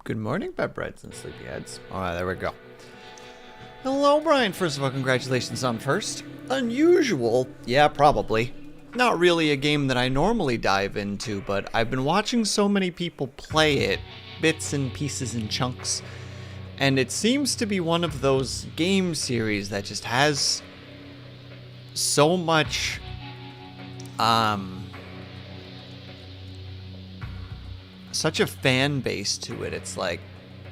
Good morning, bedbreads and sleepyheads. Alright, there we go. Hello, Brian. First of all, congratulations on first. Unusual? Yeah, probably. Not really a game that I normally dive into, but I've been watching so many people play it, bits and pieces and chunks, and it seems to be one of those game series that just has so much, such a fan base to it. It's like,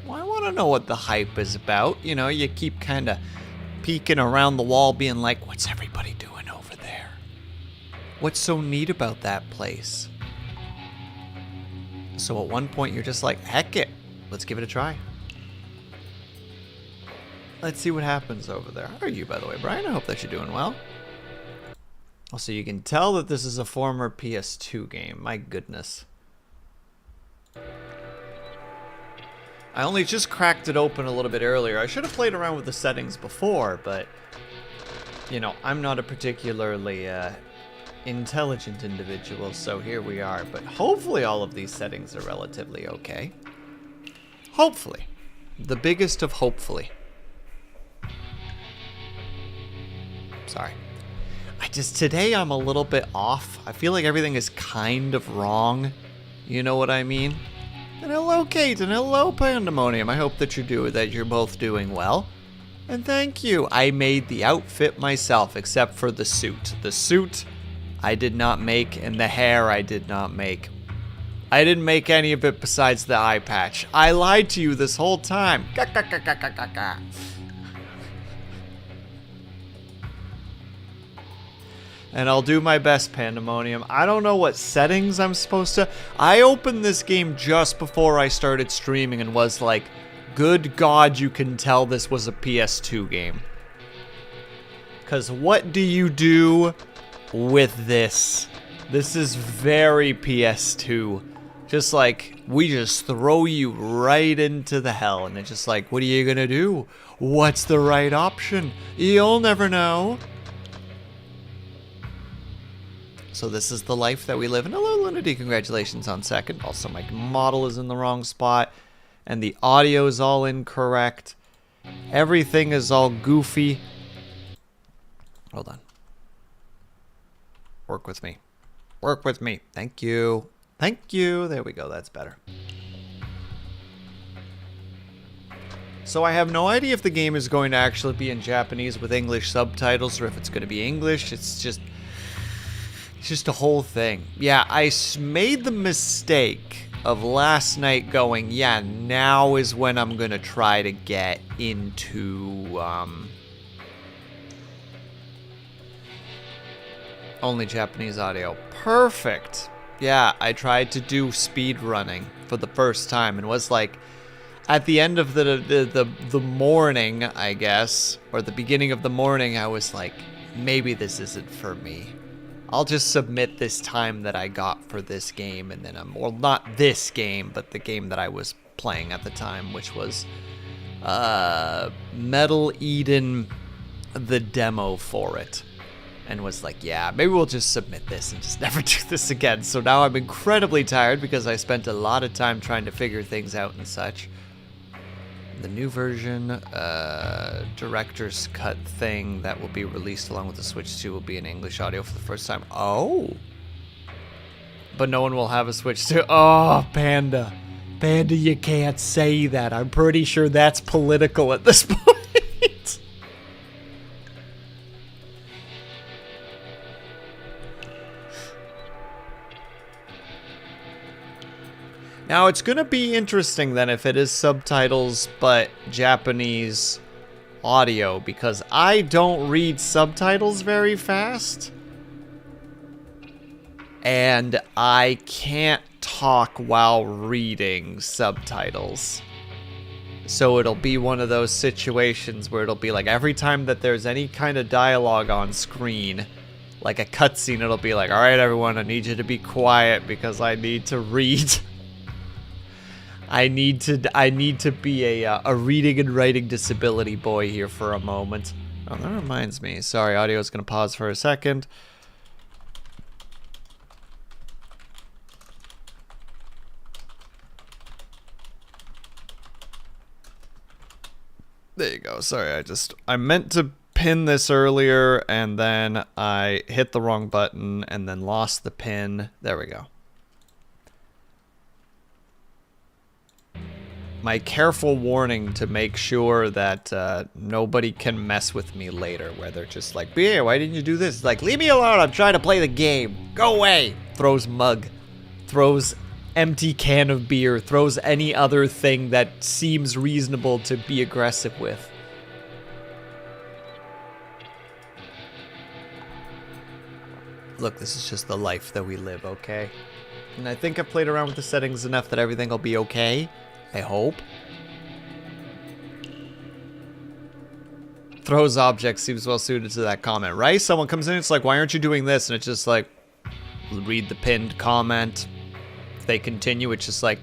well, I want to know what the hype is about. You know, you keep kind of peeking around the wall being like, what's everybody doing over there? What's so neat about that place? So at one point you're just like, heck it, let's give it a try. Let's see what happens over there. How are you, by the way, Brian? I hope that you're doing well. Also, you can tell that this is a former PS2 game. My goodness. I only just cracked it open a little bit earlier. I should have played around with the settings before, but, you know, I'm not a particularly intelligent individual, so here we are. But hopefully all of these settings are relatively okay. Hopefully. The biggest of hopefully. Sorry. Today I'm a little bit off. I feel like everything is kind of wrong. You know what I mean? And hello, Kate, and hello, Pandemonium. I hope that you're both doing well. And thank you. I made the outfit myself, except for the suit. The suit I did not make, and the hair I did not make. I didn't make any of it besides the eye patch. I lied to you this whole time. And I'll do my best, Pandemonium. I don't know what settings I'm supposed to... I opened this game just before I started streaming and was like, good God, you can tell this was a PS2 game. Because what do you do with this? This is very PS2. Just like, we just throw you right into the hell. And it's just like, what are you gonna do? What's the right option? You'll never know. So this is the life that we live in. Hello, Lunity. Congratulations on second. Also, my model is in the wrong spot. And the audio is all incorrect. Everything is all goofy. Hold on. Work with me. Work with me. Thank you. Thank you. There we go. That's better. So I have no idea if the game is going to actually be in Japanese with English subtitles or if it's going to be English. It's just a whole thing. Yeah, I made the mistake of last night going, yeah, now is when I'm going to try to get into only Japanese audio. Perfect. Yeah, I tried to do speed running for the first time and was like, at the end of the morning, I guess, or the beginning of the morning, I was like, maybe this isn't for me. I'll just submit this time that I got for this game, and then well, not this game, but the game that I was playing at the time, which was Metal Eden, the demo for it, and was like, yeah, maybe we'll just submit this and just never do this again. So now I'm incredibly tired because I spent a lot of time trying to figure things out and such. The new version, director's cut thing that will be released along with the Switch 2 will be in English audio for the first time. Oh! But no one will have a Switch 2. Oh, Panda. Panda, you can't say that. I'm pretty sure that's political at this point. Now, it's going to be interesting then if it is subtitles but Japanese audio, because I don't read subtitles very fast. And I can't talk while reading subtitles. So it'll be one of those situations where it'll be like every time that there's any kind of dialogue on screen, like a cutscene, it'll be like, all right, everyone, I need you to be quiet because I need to read. I need to be a reading and writing disability boy here for a moment. Oh, that reminds me. Sorry, audio is going to pause for a second. There you go. Sorry, I meant to pin this earlier, and then I hit the wrong button, and then lost the pin. There we go. My careful warning to make sure that nobody can mess with me later, where they're just like, "Beer, why didn't you do this?" It's like, leave me alone, I'm trying to play the game. Go away. Throws mug. Throws empty can of beer. Throws any other thing that seems reasonable to be aggressive with. Look, this is just the life that we live, okay? And I think I've played around with the settings enough that everything will be okay. I hope. Throws objects seems well suited to that comment, right? Someone comes in, it's like, why aren't you doing this? And it's just like, read the pinned comment. If they continue, it's just like,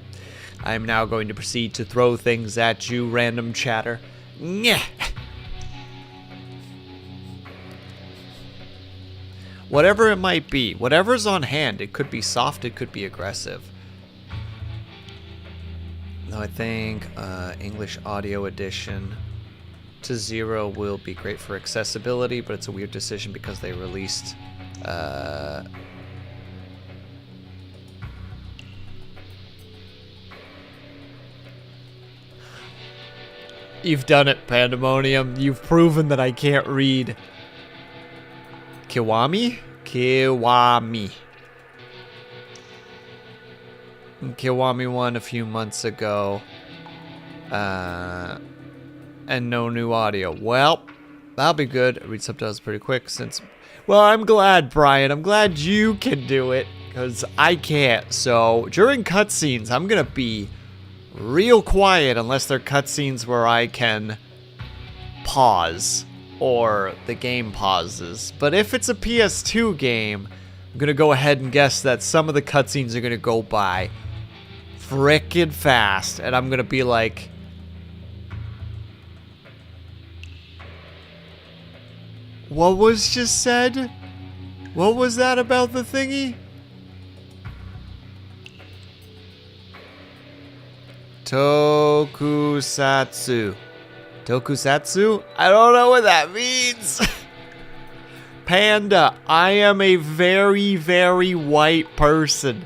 I am now going to proceed to throw things at you, random chatter. Nyeh. Whatever it might be, whatever's on hand, it could be soft, it could be aggressive. No, I think English audio edition to Zero will be great for accessibility, but it's a weird decision because they released You've done it, Pandemonium. You've proven that I can't read. Kiwami? Kiwami. Kiwami won a few months ago. And no new audio. Well, that'll be good. I read subtitles pretty quick since... Well, I'm glad, Brian. I'm glad you can do it, because I can't. So, during cutscenes, I'm going to be real quiet unless they're cutscenes where I can pause or the game pauses. But if it's a PS2 game, I'm going to go ahead and guess that some of the cutscenes are going to go by frickin' fast, and I'm gonna be like, what was just said? What was that about the thingy? Tokusatsu. Tokusatsu? I don't know what that means. Panda, I am a very, very white person.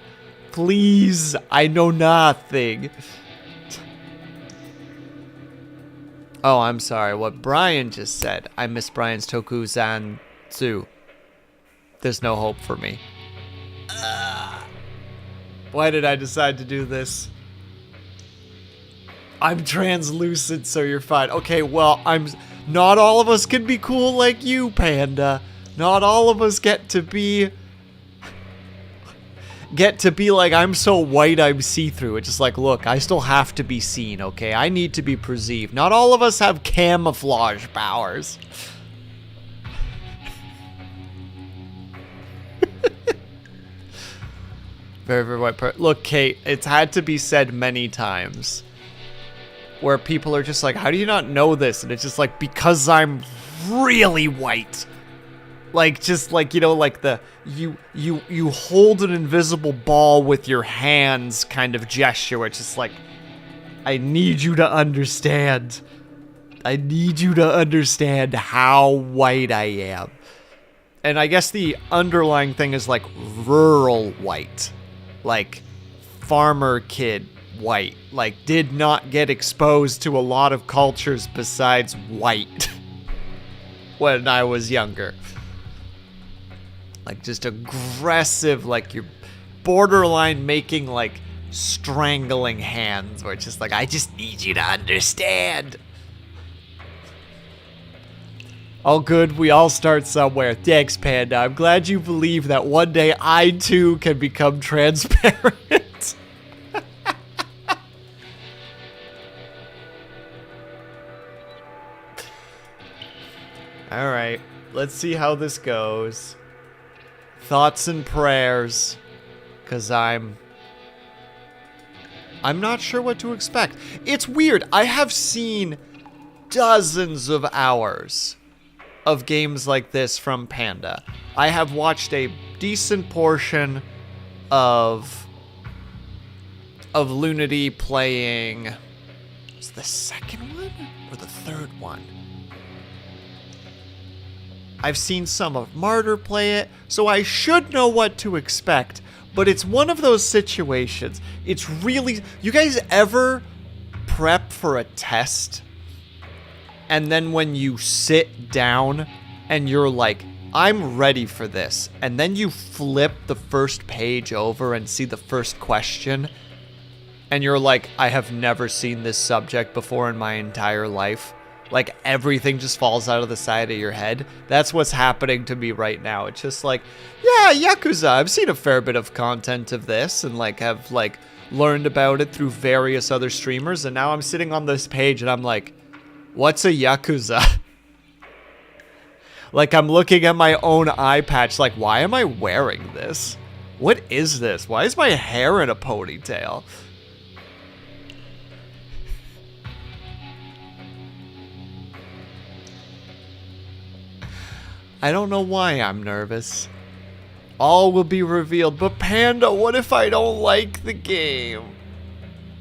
Please, I know nothing. Oh, I'm sorry. What Brian just said. I miss Brian's Tokusatsu. There's no hope for me. Why did I decide to do this? I'm translucent, so you're fine. Okay, well, not all of us can be cool like you, Panda. Not all of us get to be like, I'm so white I'm see-through. It's just like, look, I still have to be seen, okay? I need to be perceived. Not all of us have camouflage powers. Very, very white person. Look, Kate, it's had to be said many times where people are just like, how do you not know this? And it's just like, because I'm really white. Like, just like, you know, like the, you hold an invisible ball with your hands kind of gesture, where it's just like, I need you to understand. I need you to understand how white I am. And I guess the underlying thing is like rural white. Like farmer kid white. Like did not get exposed to a lot of cultures besides white when I was younger. Like, just aggressive, like, you're borderline making, like, strangling hands, where it's just like, I just need you to understand. All good, we all start somewhere. Thanks, Panda. I'm glad you believe that one day I, too, can become transparent. Alright, let's see how this goes. Thoughts and prayers, because I'm not sure what to expect. It's weird. I have seen dozens of hours of games like this from Panda. I have watched a decent portion of Lunity playing Was it the second one or the third one? I've seen some of Martyr play it, so I should know what to expect. But it's one of those situations. It's really... You guys ever prep for a test? And then when you sit down and you're like, I'm ready for this. And then you flip the first page over and see the first question. And you're like, I have never seen this subject before in my entire life. Like, everything just falls out of the side of your head. That's what's happening to me right now. It's just like, yeah, Yakuza. I've seen a fair bit of content of this and, like, have, like, learned about it through various other streamers. And now I'm sitting on this page and I'm like, what's a Yakuza? Like, I'm looking at my own eye patch like, why am I wearing this? What is this? Why is my hair in a ponytail? I don't know why I'm nervous. All will be revealed, but Panda, what if I don't like the game?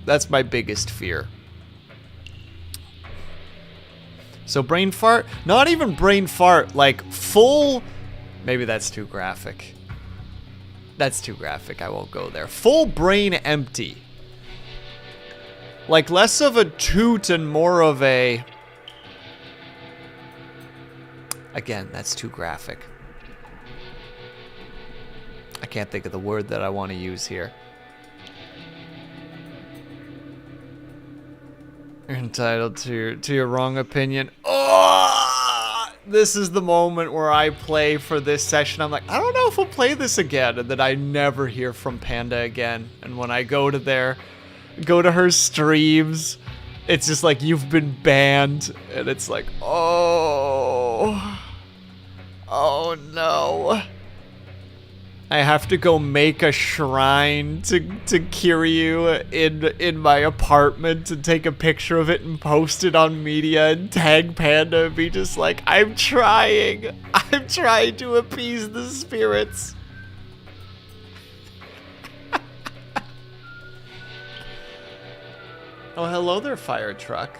That's my biggest fear. So brain fart? Not even brain fart, like full... Maybe that's too graphic. That's too graphic, I won't go there. Full brain empty. Like less of a toot and more of a... Again, that's too graphic. I can't think of the word that I want to use here. You're entitled to your wrong opinion. Oh! This is the moment where I play for this session. I'm like, I don't know if I'll play this again. And then I never hear from Panda again. And when I go to her streams, it's just like, you've been banned. And it's like, oh no. I have to go make a shrine to Kiryu in my apartment and take a picture of it and post it on media and tag Panda and be just like, I'm trying to appease the spirits. Oh, hello there, fire truck.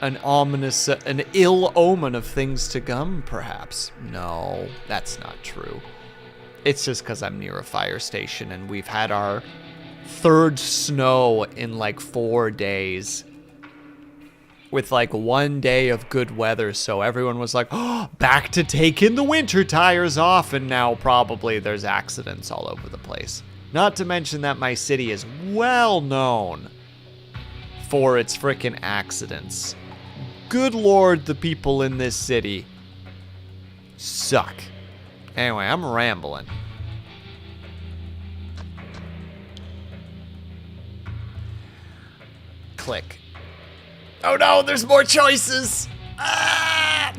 An ominous, an ill omen of things to come, perhaps. No, that's not true. It's just because I'm near a fire station and we've had our third snow in like 4 days. With like 1 day of good weather, so everyone was like, oh, back to taking the winter tires off, and now probably there's accidents all over the place. Not to mention that my city is well known for its frickin' accidents. Good lord, the people in this city suck. Anyway, I'm rambling. Click. Oh no, there's more choices! Ah!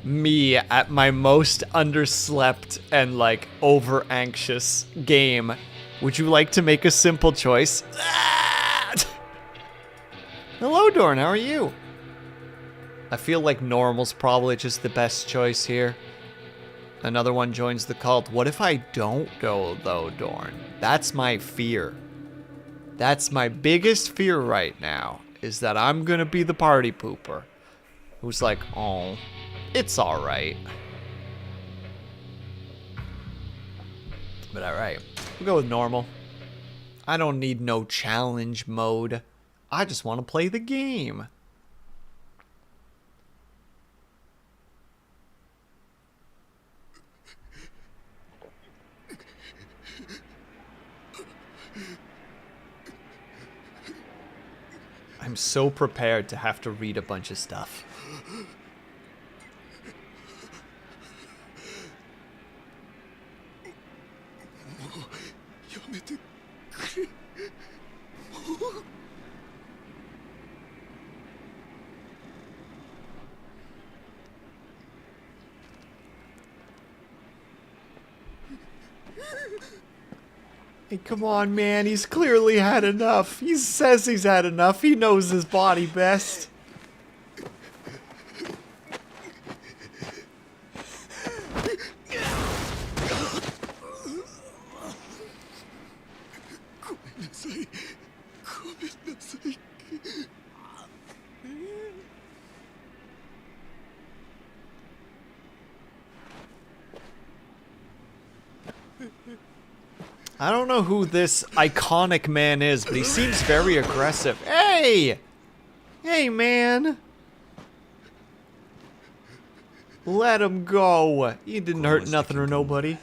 Me at my most underslept and like over anxious game. Would you like to make a simple choice? Ah! Hello, Dorn, how are you? I feel like normal's probably just the best choice here. Another one joins the cult. What if I don't go, though, Dorn? That's my fear. That's my biggest fear right now, is that I'm gonna be the party pooper. Who's like, oh, it's alright. But alright, we'll go with normal. I don't need no challenge mode. I just want to play the game. I'm so prepared to have to read a bunch of stuff. Hey, come on, man. He's clearly had enough. He says he's had enough. He knows his body best. I don't know who this iconic man is, but he seems very aggressive. Hey! Hey, man! Let him go. He didn't hurt nothing or nobody.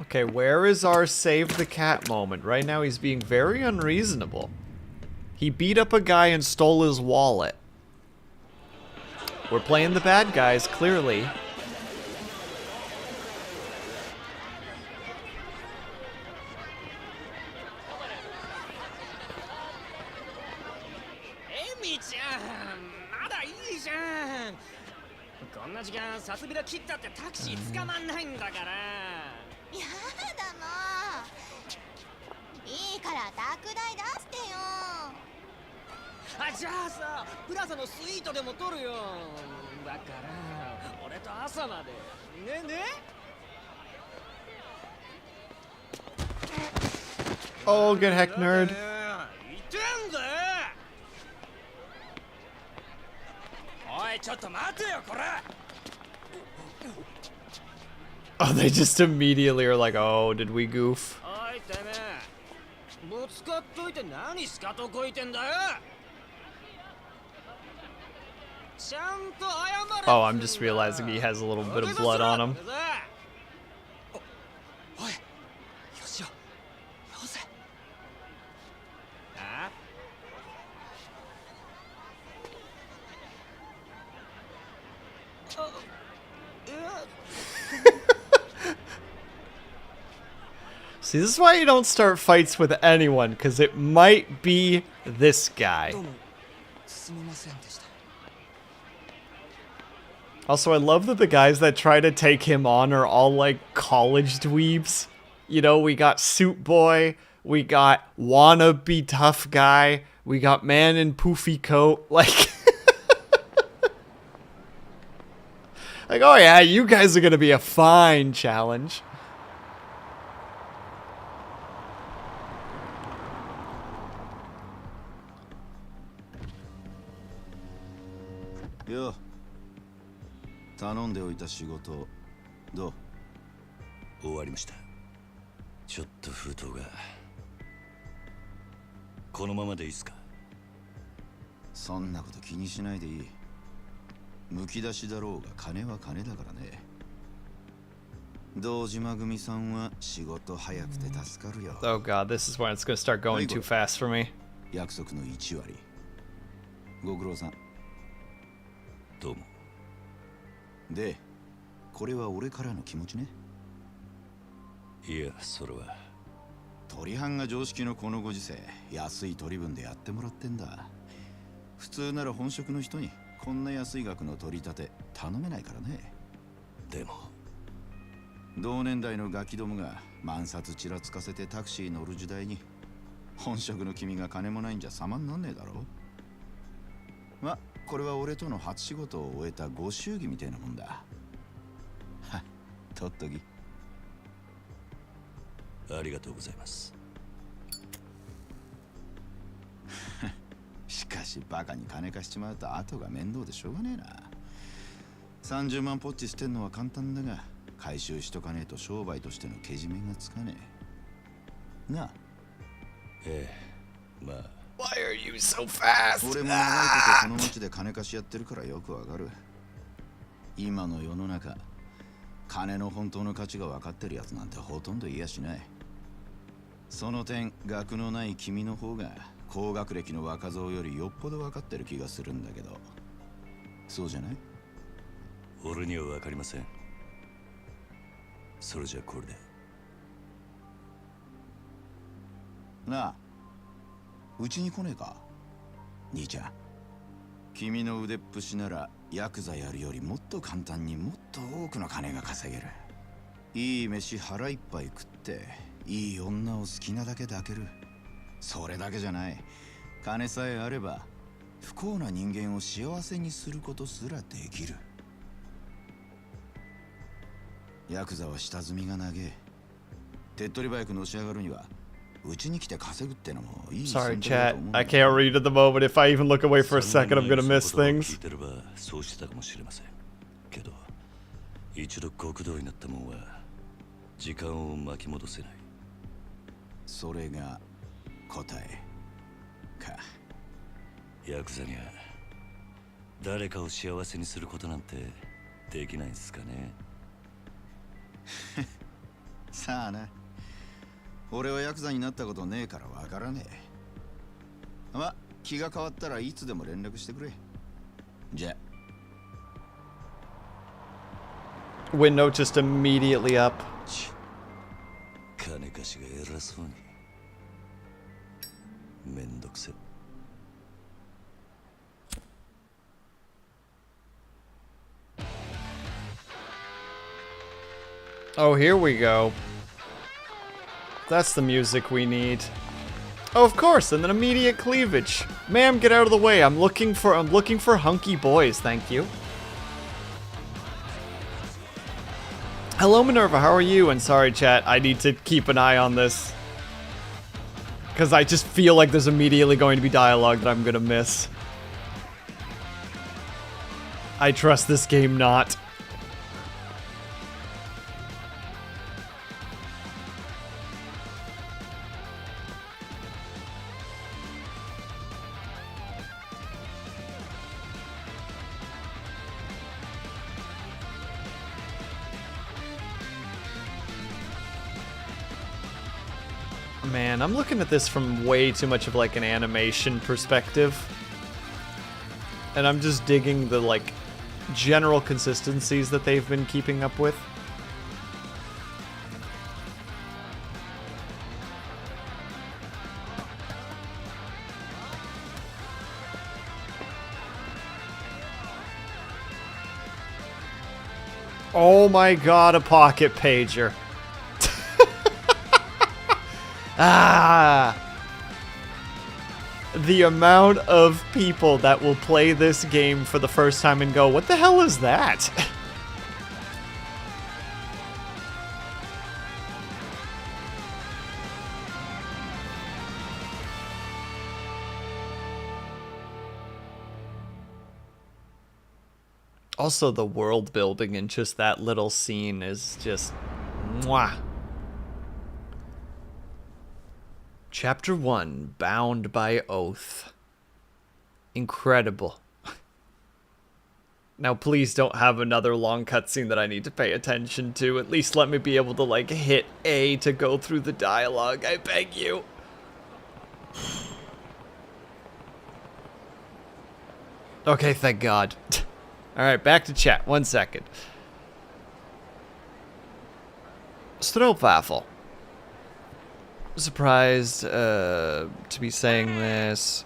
Okay, where is our save the cat moment? Right now he's being very unreasonable. He beat up a guy and stole his wallet. We're playing the bad guys, clearly. Oh, get heck, nerd. Oh, they just immediately are like, oh, did we goof? Oh, I'm just realizing he has a little bit of blood on him. See, this is why you don't start fights with anyone, because it might be this guy. Also, I love that the guys that try to take him on are all like college dweebs. You know, we got Suit Boy, we got wannabe tough guy, we got man in poofy coat, like... like, oh yeah, you guys are gonna be a fine challenge. Yo, 頼んでおいた仕事どう？終わりました。ちょっと封筒がこのままでいいっすか？そんなこと気にしないでいい。むき出しだろうが金は金だからね。堂島組さんは仕事早くて助かるよ。Oh god, this is when it's gonna start going too fast for me. 約束の1割。ご苦労さん。どうも。で、これは俺からの気持ちね。いや、それは取り班が常識のこのご時世、安い取り分でやってもらってんだ。普通なら本職の人にこんな安い額の取り立て頼めないからね。でも同年代のガキどもが万札ちらつかせてタクシー乗る時代に本職の君が金もないんじゃ様になんねえだろ。ま、これは俺との初仕事を終えたご祝儀みたいなもんだ。は、取っとき。ありがとうございます。しかしバカに金貸しちまうと後が面倒でしょうがねえな。30万ポッチ捨てんのは簡単だが、回収しとかねえと商売としてのけじめがつかねえ。なあ。ええ、まあ。Why are you so fast? 俺も長いことこの町で金貸しやってるからよくわかる。今の世の中、金の本当の価値が分かってるやつなんてほとんどいやしない。その点、学のない君の方が高学歴の若造よりよっぽど分かってる気がするんだけど、そうじゃない？俺には分かりません。それじゃこれで。なあ、うちに来ねえか、兄ちゃん。君の腕っぷしならヤクザやるよりもっと簡単にもっと多くの金が稼げる。いい飯腹いっぱい食っていい女を好きなだけ抱ける。それだけじゃない。金さえあれば不幸な人間を幸せにすることすらできる。ヤクザは下積みが長え。手っ取り早くのし上がるにはうちに来て稼ぐってのもいい。 Sorry, chat. I can't read at the moment. If I even look away for a second, I'm gonna miss things. そうしたかもしれませんけど、一度極道になったもんは時間を巻き戻せない。それが答えか。ヤクザには誰かを幸せにすることなんてできないんすかね。さあな。俺はヤクザになったことねえからわからねえ。ま、気が変わったらいつでも連絡してくれ。じゃ。Window just immediately up. 金貸しが偉そうに。めんどくせ。Oh, here we go. That's the music we need. Oh, of course, and then immediate cleavage. Ma'am, get out of the way. I'm looking for hunky boys, thank you. Hello, Minerva, how are you? And sorry, chat, I need to keep an eye on this. Because I just feel like there's immediately going to be dialogue that I'm gonna miss. I trust this game not. Man, I'm looking at this from way too much of like an animation perspective. And I'm just digging the like general consistencies that they've been keeping up with. Oh my god, a pocket pager. Ah! The amount of people that will play this game for the first time and go, what the hell is that? Also, the world building in just that little scene is just mwah. Chapter 1, Bound by Oath. Incredible. Now please don't have another long cutscene that I need to pay attention to. At least let me be able to like hit A to go through the dialogue, I beg you. Okay, thank God. Alright, back to chat. 1 second. Stroopwafel. Surprised to be saying this,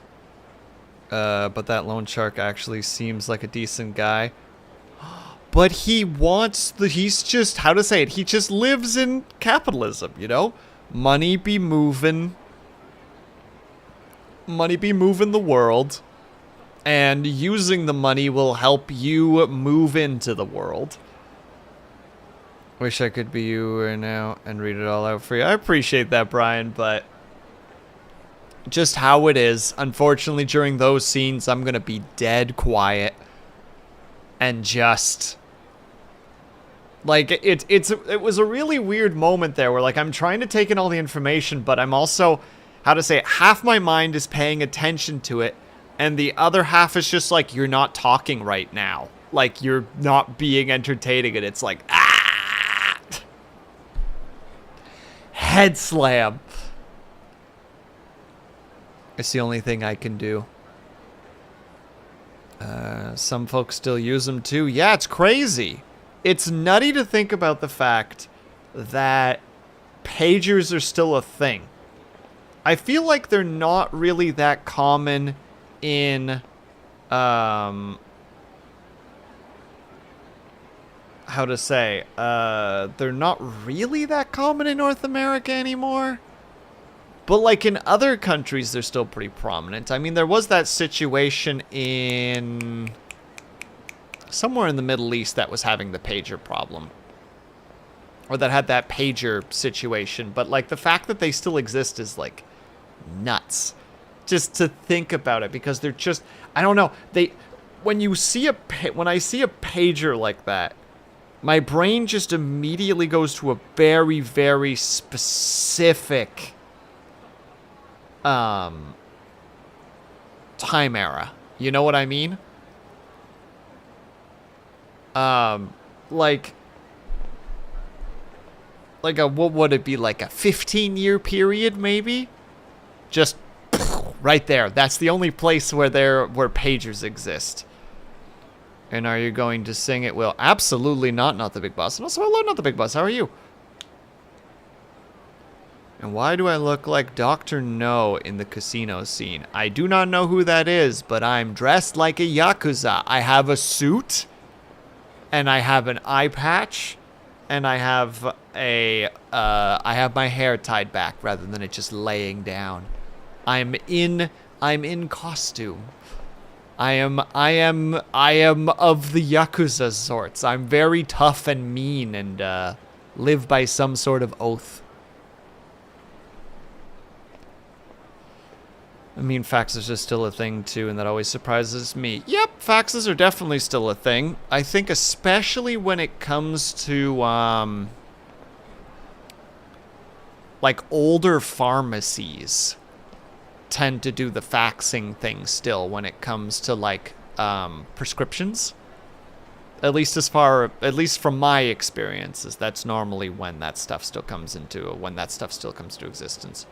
but that loan shark actually seems like a decent guy. But he wants he's just, how to say it, he just lives in capitalism, you know? Money be moving the world, and using the money will help you move into the world. Wish I could be you right now and read it all out for you. I appreciate that, Brian, but just how it is. Unfortunately, during those scenes, I'm going to be dead quiet and just like it was a really weird moment there where like I'm trying to take in all the information, but I'm also, how to say it, half my mind is paying attention to it and the other half is just like, you're not talking right now. Like you're not being entertaining and it's like, ah! Head slam. It's the only thing I can do. Some folks still use them too. Yeah, it's crazy. It's nutty to think about the fact that pagers are still a thing. I feel like they're not really that common in how to say, they're not really that common in North America anymore. But like in other countries, they're still pretty prominent. I mean, there was that situation in somewhere in the Middle East that was having the pager problem. Or that had that pager situation. But like the fact that they still exist is like nuts. Just to think about it, because they're just, I don't know, when I see a pager like that, my brain just immediately goes to a very, very specific time era. You know what I mean? Like a, what would it be, like a 15-year period maybe? Just right there. That's the only place where pagers exist. And are you going to sing it? Well, absolutely not, Not the Big Boss. And also, hello, Not the Big Boss. How are you? And why do I look like Dr. No in the casino scene? I do not know who that is, but I'm dressed like a Yakuza. I have a suit, and I have an eye patch, and I have I have my hair tied back rather than it just laying down. I'm in costume. I am of the Yakuza sorts. I'm very tough and mean and live by some sort of oath. I mean, faxes are still a thing too, and that always surprises me. Yep, faxes are definitely still a thing. I think especially when it comes to like older pharmacies tend to do the faxing thing still when it comes to like prescriptions. At least from my experiences, that's normally when that stuff still comes into existence.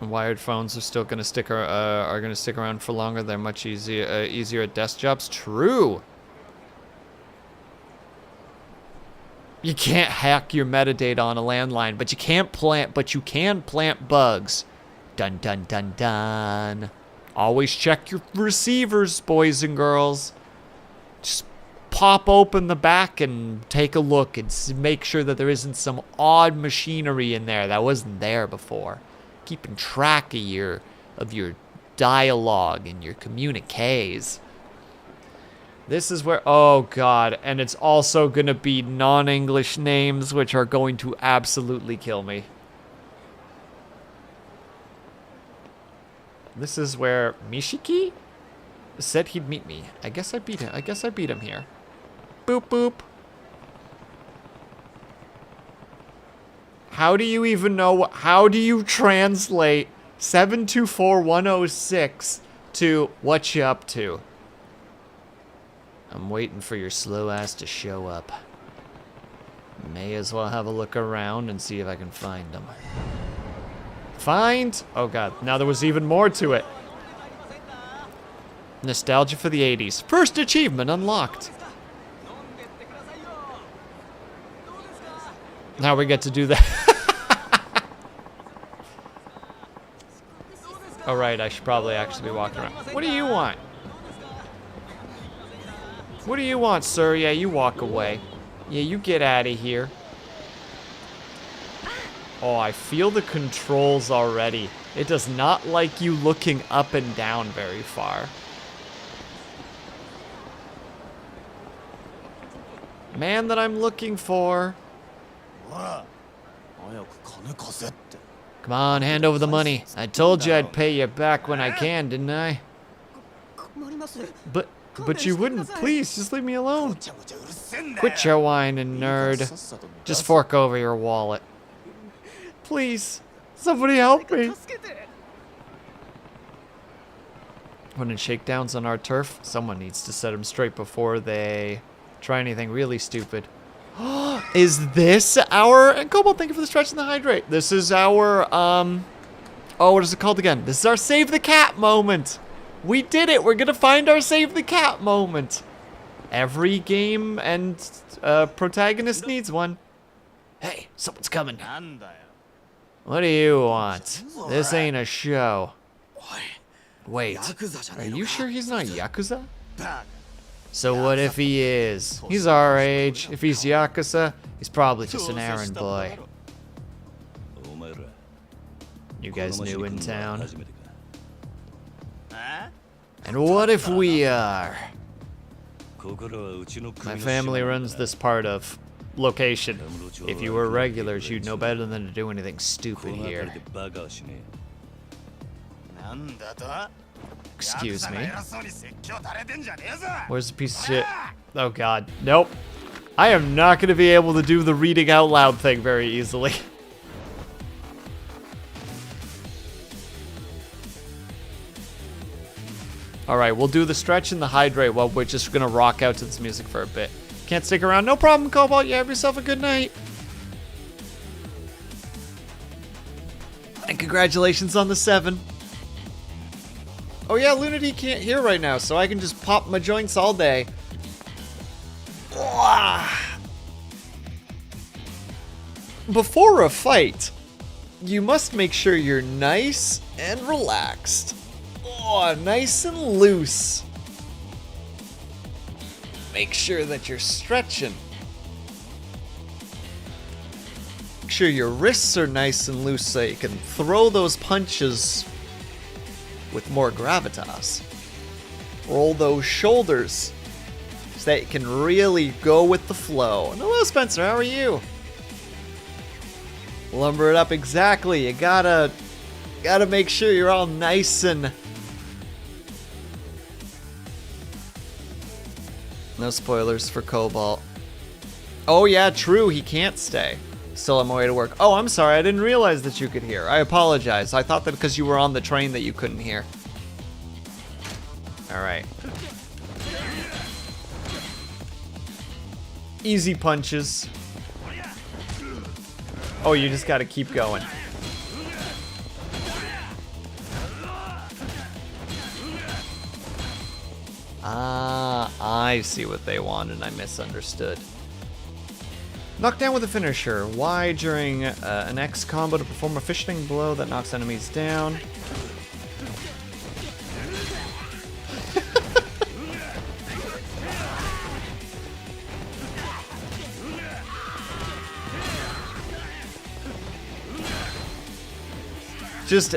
And wired phones are still gonna stick around for longer. They're much easier at desk jobs. True. You can't hack your metadata on a landline, but you can plant bugs. Dun dun dun dun. Always check your receivers, boys and girls. Just pop open the back and take a look and make sure that there isn't some odd machinery in there that wasn't there before. Keeping track of your dialogue and your communiques. This is where, oh god, and it's also gonna be non-English names, which are going to absolutely kill me. This is where Mishiki said he'd meet me. I guess I beat him here. Boop boop. How do you even know, how do you translate 724106 to what you up to? I'm waiting for your slow ass to show up. May as well have a look around and see if I can find them. Find? Oh god, now there was even more to it. Nostalgia for the 80s. First achievement unlocked. Now we get to do that. Alright, I should probably actually be walking around. What do you want? What do you want, sir? Yeah, you walk away. Yeah, you get out of here. Oh, I feel the controls already. It does not like you looking up and down very far. Man that I'm looking for. Come on, hand over the money. I told you I'd pay you back when I can, didn't I? But you wouldn't. Please, just leave me alone. Quit your whining, nerd. Just fork over your wallet. Please, somebody help me. When in shakedowns on our turf, someone needs to set them straight before they try anything really stupid. Is this our... And Cobalt, thank you for the stretch and the hydrate. This is our, oh, what is it called again? This is our Save the Cat moment. We did it. We're going to find our Save the Cat moment. Every game and protagonist needs one. Hey, someone's coming. What do you want? This ain't a show. Wait, are you sure he's not Yakuza? So what if he is? He's our age. If he's Yakuza, he's probably just an errand boy. You guys new in town? And what if we are? My family runs this part of location. If you were regulars, you'd know better than to do anything stupid here. Excuse me. Where's the piece of shit? Oh god. Nope. I am not going to be able to do the reading out loud thing very easily. Alright, we'll do the stretch and the hydrate while we're just going to rock out to this music for a bit. Can't stick around? No problem, Cobalt. You have yourself a good night. And congratulations on the 7. Oh yeah, Lunity can't hear right now, so I can just pop my joints all day. Before a fight, you must make sure you're nice and relaxed. Oh, nice and loose. Make sure that you're stretching. Make sure your wrists are nice and loose so you can throw those punches with more gravitas. Roll those shoulders so that you can really go with the flow. And hello, Spencer, how are you? Lumber it up exactly. You gotta make sure you're all nice and... No spoilers for Cobalt. Oh yeah, true, he can't stay. Still on my way to work. Oh, I'm sorry, I didn't realize that you could hear. I apologize. I thought that because you were on the train that you couldn't hear. Alright. Easy punches. Oh, you just gotta keep going. Ah, I see what they want and I misunderstood. Knock down with a finisher. Y during an X combo to perform a fishing blow that knocks enemies down. Just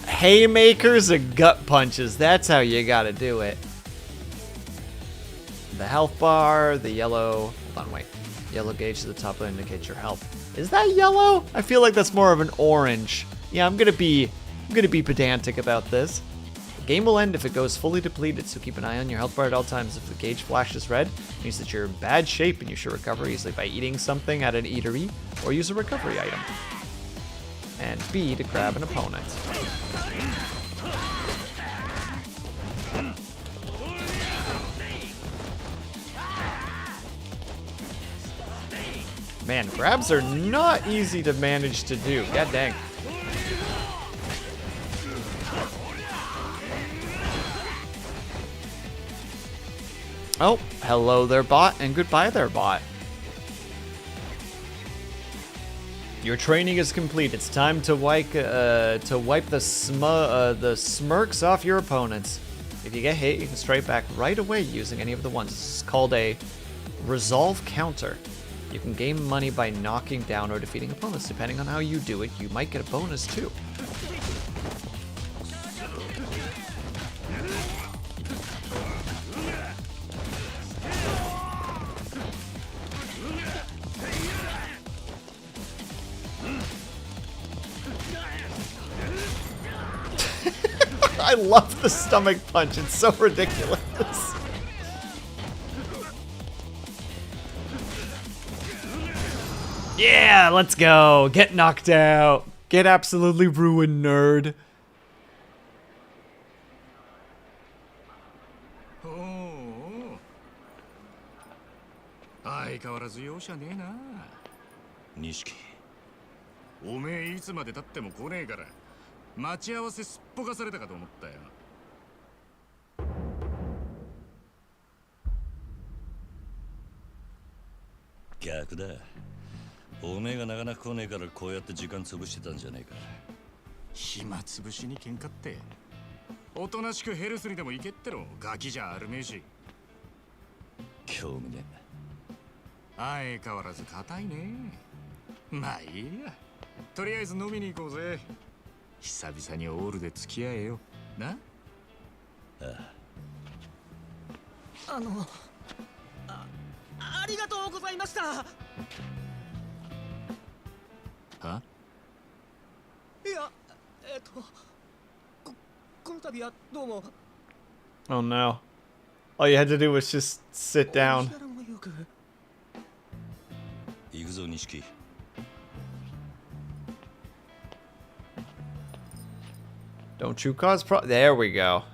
haymakers and gut punches. That's how you gotta do it. The health bar, the yellow... Hold on, wait. Yellow gauge to the top will indicate your health. Is that yellow? I feel like that's more of an orange. Yeah, I'm gonna be pedantic about this. The game will end if it goes fully depleted, so keep an eye on your health bar at all times. If the gauge flashes red, it means that you're in bad shape and you should recover easily by eating something at an eatery or use a recovery item. And B, to grab an opponent. Man, grabs are not easy to manage to do. God dang. Oh, hello there, bot, and goodbye there, bot. Your training is complete. It's time to wipe the smirks off your opponents. If you get hit, you can strike back right away using any of the ones. This is called a resolve counter. You can gain money by knocking down or defeating opponents. Depending on how you do it, you might get a bonus too. I love the stomach punch. It's so ridiculous. Yeah, let's go. Get knocked out. Get absolutely ruined, nerd. Oh. 相変わらず容赦ねえな。錦。おめえいつまで経っても来ねえから、待ち合わせすっぽかされたかと思ったよ。逆だ。おめえがなかなか来ねえからこうやって時間潰してたんじゃねえか。暇つぶしに喧嘩っておとなしくヘルスにでも行けってろ。ガキじゃあるめえし。興味ね相変わらず硬いね。まあいいや、とりあえず飲みに行こうぜ。久々にオールで付き合えよな。ありがとうございました。はいや、この度はどうも。 Oh no. All you had to do was just sit down. お日柄もよく。行くぞ錦。Don't you cause There we go.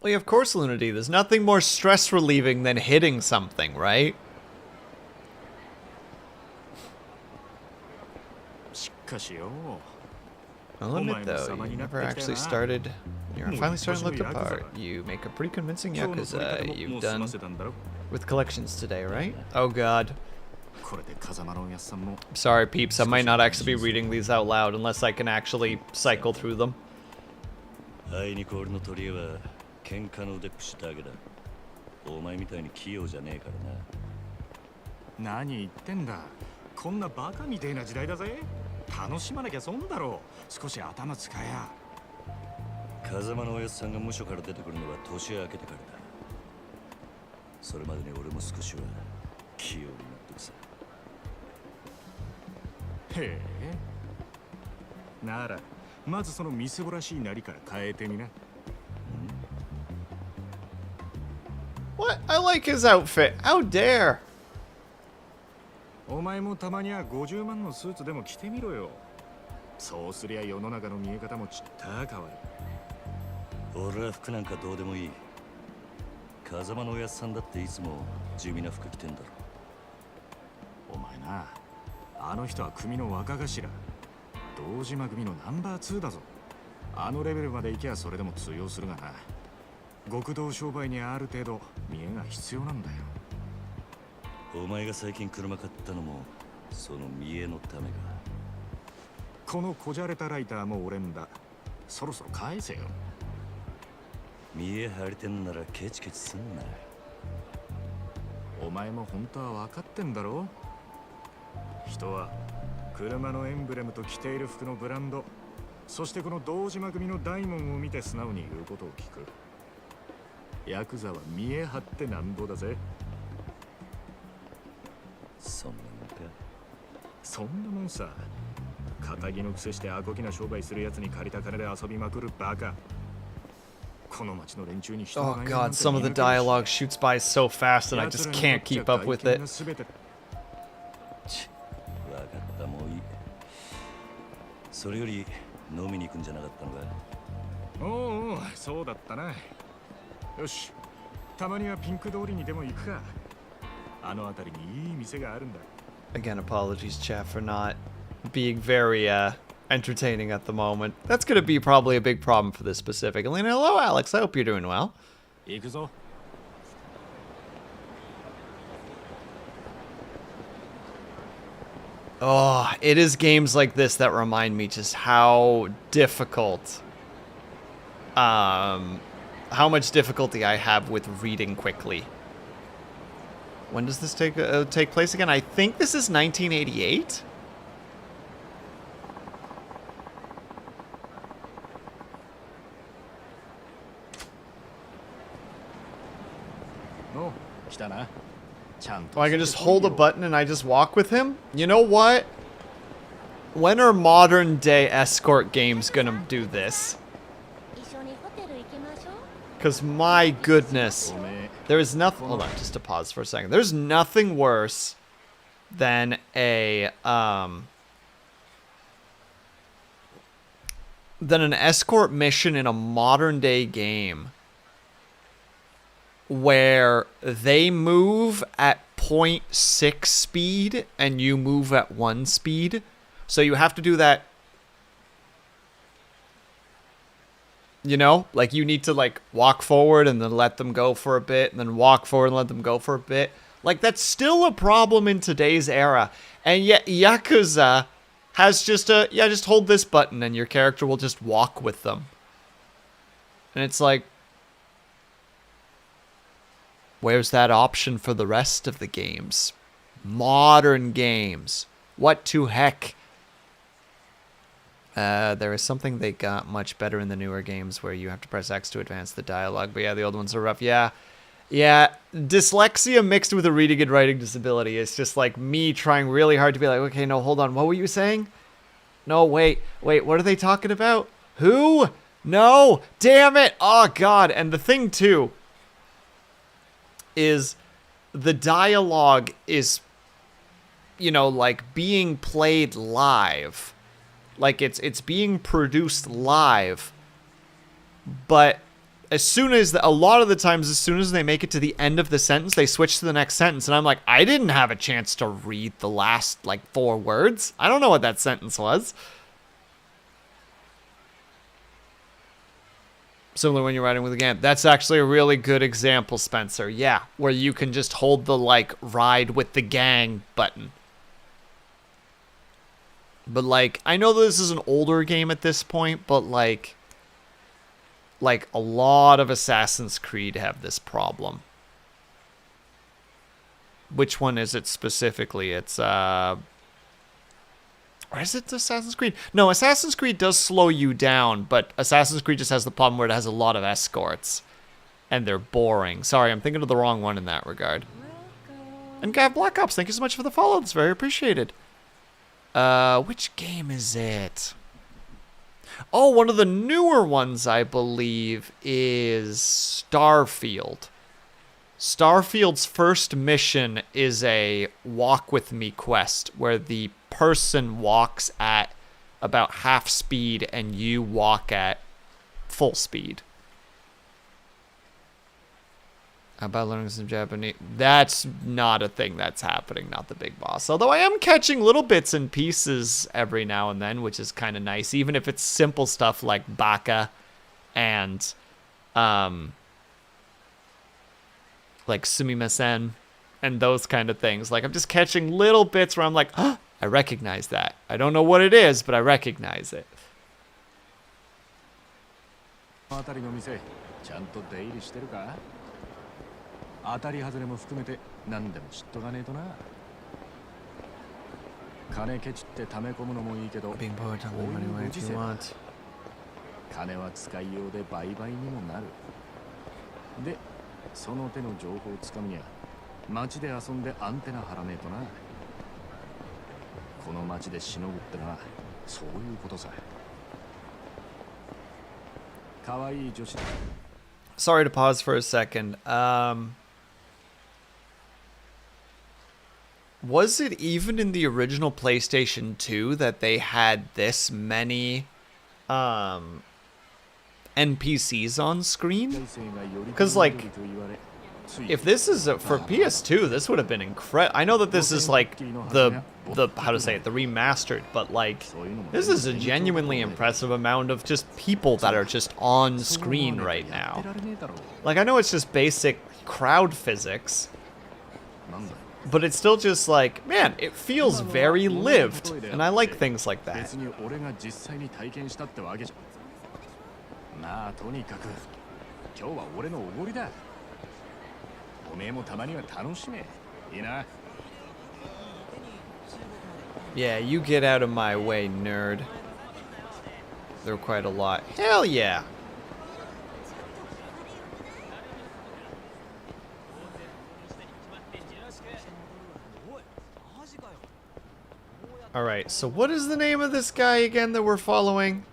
Well, yeah, of course, Lunity. There's nothing more stress relieving than hitting something, right? しかしよ。 I'll admit, though, you never actually started. You're finally starting to look the part. You make a pretty convincing Yakuza. You've done with collections today, right? Oh, God. これで風間のおやっさんも Sorry, peeps. I might not actually be reading these out loud unless I can actually cycle through them. あいにく俺の取り柄は喧嘩の腕っぷしだけだ。お前みたいに器用じゃねえからな。何言ってんだ。こんなバカみてえな時代だぜ。楽しまなきゃ損だろう。少し頭使えや。風間のおやっさんが無所から出てくるのは年明けてからだ。それまでに俺も少しは器用になってくさ。へえ。ならまずそのみすぼらしいなりから変えてみな。 What? I like his outfit. How dare? お前もたまには50万のスーツでも着てみろよ。そうすりゃ世の中の見え方もちった変わる。俺は服なんかどうでもいい。風間のおやっさんだっていつも地味な服着てんだろ。お前な、あの人は組の若頭。堂島組のナンバー2だぞ。あのレベルまで行けばそれでも通用するがな。極道商売にある程度見栄が必要なんだよ。お前が最近車買ったのもその見栄のためか。このこじゃれたライターも俺んだ。そろそろ返せよ。見栄張りてんならケチケチすんな。お前も本当は分かってんだろ。人は車のエンブレムと着ている服のブランド、そしてこの堂島組の大門を見て素直に言うことを聞く。ヤクザは見栄張ってなんぼだぜ。そんなもんか。そんなもんさ。仇のくせしてアコギな商売するやつに借りた金で遊びまくるバカ。この町の連中に人 Oh, God. Some of the dialogue shoots by so fast and I just can't keep up with it. わかった、もういい。それより飲みに行くんじゃなかったのか。おうおう、そうだったな。よし、たまにはピンク通りにでも行くか。あの辺りにいい店があるんだ。 Again, apologies, chat, for not being very entertaining at the moment. That's going to be probably a big problem for this specific. Elena, hello, Alex. I hope you're doing well. 行くぞ。Oh, it is games like this that remind me just how difficult, how much difficulty I have with reading quickly. When does this take place again? I think this is 1988. Oh, 来たな。ちゃんと。 Oh, I can just hold a button and I just walk with him? You know what? When are modern day escort games gonna do this? Because my goodness, there is nothing. Hold on, just to pause for a second. There's nothing worse than an escort mission in a modern day game where they move at 0.6 speed and you move at 1 speed. So you have to do that. You know, like you need to like walk forward and then let them go for a bit and then walk forward and let them go for a bit. Like that's still a problem in today's era. And yet Yakuza has just a, yeah, just hold this button and your character will just walk with them. And it's like, where's that option for the rest of the games? Modern games. What to heck? There is something they got much better in the newer games where you have to press X to advance the dialogue. But yeah, the old ones are rough. Yeah. Yeah. Dyslexia mixed with a reading and writing disability. It's just like me trying really hard to be like, okay, no, hold on. What were you saying? No, wait. What are they talking about? Who? No. Damn it. Oh, God. And the thing, too, is the dialogue is, you know, like being played live. Like it's being produced live, but as soon as a lot of the times, as soon as they make it to the end of the sentence, they switch to the next sentence, and I'm like, I didn't have a chance to read the last like 4 words. I don't know what that sentence was. Similar when you're writing with a game. That's actually a really good example, Spencer. Yeah, where you can just hold the like ride with the gang button. But, like, I know this is an older game at this point, but, like a lot of Assassin's Creed have this problem. Which one is it specifically? It's, or is it Assassin's Creed? No, Assassin's Creed does slow you down, but Assassin's Creed just has the problem where it has a lot of escorts. And they're boring. Sorry, I'm thinking of the wrong one in that regard. And Gav Black Ops, thank you so much for the follow. That's very appreciated. Which game is it? Oh, one of the newer ones, I believe, is Starfield. Starfield's first mission is a walk with me quest, where the person walks at about half speed and you walk at full speed. How about learning some Japanese? That's not a thing that's happening, not the big boss. Although I am catching little bits and pieces every now and then, which is kind of nice. Even if it's simple stuff like baka and like sumimasen and those kind of things. Like I'm just catching little bits where I'm like, oh, I recognize that. I don't know what it is, but I recognize it. 当たり外れも含めて何でも知っとかねえとな。金ケチって溜め込むのもいいけど、金は使いようで売買にもなる。で、その手の情報をつかむには街で遊んでアンテナ張らねえとな。この街でしのぐってのはそういうことさ。可愛い女子。Sorry to pause for a second. Was it even in the original PlayStation 2 that they had this many NPCs on screen? Because, like, if this is for PS2, this would have been incredible. I know that this is, like, the how to say it, the remastered, but, like, this is a genuinely impressive amount of just people that are just on screen right now. Like, I know it's just basic crowd physics, but it's still just like, man, it feels very lived, and I like things like that. まあとにかく今日は俺のおごりだ。おめえもたまには楽しめ。いいな。Yeah, you get out of my way, nerd. There are quite a lot. Hell yeah. Alright, so what is the name of this guy again that we're following?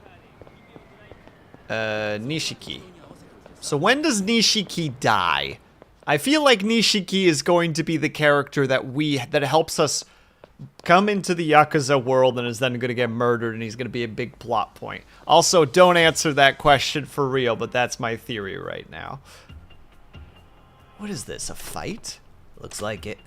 Nishiki. So when does Nishiki die? I feel like Nishiki is going to be the character that helps us come into the Yakuza world and is then going to get murdered, and he's going to be a big plot point. Also, don't answer that question for real, but that's my theory right now. What is this, a fight? Looks like it.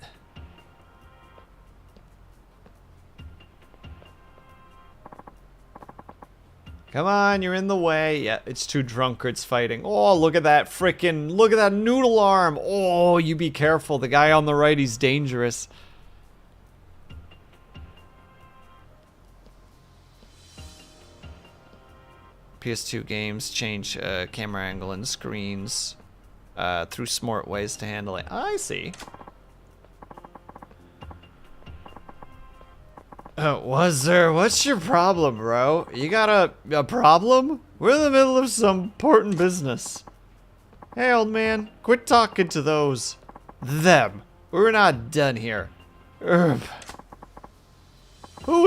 Come on, you're in the way. Yeah, it's two drunkards fighting. Oh, look at that frickin', look at that noodle arm. Oh, you be careful. The guy on the right, he's dangerous. PS2 games change camera angle and screens through smart ways to handle it. I see. What's your problem, bro? You got a problem? We're in the middle of some important business. Hey, old man, quit talking to those. Them. We're not done here. Who's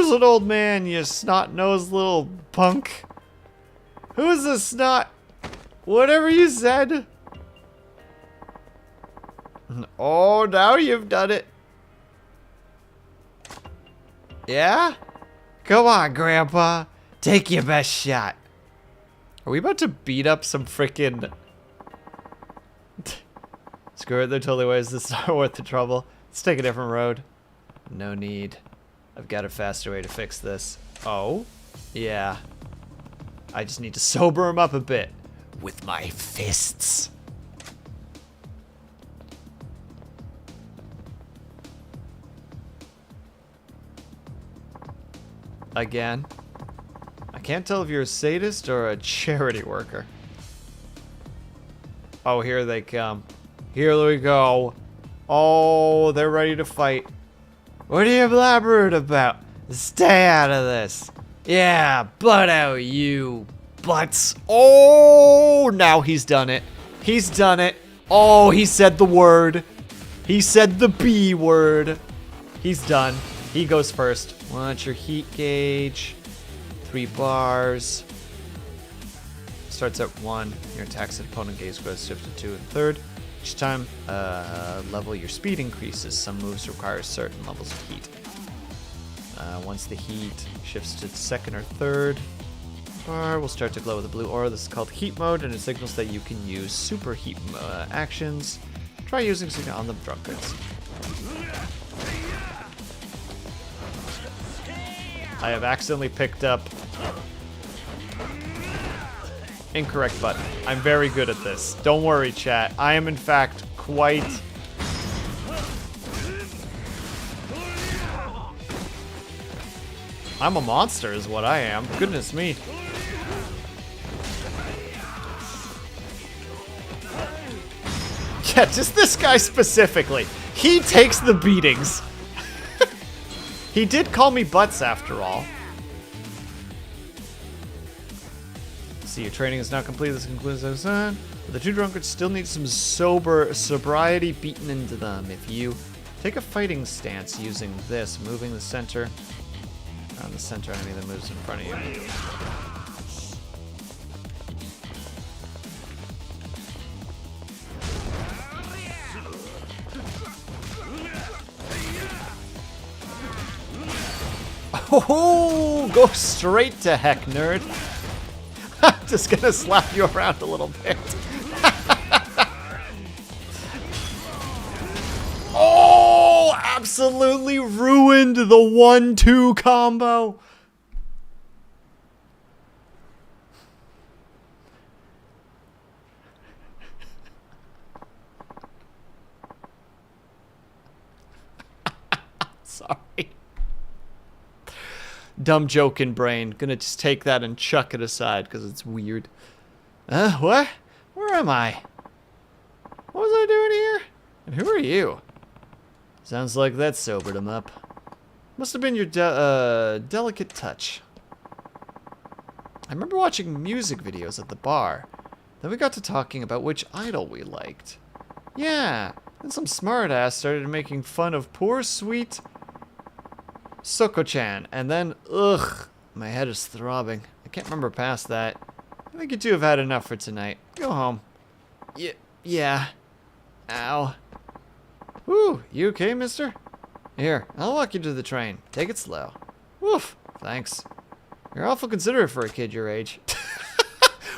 an old man, you snot-nosed little punk? Who's a snot? Whatever you said. Oh, now you've done it. Yeah? Come on, Grandpa. Take your best shot. Are we about to beat up some frickin'... Screw it, they're totally ways. This is not worth the trouble. Let's take a different road. No need. I've got a faster way to fix this. Oh? Yeah. I just need to sober him up a bit. With my fists. Again. I can't tell if you're a sadist or a charity worker. Oh, here they come. Here we go. Oh, they're ready to fight. What are you blabbering about? Stay out of this. Yeah, butt out, you butts. Oh, now he's done it. He's done it. Oh, he said the word. He said the B word. He's done. He goes first. Watch your heat gauge. 3 bars. Starts at 1. Your attacks at opponent gauge goes shift to 2 and 3rd. Each time level your speed increases. Some moves require certain levels of heat. Once the heat shifts to 2nd or 3rd bar, will start to glow with a blue aura. This is called heat mode, and it signals that you can use super heat actions. Try using signal on the drunkards. I have accidentally picked up incorrect button. I'm very good at this. Don't worry, chat. I am in fact quite... I'm a monster is what I am. Goodness me. Yeah, just this guy specifically. He takes the beatings. He did call me butts after all. See, your training is now complete. This concludes this. But the two drunkards still need some sobriety beaten into them. If you take a fighting stance using this, moving the center around the center enemy that moves in front of you. Oh, go straight to heck, nerd. I'm just gonna slap you around a little bit. Oh, absolutely ruined the 1-2 combo. Sorry. Dumb joke in brain. Gonna just take that and chuck it aside because it's weird. What? Where am I? What was I doing here? And who are you? Sounds like that sobered him up. Must have been your delicate touch. I remember watching music videos at the bar. Then we got to talking about which idol we liked. Yeah, and some smartass started making fun of poor sweet Soko-chan, and then, ugh, my head is throbbing. I can't remember past that. I think you two have had enough for tonight. Go home. Yeah. Ow. Whew, you okay, mister? Here, I'll walk you to the train. Take it slow. Woof, thanks. You're awful considerate for a kid your age.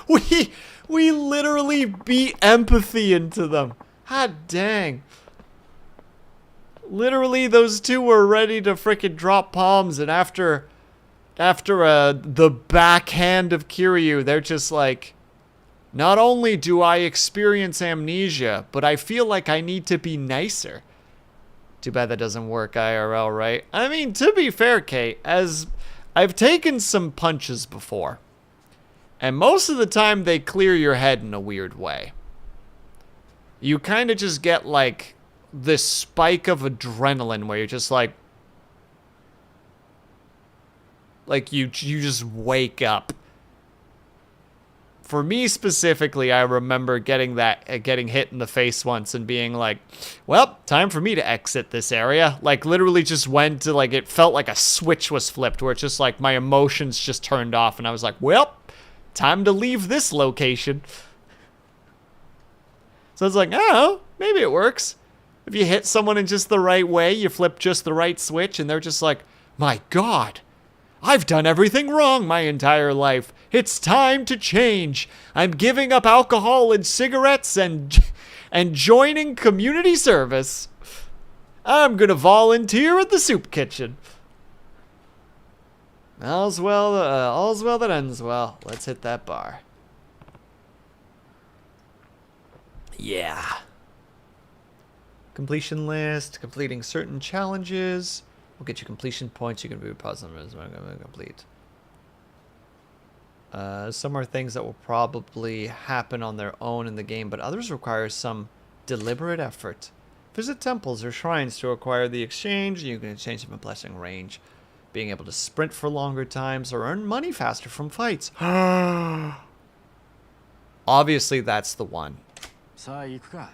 We literally beat empathy into them. Hot dang. Literally, those two were ready to frickin' drop palms, and after after the backhand of Kiryu, they're just like, not only do I experience amnesia, but I feel like I need to be nicer. Too bad that doesn't work IRL, right? I mean, to be fair, Kate, as I've taken some punches before, and most of the time they clear your head in a weird way. You kind of just get like this spike of adrenaline where you're just like you just wake up. For me specifically, I remember getting hit in the face once and being like, well, time for me to exit this area. Like, literally just went to, like, it felt like a switch was flipped where it's just like my emotions just turned off and I was like, well, time to leave this location. So it's like, oh, maybe it works. If you hit someone in just the right way, you flip just the right switch and they're just like, my God, I've done everything wrong my entire life. It's time to change. I'm giving up alcohol and cigarettes and joining community service. I'm gonna volunteer at the soup kitchen. All's well that ends well. Let's hit that bar. Yeah. Completion list. Completing certain challenges will get you completion points. You can be positive as well. Complete. Some are things that will probably happen on their own in the game, but others require some deliberate effort. Visit temples or shrines to acquire the exchange. You can exchange them in blessing range. Being able to sprint for longer times or earn money faster from fights. Obviously, that's the one.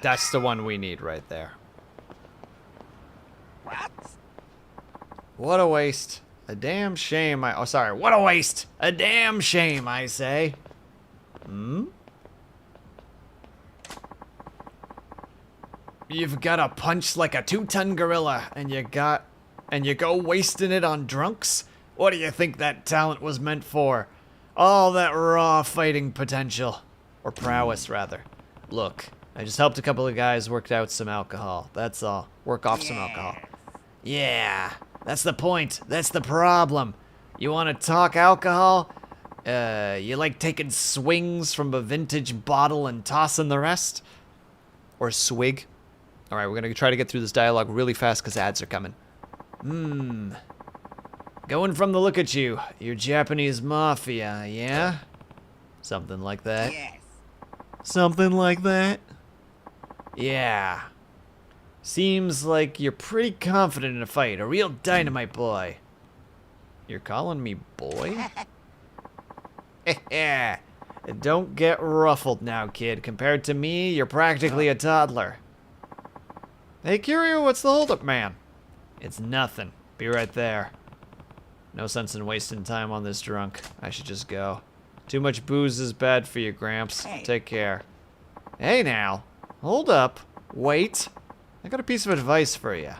That's the one we need right there. What a waste. A damn shame. What a waste. A damn shame, I say. You've got a punch like a 2-ton gorilla, and you go wasting it on drunks? What do you think that talent was meant for? All that raw fighting potential. Or prowess, rather. Look, I just helped a couple of guys work out some alcohol. That's all. Work off some alcohol. Yeah, that's the point. That's the problem. You want to talk alcohol? You like taking swings from a vintage bottle and tossing the rest? Or swig? Alright, we're gonna try to get through this dialogue really fast because ads are coming. Going from the look at you, you're Japanese mafia, yeah? Something like that. Yes. Something like that? Yeah. Seems like you're pretty confident in a fight. A real dynamite boy. You're calling me boy? Don't get ruffled now, kid. Compared to me, you're practically a toddler. Hey, Kiryu, what's the holdup, man? It's nothing. Be right there. No sense in wasting time on this drunk. I should just go. Too much booze is bad for you, Gramps. Take care. Hey, now. Hold up. Wait. I got a piece of advice for you.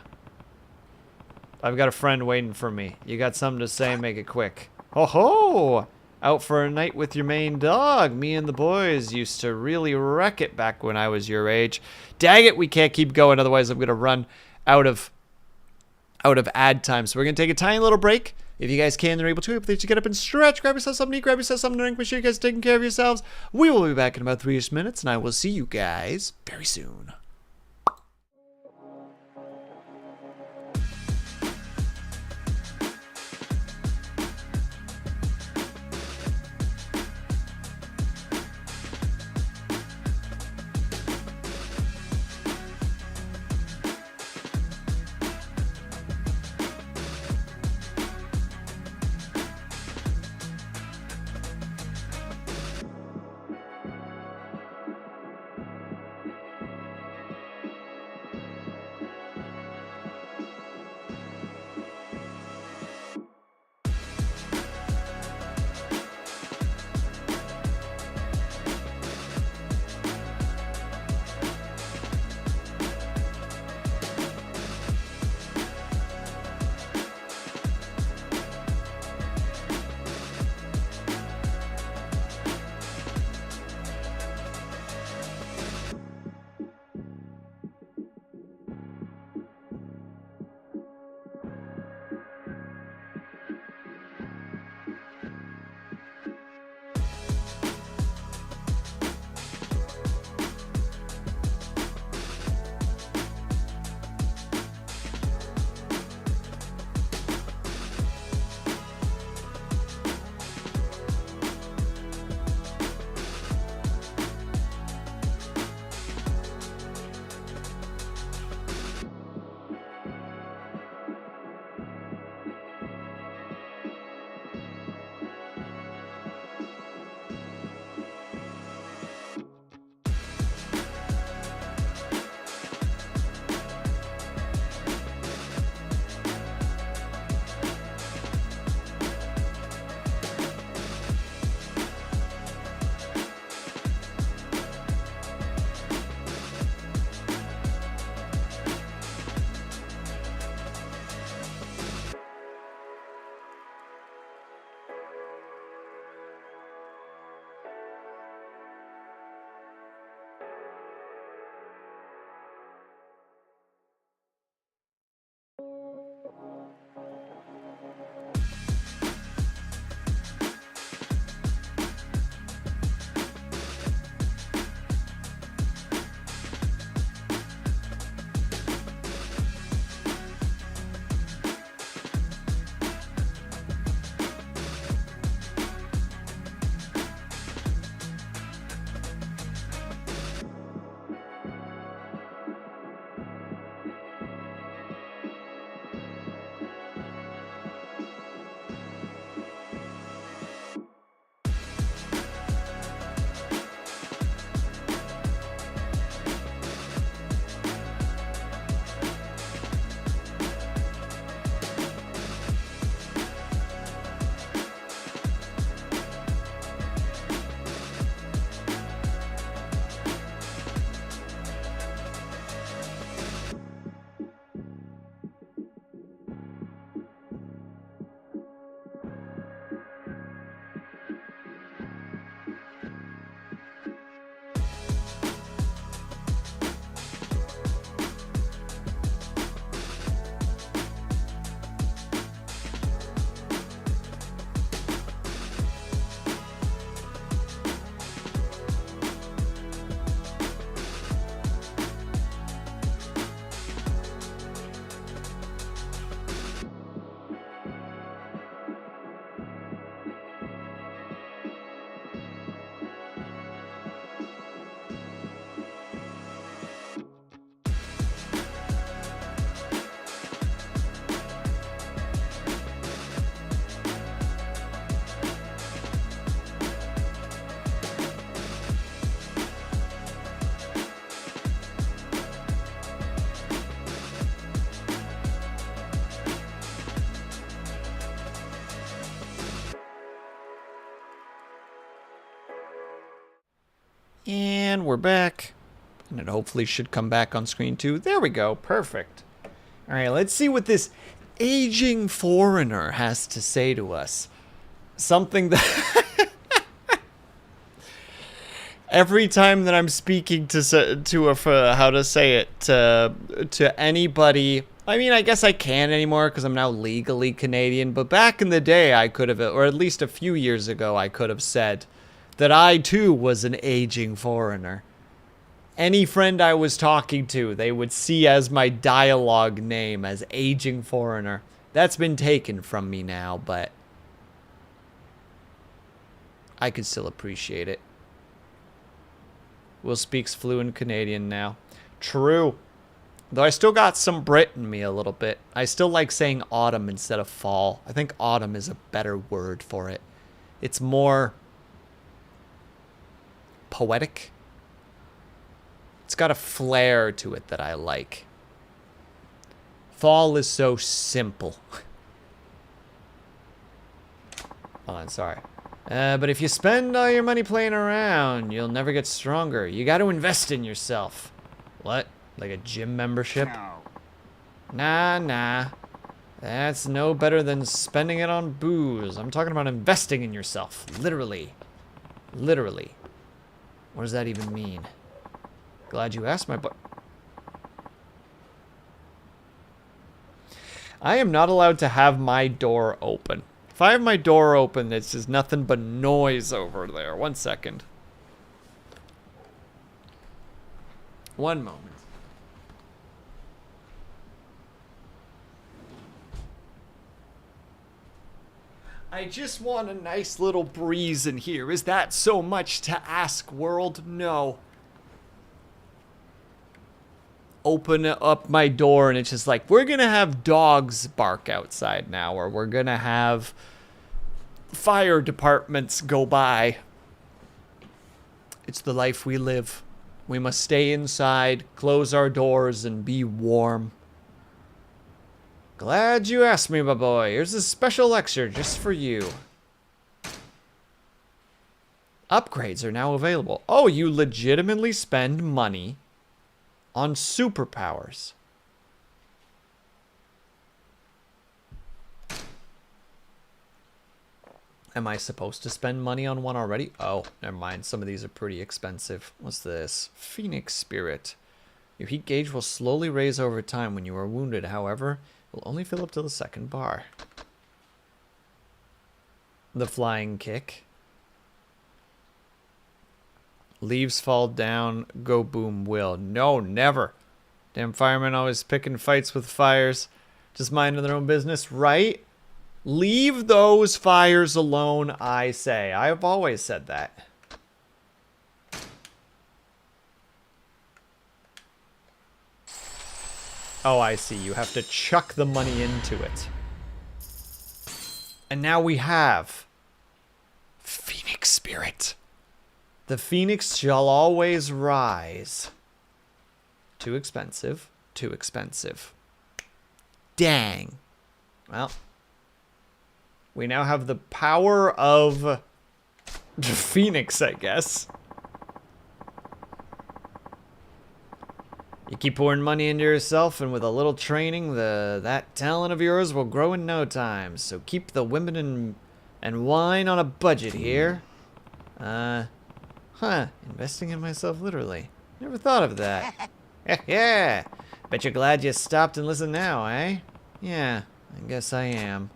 I've got a friend waiting for me. You got something to say, make it quick. Ho ho! Out for a night with your main dog. Me and the boys used to really wreck it back when I was your age. Dang it, we can't keep going, otherwise I'm gonna run out of ad time. So we're gonna take a tiny little break. If you guys can and are able to, please get up and stretch. Grab yourself something to eat, grab yourself something to drink. Make sure you guys are taking care of yourselves. We will be back in about 3-ish minutes, and I will see you guys very soon. And we're back. And it hopefully should come back on screen too. There we go. Perfect. All right, let's see what this aging foreigner has to say to us. Something that... Every time that I'm speaking to anybody, I mean, I guess I can't anymore because I'm now legally Canadian, but back in the day I could have, or at least a few years ago, I could have said that I too was an aging foreigner. Any friend I was talking to, they would see as my dialogue name as aging foreigner. That's been taken from me now, but I could still appreciate it. Will speaks fluent Canadian now. True. Though I still got some Brit in me a little bit. I still like saying autumn instead of fall. I think autumn is a better word for it. It's more poetic. It's got a flair to it that I like. Fall is so simple. Oh, I'm sorry. But if you spend all your money playing around, you'll never get stronger. You got to invest in yourself. What? Like a gym membership? Nah. That's no better than spending it on booze. I'm talking about investing in yourself. Literally. Literally. What does that even mean? Glad you asked, my boy. I am not allowed to have my door open. If I have my door open, it's just nothing but noise over there. 1 second. One moment. I just want a nice little breeze in here. Is that so much to ask, world? No. Open up my door and it's just like, we're gonna have dogs bark outside now, or we're gonna have fire departments go by. It's the life we live. We must stay inside, close our doors, and be warm. Glad you asked me, my boy. Here's a special lecture just for you. Upgrades are now available. Oh, you legitimately spend money on superpowers. Am I supposed to spend money on one already? Oh, never mind. Some of these are pretty expensive. What's this? Phoenix Spirit. Your heat gauge will slowly raise over time when you are wounded. However, it will only fill up to the second bar. The Flying Kick. Leaves fall down, go boom will. No, never. Damn firemen always picking fights with fires. Just minding their own business, right? Leave those fires alone, I say. I've always said that. Oh, I see. You have to chuck the money into it. And now we have Phoenix Spirit. The phoenix shall always rise. Too expensive. Too expensive. Dang. Well. We now have the power of Phoenix, I guess. You keep pouring money into yourself, and with a little training, that talent of yours will grow in no time. So keep the women and wine on a budget here. Investing in myself, literally. Never thought of that. Yeah. Bet you're glad you stopped and listened now, eh? Yeah, I guess I am.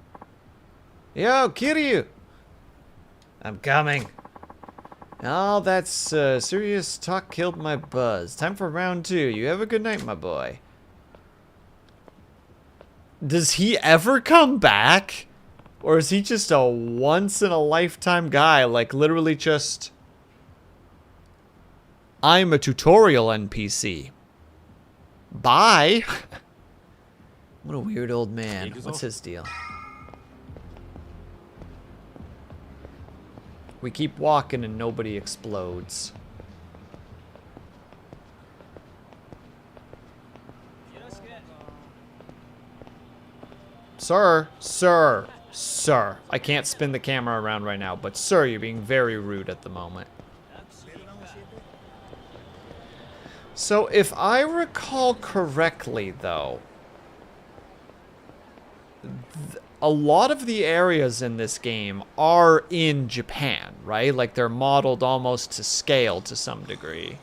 Yo, Kiryu! I'm coming. Oh, that's serious talk killed my buzz. Time for round 2. You have a good night, my boy. Does he ever come back? Or is he just a once-in-a-lifetime guy? Like, literally just... I'm a tutorial NPC. Bye. What a weird old man. What's his deal? We keep walking and nobody explodes. Sir. I can't spin the camera around right now, but sir, you're being very rude at the moment. So if I recall correctly, though, a lot of the areas in this game are in Japan, right? Like they're modeled almost to scale to some degree.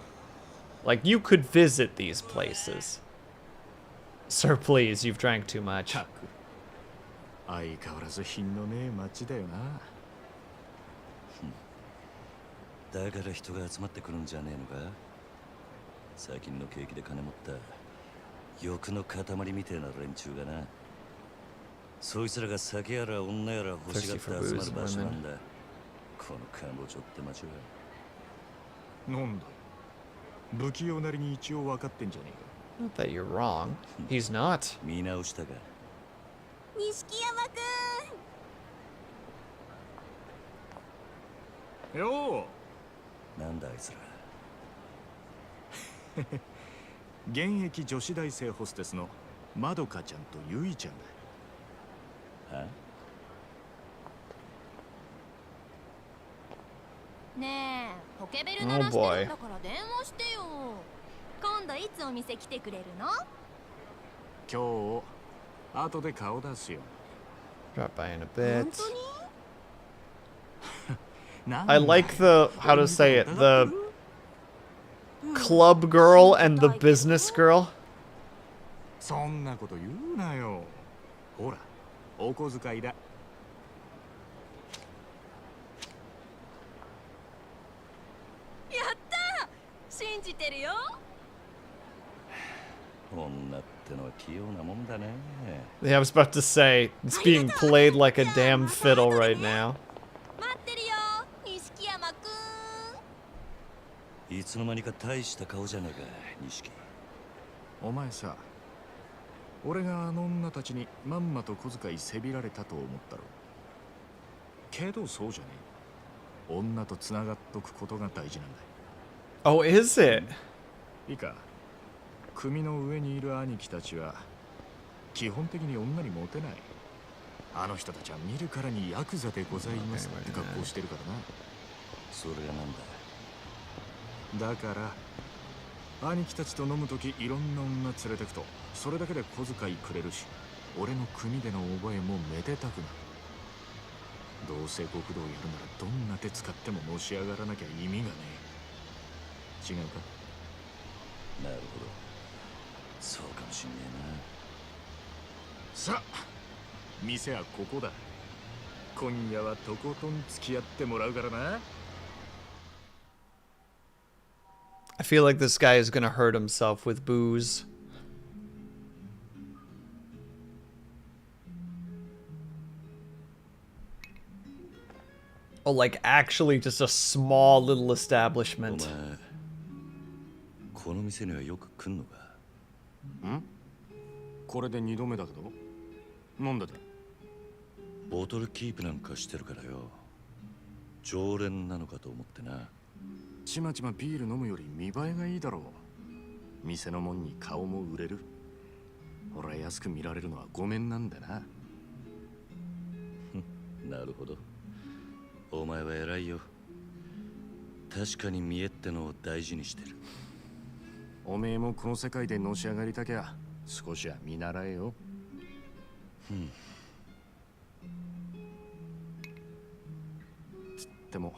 Like you could visit these places. Sir, please, you've drank too much. 相変わらず品のねえ街だよな。だから人が集まってくるんじゃねえのか。最近の景気で金持った欲の塊みてえな連中がな。そいつらが酒やら女やら欲しがって集まる場所なんだ。このカンボジョって街は。なんだよ。不器用なりに一応分かってんじゃねえか。Not that you're wrong. He's not. 見直したか。錦山くん。よなんだあいつら。現役女子大生ホステスのまどかちゃんとゆいちゃんだ。はねえ、ポケベル鳴らしてるんだから電話してよ。今度いつお店来てくれるの？今日後で顔出すよ。 Drop by in a 本 bit. 当に？ I like the, how to say it, the club girl and the business girl. そんなこと言うなよ。ほら、お小遣いだ。やったー！信じてるよ。女ってのは器用なもんだね。 Yeah, I was about to say, it's being played like a damn fiddle right now. 待ってるよ、錦山くん。いつの間にか大した顔じゃねえか、錦。お前さ、俺があの女たちにまんまと小遣いせびられたと思ったろ。けどそうじゃねえ。女と繋がっとくことが大事なんだ。 Oh, is it? いいか、組の上にいる兄貴たちは基本的に女にモテない。あの人たちは見るからにヤクザでございますって格好してるからな。それがなんだ。だから兄貴たちと飲むときいろんな女連れてくとそれだけで小遣いくれるし、俺の組での覚えもめでたくなる。どうせ極道やるならどんな手使ってものし上がらなきゃ意味がねえ。違うか？なるほど。そうかもしんねえさあ、店はここだ。今夜はとことん付き合ってもらうからな。 I feel like this guy is gonna hurt himself with booze. Oh, like actually just a small little な。お establishment. 前、この店にはよく来んのか。ん？これで2度目だけど。なんでだ？ボトルキープなんかしてるからよ。常連なのかと思ってな。ちまちまビール飲むより見栄えがいいだろう。店のもんに顔も売れる。俺は安く見られるのはごめんなんだな。なるほど。お前は偉いよ。確かに見栄ってのを大事にしてる。おめえもこの世界でのし上がりたきゃ少しは見習えよ。つっても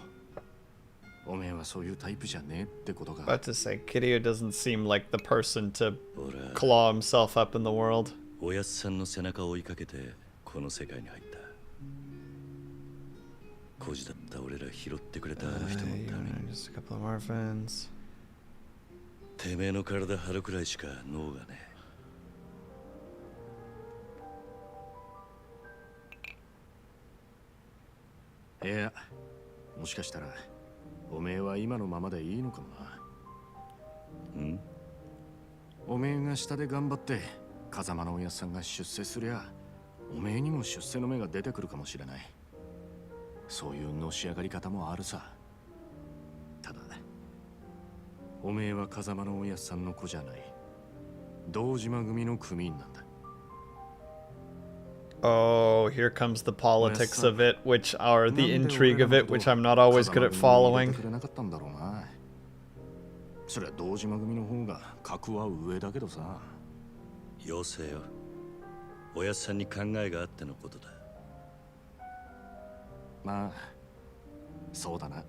おめえはそういうタイプじゃねえってことか。 About to say, Kiryu doesn't seem like the person to 俺は claw himself up in the world. おやっさんの背中を追いかけてこの世界に入った。孤児だった俺ら拾ってくれたあの人のために。 Just a couple of orphans. てめえの体張るくらいしか脳がねいや、もしかしたらおめえは今のままでいいのかもな。ん？おめえが下で頑張って風間のおやっさんが出世すりゃおめえにも出世の芽が出てくるかもしれない。そういうのし上がり方もあるさ。ただおめえは風間のおやっさんの子じゃない。堂島組の組員なんだ。 Oh, here comes the politics of it, which are the intrigue of it, which I'm not always good at following. それは堂島組の方が格は上だけどさ。要請よ。おやっさんに考えがあってのことだ。まあそうだな。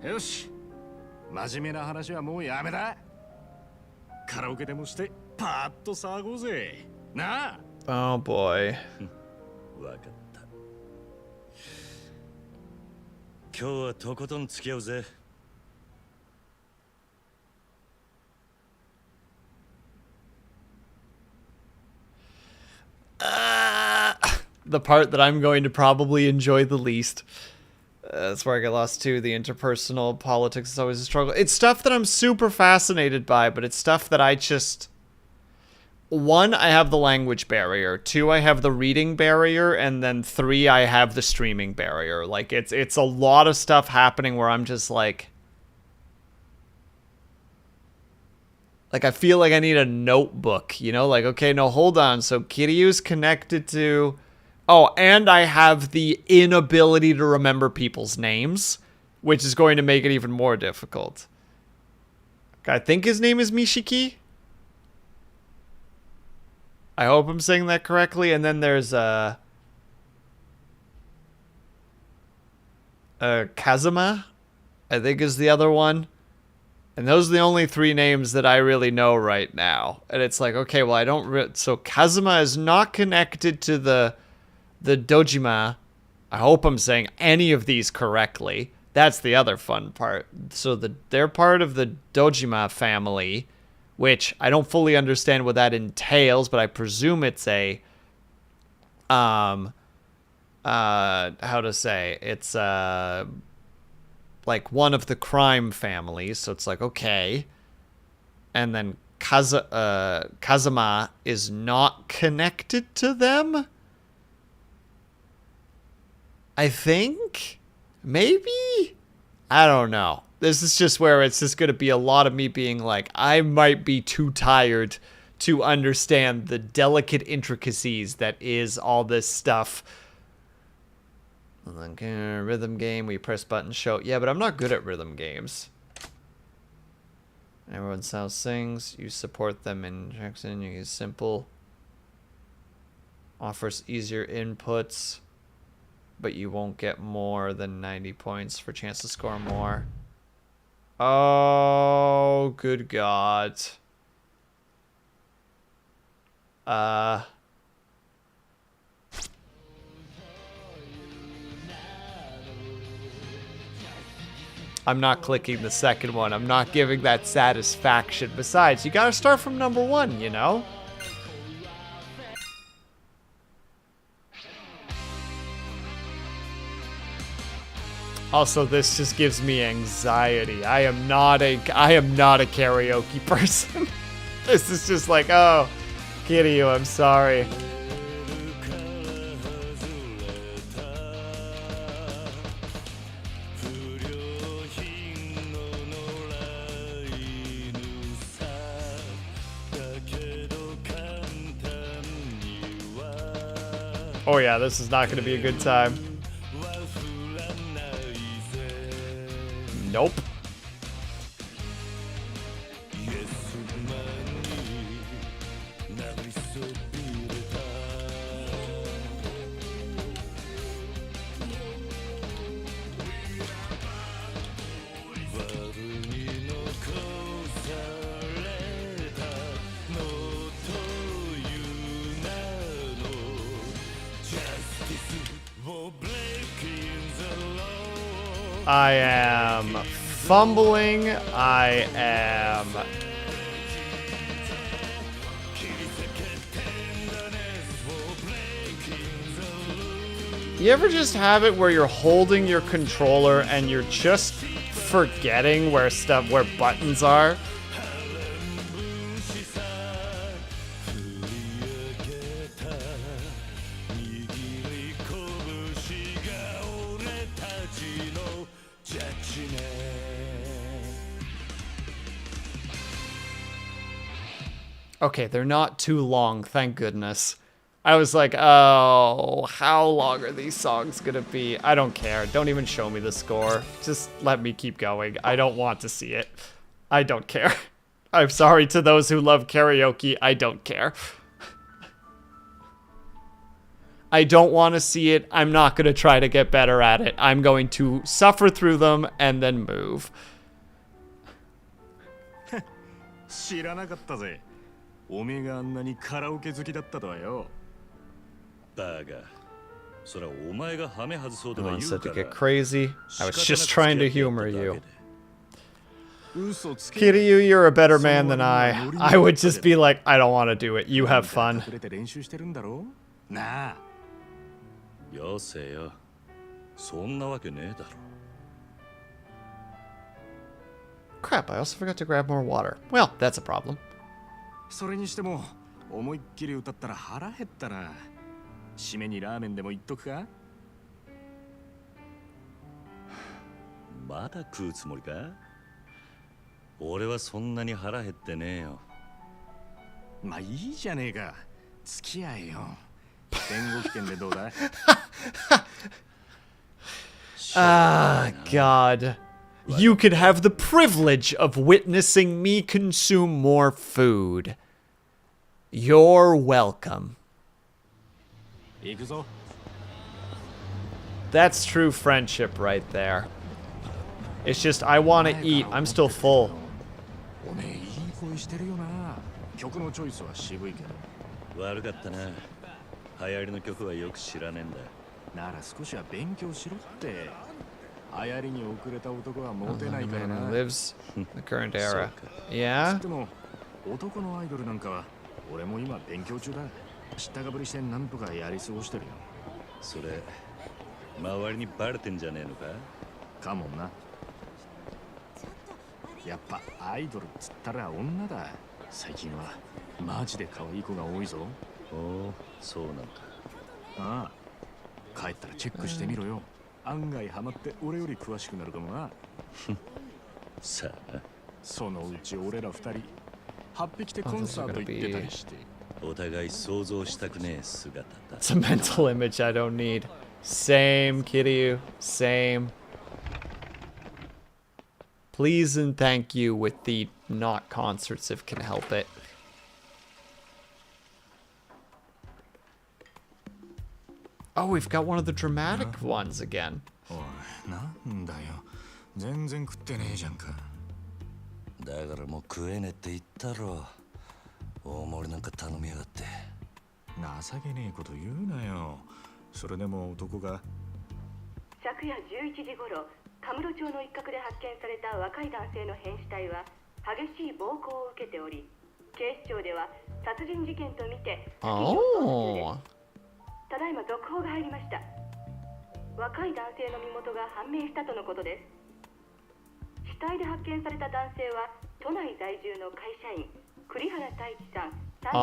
よし、真面目な話はもうやめだ。カラオケでもしてパーッと騒ごうぜ。なあ。 Oh boy. わかった。今日はとことん付き合うぜ。The part that I'm going to probably enjoy the least. That's where I get lost too. The interpersonal politics is always a struggle. It's stuff that I'm super fascinated by, but it's stuff that I just... One, I have the language barrier. Two, I have the reading barrier. And then three, I have the streaming barrier. Like, it's a lot of stuff happening where I'm just like... Like, I feel like I need a notebook, you know? Like, okay, no, hold on. So Kiryu's connected to... Oh, and I have the inability to remember people's names, which is going to make it even more difficult. I think his name is Mishiki. I hope I'm saying that correctly. And then there's Kazuma, I think is the other one. And those are the only three names that I really know right now. And it's like, okay, well, I don't... So Kazuma is not connected to the Dojima. I hope I'm saying any of these correctly. That's the other fun part. So they're part of the Dojima family, which I don't fully understand what that entails, but I presume it's a... how to say? It's like one of the crime families, so it's like, okay. And then Kazuma is not connected to them? I think? Maybe? I don't know. This is just where it's just going to be a lot of me being like, I might be too tired to understand the delicate intricacies that is all this stuff. Like, rhythm game, we press button, show. Yeah, but I'm not good at rhythm games. Everyone sounds sings. You support them in Jackson. You use simple. Offers easier inputs. But you won't get more than 90 points for chance to score more. Oh, good God. I'm not clicking the second one. I'm not giving that satisfaction. Besides, you gotta start from number one, you know? Also, this just gives me anxiety. I am not a karaoke person. This is just like, oh, Kiryu, I'm sorry. Oh yeah, this is not going to be a good time. Nope. I am fumbling. I am... You ever just have it where you're holding your controller and you're just forgetting where buttons are? Okay, they're not too long, thank goodness. I was like, oh, how long are these songs gonna be? I don't care. Don't even show me the score. Just let me keep going. I don't want to see it. I don't care. I'm sorry to those who love karaoke. I don't care. I don't want to see it. I'm not going to try to get better at it. I'm going to suffer through them and then move. 知らなかったぜ。おめえがあんなにカラオケ好きだったとはよ。バーガー。それはお前がハメ外そうと No か one 言 said う to か get ら。 crazy. I was just trying to humor you. 嘘つけ。 Kiryu, you're a better man than I. I would just be like, I don't want to do it. You have fun. 隠れて練習してるんだろ？なあ。よせよ。そんなわけねえだろ。 Crap, I also forgot to grab more water. Well, that's a problem. それにしても思いっきり歌ったら腹減ったな。締めにラーメンでも言っとくか？まだ食うつもりか？俺はそんなに腹減ってねえよ。まあいいじゃねえか。付き合えよ。天国圏でどうだ？ Ah, God. You could have the privilege of witnessing me consume more food. You're welcome. 行くぞ。 That's true friendship right there. It's just, I want to eat. I'm still full. おめえいい声してるよな。曲のチョイスは渋いけど。悪かったな。流行りの曲はよく知らねえんだ。なら少しは勉強しろって。流行りに遅れた男はモテない A から man な。 who lives in the current era. つ Yeah? っても男のアイドルなんかは俺も今勉強中だ。知ったかぶりしてなんとかやり過ごしてるよ。それ、周りにバレてんじゃねえのか？かもな。やっぱアイドルっつったら女だ。最近はマジで可愛い子が多いぞ。おお、そうなんか。ああ、帰ったらチェックしてみろよ。案外ハマって俺より詳しくなるかもな。さあ、そのうち俺ら二人8匹でコンサート行ってたりして。お互い想像したくねえ姿だ。 It's a mental image I don't need. Same, Kiryu. Same. Please and thank you with the not concerts if can help it. Oh, we've got one of the dramatic ones again. おい、なんだよ。全然食ってねえじゃんか。だからもう食えねえって言ったろ。大盛りなんか頼みやがって。情けねえこと言うなよ。それでも男が。昨夜11時頃、カムロ町の一角で発見された若い男性の変死体は激しい暴行を受けており、警視庁では殺人事件とみて殺人を捜査中です。ただいま続報が入りました。若い男性の身元が判明したとのことです。死体で発見された男性は都内在住の会社員栗原太一さん32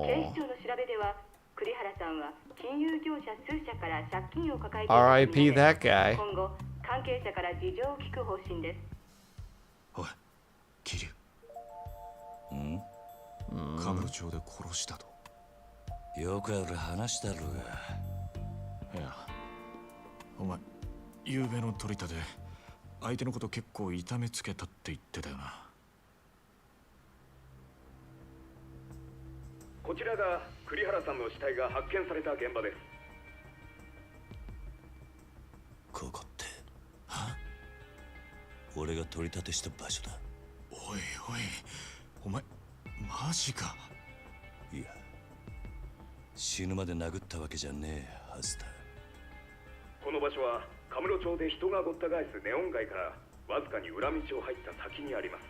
歳。警視庁の調べでは栗原さんは金融業者数社から借金を抱えていたとみられ、 RIP that guy. 今後関係者から事情を聞く方針です。おい、桐生。ん？カムロ町で殺したと。よくある話だろうが。いや、お前、昨べの取り立て、相手のこと結構痛めつけたって言ってたよな。こちらが栗原さんの死体が発見された現場です。ここって、俺が取り立てした場所だ。おいおい、お前、マジか。いや、死ぬまで殴ったわけじゃねえはずだ。この場所はカムロ町で人がごった返すネオン街からわずかに裏道を入った先にあります。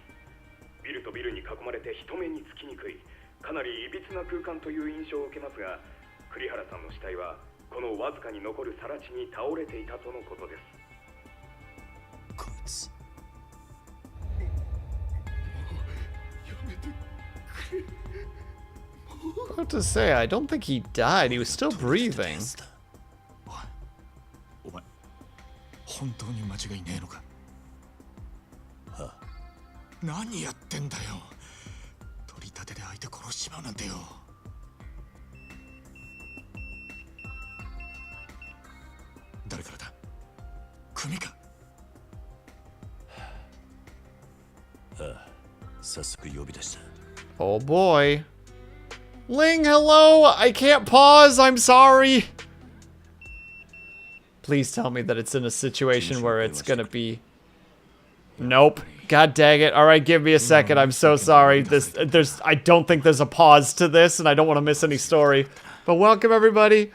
ビルとビルに囲まれて人目につきにくい、かなりいびつな空間という印象を受けますが、栗原さんの死体はこのわずかに残る更地に倒れていたとのことです。こいつ。What to say? I don't think he died. He was still breathing. お前、本当に間違いねえのか？は？何やってんだよ。取り立てで相手殺しちまうなんてよ。早速呼び出した。 Oh boy. Ling, hello! I can't pause, I'm sorry! Please tell me that it's in a situation where it's gonna be... Nope. God dang it. Alright, give me a second, I'm so sorry. I don't think there's a pause to this, and I don't want to miss any story. But welcome, everybody.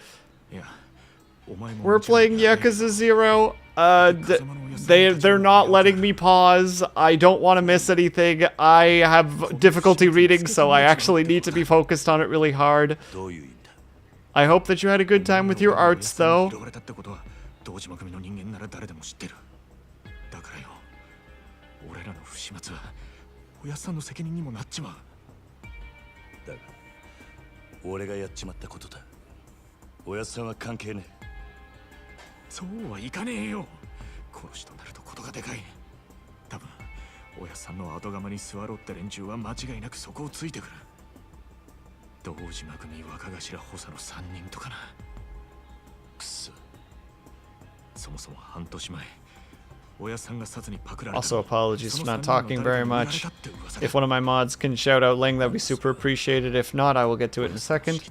We're playing Yakuza Zero. They're not letting me pause. I don't want to miss anything. I have difficulty reading, so I actually need to be focused on it really hard. I hope that you had a good time with your arts, though. 俺らの不始末はおやっさんの責任にもなっちまう。だが俺がやっちまったことだ。おやっさんは関係ねえ。そうはいかねえよ。殺しとなるとことがでかい。多分おやっさんの後釜に座ろうって連中は間違いなくそこをついてくる。堂島組若頭補佐の3人とかな。くそ。そもそも半年前。 Also, apologies for not talking very much. If one of my mods can shout out Ling, that would be super appreciated. If not, I will get to it in a second.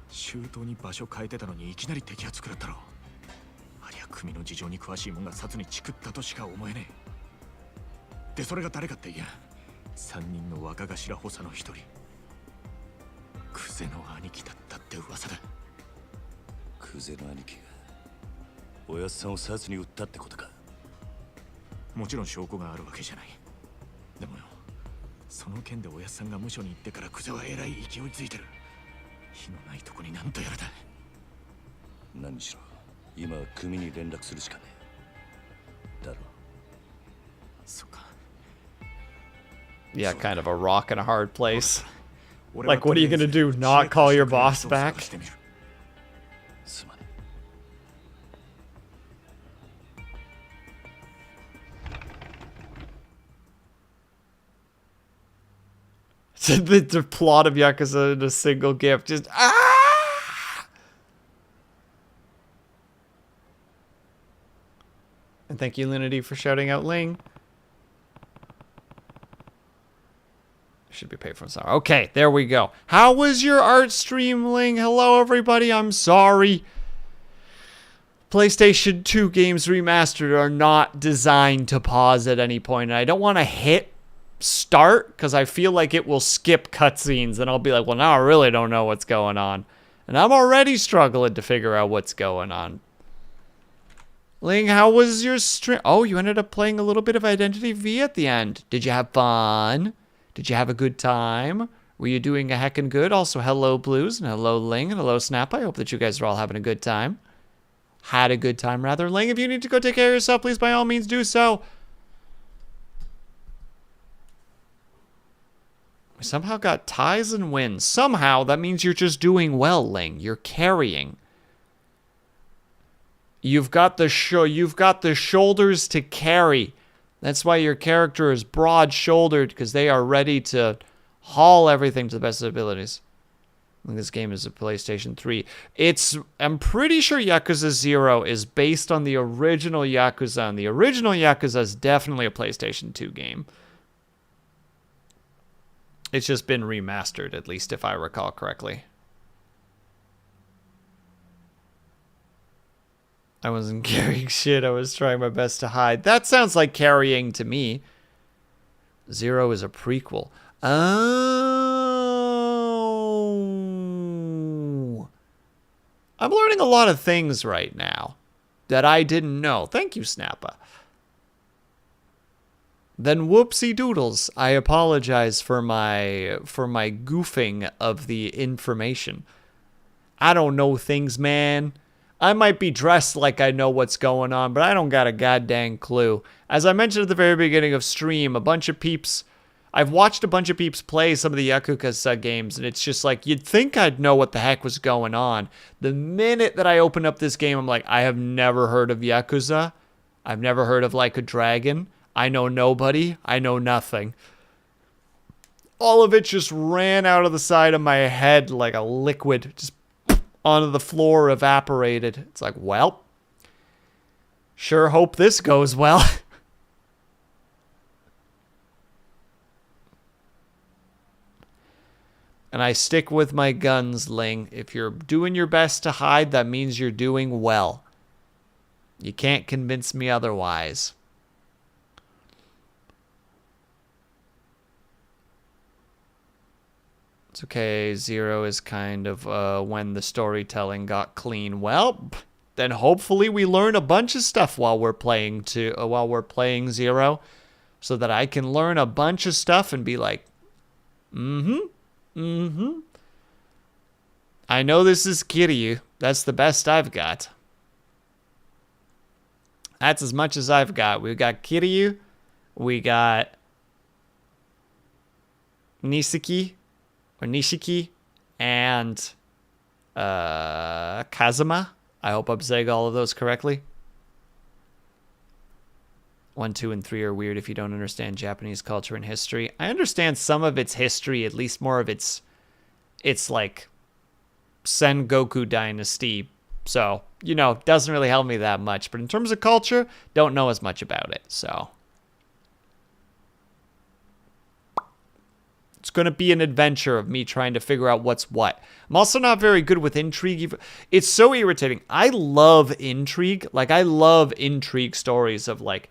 周到に場所変えてたのにいきなり摘発食らったろ。ありゃ組の事情に詳しいもんが殺にチクったとしか思えねえ。でそれが誰かっていや、3人の若頭補佐の一人。クゼの兄貴だったって噂だ。クゼの兄貴がおやっさんを殺に撃ったってことか。もちろん証拠があるわけじゃない。でもよ、その件でおやっさんが無所に行ってからクゼはえらい勢いついてる。火のないとこになんとやらだ。何しろ今は組に連絡するしかねえ。だろ。そっか。Yeah, kind of a rock in a hard place. Like, what are you gonna do? Not call your boss back? The plot of Yakuza in a single gift. Just And thank you, Linity, for shouting out Ling. Should be paid for some. Okay, there we go. How was your art stream, Ling? Hello, everybody. I'm sorry. PlayStation 2 games remastered are not designed to pause at any point. And I don't want to hit start because I feel like it will skip cutscenes and I'll be like, well, now I really don't know what's going on. And I'm already struggling to figure out what's going on. Ling, how was your stream? Oh, you ended up playing a little bit of Identity V at the end. Did you have fun? Did you have a good time? Were you doing a heckin' good? Also, hello Blues and hello Ling and hello Snap. I hope that you guys are all having a good time. Had a good time, rather. Ling, if you need to go take care of yourself, please by all means do so. We somehow got ties and wins. Somehow, that means you're just doing well, Ling. You're carrying. You've got the shoulders to carry. That's why your character is broad-shouldered, because they are ready to haul everything to the best of their abilities. I think this game is a PlayStation 3. I'm pretty sure Yakuza Zero is based on the original Yakuza, and the original Yakuza is definitely a PlayStation 2 game. It's just been remastered, at least if I recall correctly. I wasn't carrying shit. I was trying my best to hide. That sounds like carrying to me. Zero is a prequel. Oh. I'm learning a lot of things right now that I didn't know. Thank you, Snappa. Then whoopsie doodles. I apologize for my goofing of the information. I don't know things, man. I might be dressed like I know what's going on, but I don't got a goddamn clue. As I mentioned at the very beginning of stream, I've watched a bunch of peeps play some of the Yakuza games, and it's just like, you'd think I'd know what the heck was going on. The minute that I open up this game, I'm like, I have never heard of Yakuza. I've never heard of Like a Dragon. I know nobody. I know nothing. All of it just ran out of the side of my head like a liquid, just onto the floor, evaporated. It's like, well, sure hope this goes well. And I stick with my guns, Ling. If you're doing your best to hide, that means you're doing well. You can't convince me otherwise. It's okay. Zero is kind of when the storytelling got clean. Well, then hopefully we learn a bunch of stuff while we're playing Zero, so that I can learn a bunch of stuff and be like, I know this is Kiryu. That's the best I've got. That's as much as I've got. We've got Kiryu. We got Nishiki. And Kazuma. I hope I'm saying all of those correctly. 1, 2, and 3 are weird if you don't understand Japanese culture and history. I understand some of its history, at least more of its like Sengoku dynasty. So, you know, doesn't really help me that much. But in terms of culture, don't know as much about it. So it's going to be an adventure of me trying to figure out what's what. I'm also not very good with intrigue. It's so irritating. I love intrigue. Like, I love intrigue stories of, like,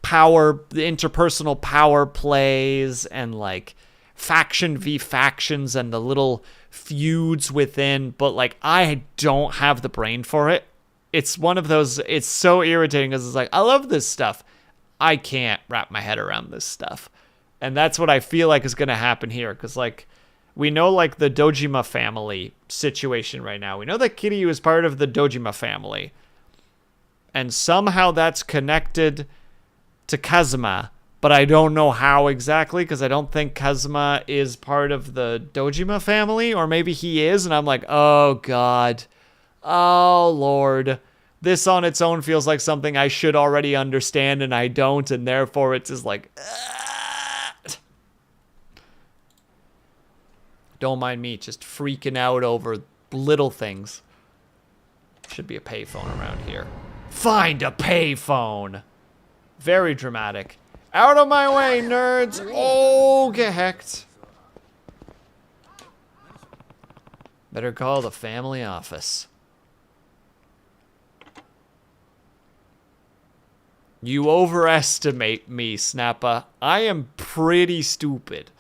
the interpersonal power plays and, like, faction v factions and the little feuds within. But, like, I don't have the brain for it. It's one of those, it's so irritating because it's like, I love this stuff. I can't wrap my head around this stuff. And that's what I feel like is going to happen here. Because, like, we know, like, the Dojima family situation right now. We know that Kiryu is part of the Dojima family. And somehow that's connected to Kazuma. But I don't know how exactly, because I don't think Kazuma is part of the Dojima family. Or maybe he is, and I'm like, oh, God. Oh, Lord. This on its own feels like something I should already understand, and I don't. And therefore, it's just like... Don't mind me just freaking out over little things. Should be a payphone around here. Find a payphone! Very dramatic. Out of my way, nerds! Oh, get hecked. Better call the family office. You overestimate me, Snappa. I am pretty stupid.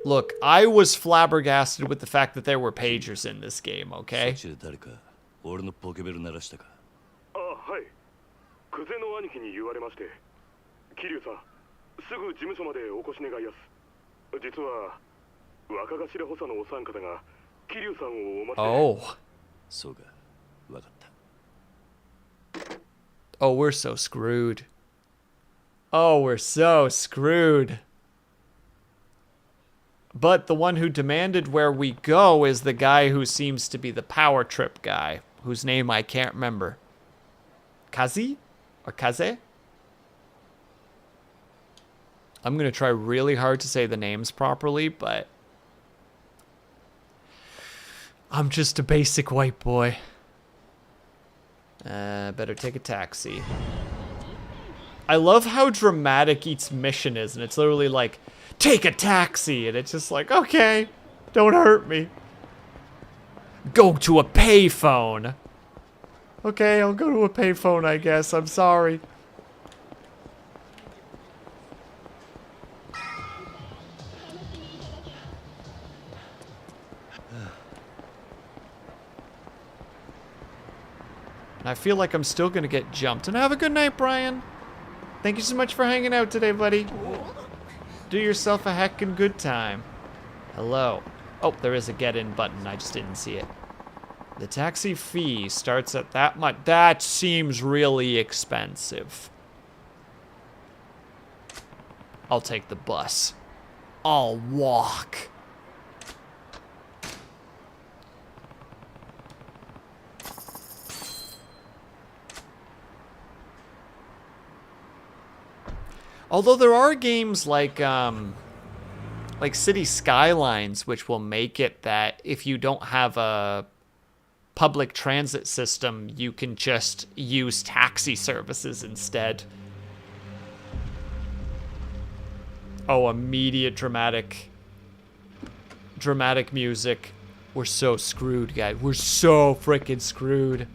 Look, I was flabbergasted with the fact that there were pagers in this game, okay? 俺のポケベル鳴らしたか。あ、はい。久世の兄貴に言われまして。桐生さん、すぐ事務所までお越し願いやす。実は若頭補佐のお三方が桐生さんをお待ち。Oh. そうか、わかった。Oh, we're so screwed. Oh, we're so screwed. But the one who demanded where we go is the guy who seems to be the power trip guy, whose name I can't remember. Kazi? Or Kaze? I'm going to try really hard to say the names properly, but I'm just a basic white boy. Better take a taxi. I love how dramatic each mission is, and it's literally like, take a taxi, and it's just like, okay, don't hurt me. Go to a payphone. Okay, I'll go to a payphone, I guess. I'm sorry. And I feel like I'm still gonna get jumped. And have a good night, Brian. Thank you so much for hanging out today, buddy. Do yourself a heckin' good time. Hello. Oh, there is a get in button. I just didn't see it. The taxi fee starts at that much. That seems really expensive. I'll take the bus. I'll walk. Although there are games like City Skylines, which will make it that if you don't have a public transit system, you can just use taxi services instead. Oh, immediate dramatic music. We're so screwed, guys. We're so freaking screwed.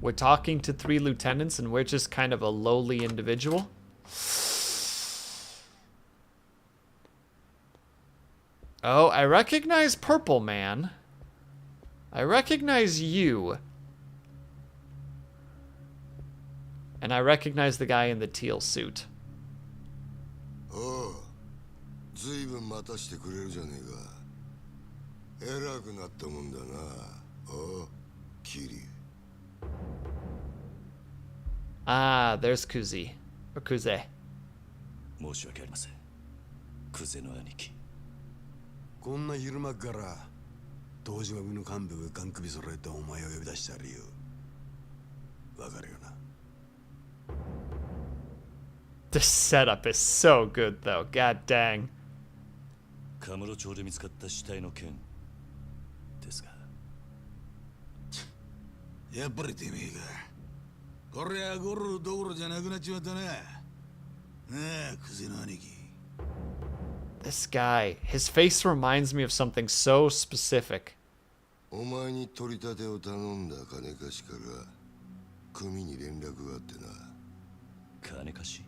We're talking to 3 lieutenants and we're just kind of a lowly individual. Oh, I recognize Purple Man. I recognize you. And I recognize the guy in the teal suit. Oh, ずいぶん待たしてくれるじゃねえか。偉くなったもんだな。おう、キリ。Ah, there's Kuzi. Or Kuze. 申し訳ありません。クゼの兄貴。こんな昼間から東島組の幹部がガン首揃えてお前を呼び出した理由わかるよな。 The setup is so good though. God dang. カムロ町で見つかった死体の件ですが。やっぱりてめえか。これはゴロどころじゃなくなっちまったな。なあ、クゼの兄貴。 This guy, his face reminds me of something so specific. お前に取り立てを頼んだ金貸しから組に連絡があってな。金貸し？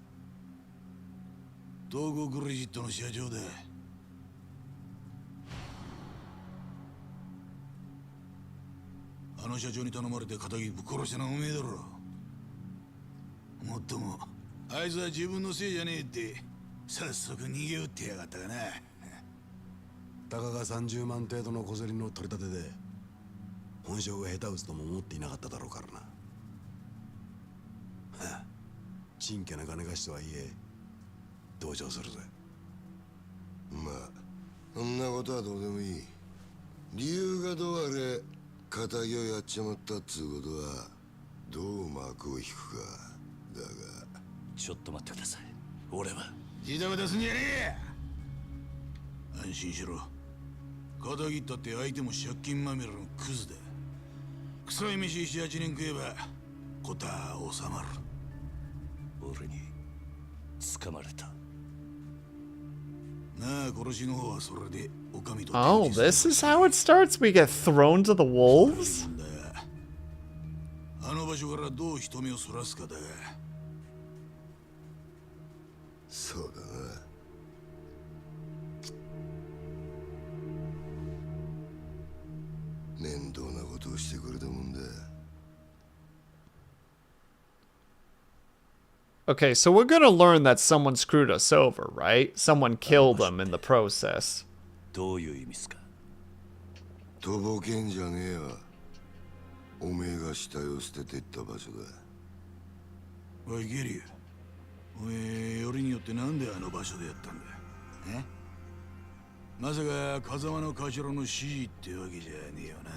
東郷クレジットの社長だ。あの社長に頼まれて仇ぶっ殺したのはおめえだろ。もっともあいつは自分のせいじゃねえって早速逃げ打ってやがったがな。たかが30万程度の小競りの取り立てで本性が下手打つとも思っていなかっただろうからな。はあ、ちんけな金貸しとはいえ同情するぜ。まあそんなことはどうでもいい。理由がどうあれ仇をやっちまったっつうことはどう幕を引くかだが。ちょっと待ってください。俺はジタバタすんじゃねえ。安心しろ。仇ったって相手も借金まみれのクズだ。臭い飯7、8年食えば事は収まる。俺に掴まれた。なあ、殺しの方はそれでお上と。Oh, this is how it starts? We get thrown to the wolves? あの場所からどう人目をそらすかだが。そうだな。面倒なことをしてくれたもんだ。 Okay, so we're gonna learn that someone screwed us over, right? Someone killed them in the process. どういう意味ですか？とぼけんじゃねえわ。おめえが死体を捨ててった場所だ。おいゲリュー、おめえよりによってなんであの場所でやったんだ。え？まさか風間の頭の指示ってわけじゃねえよな。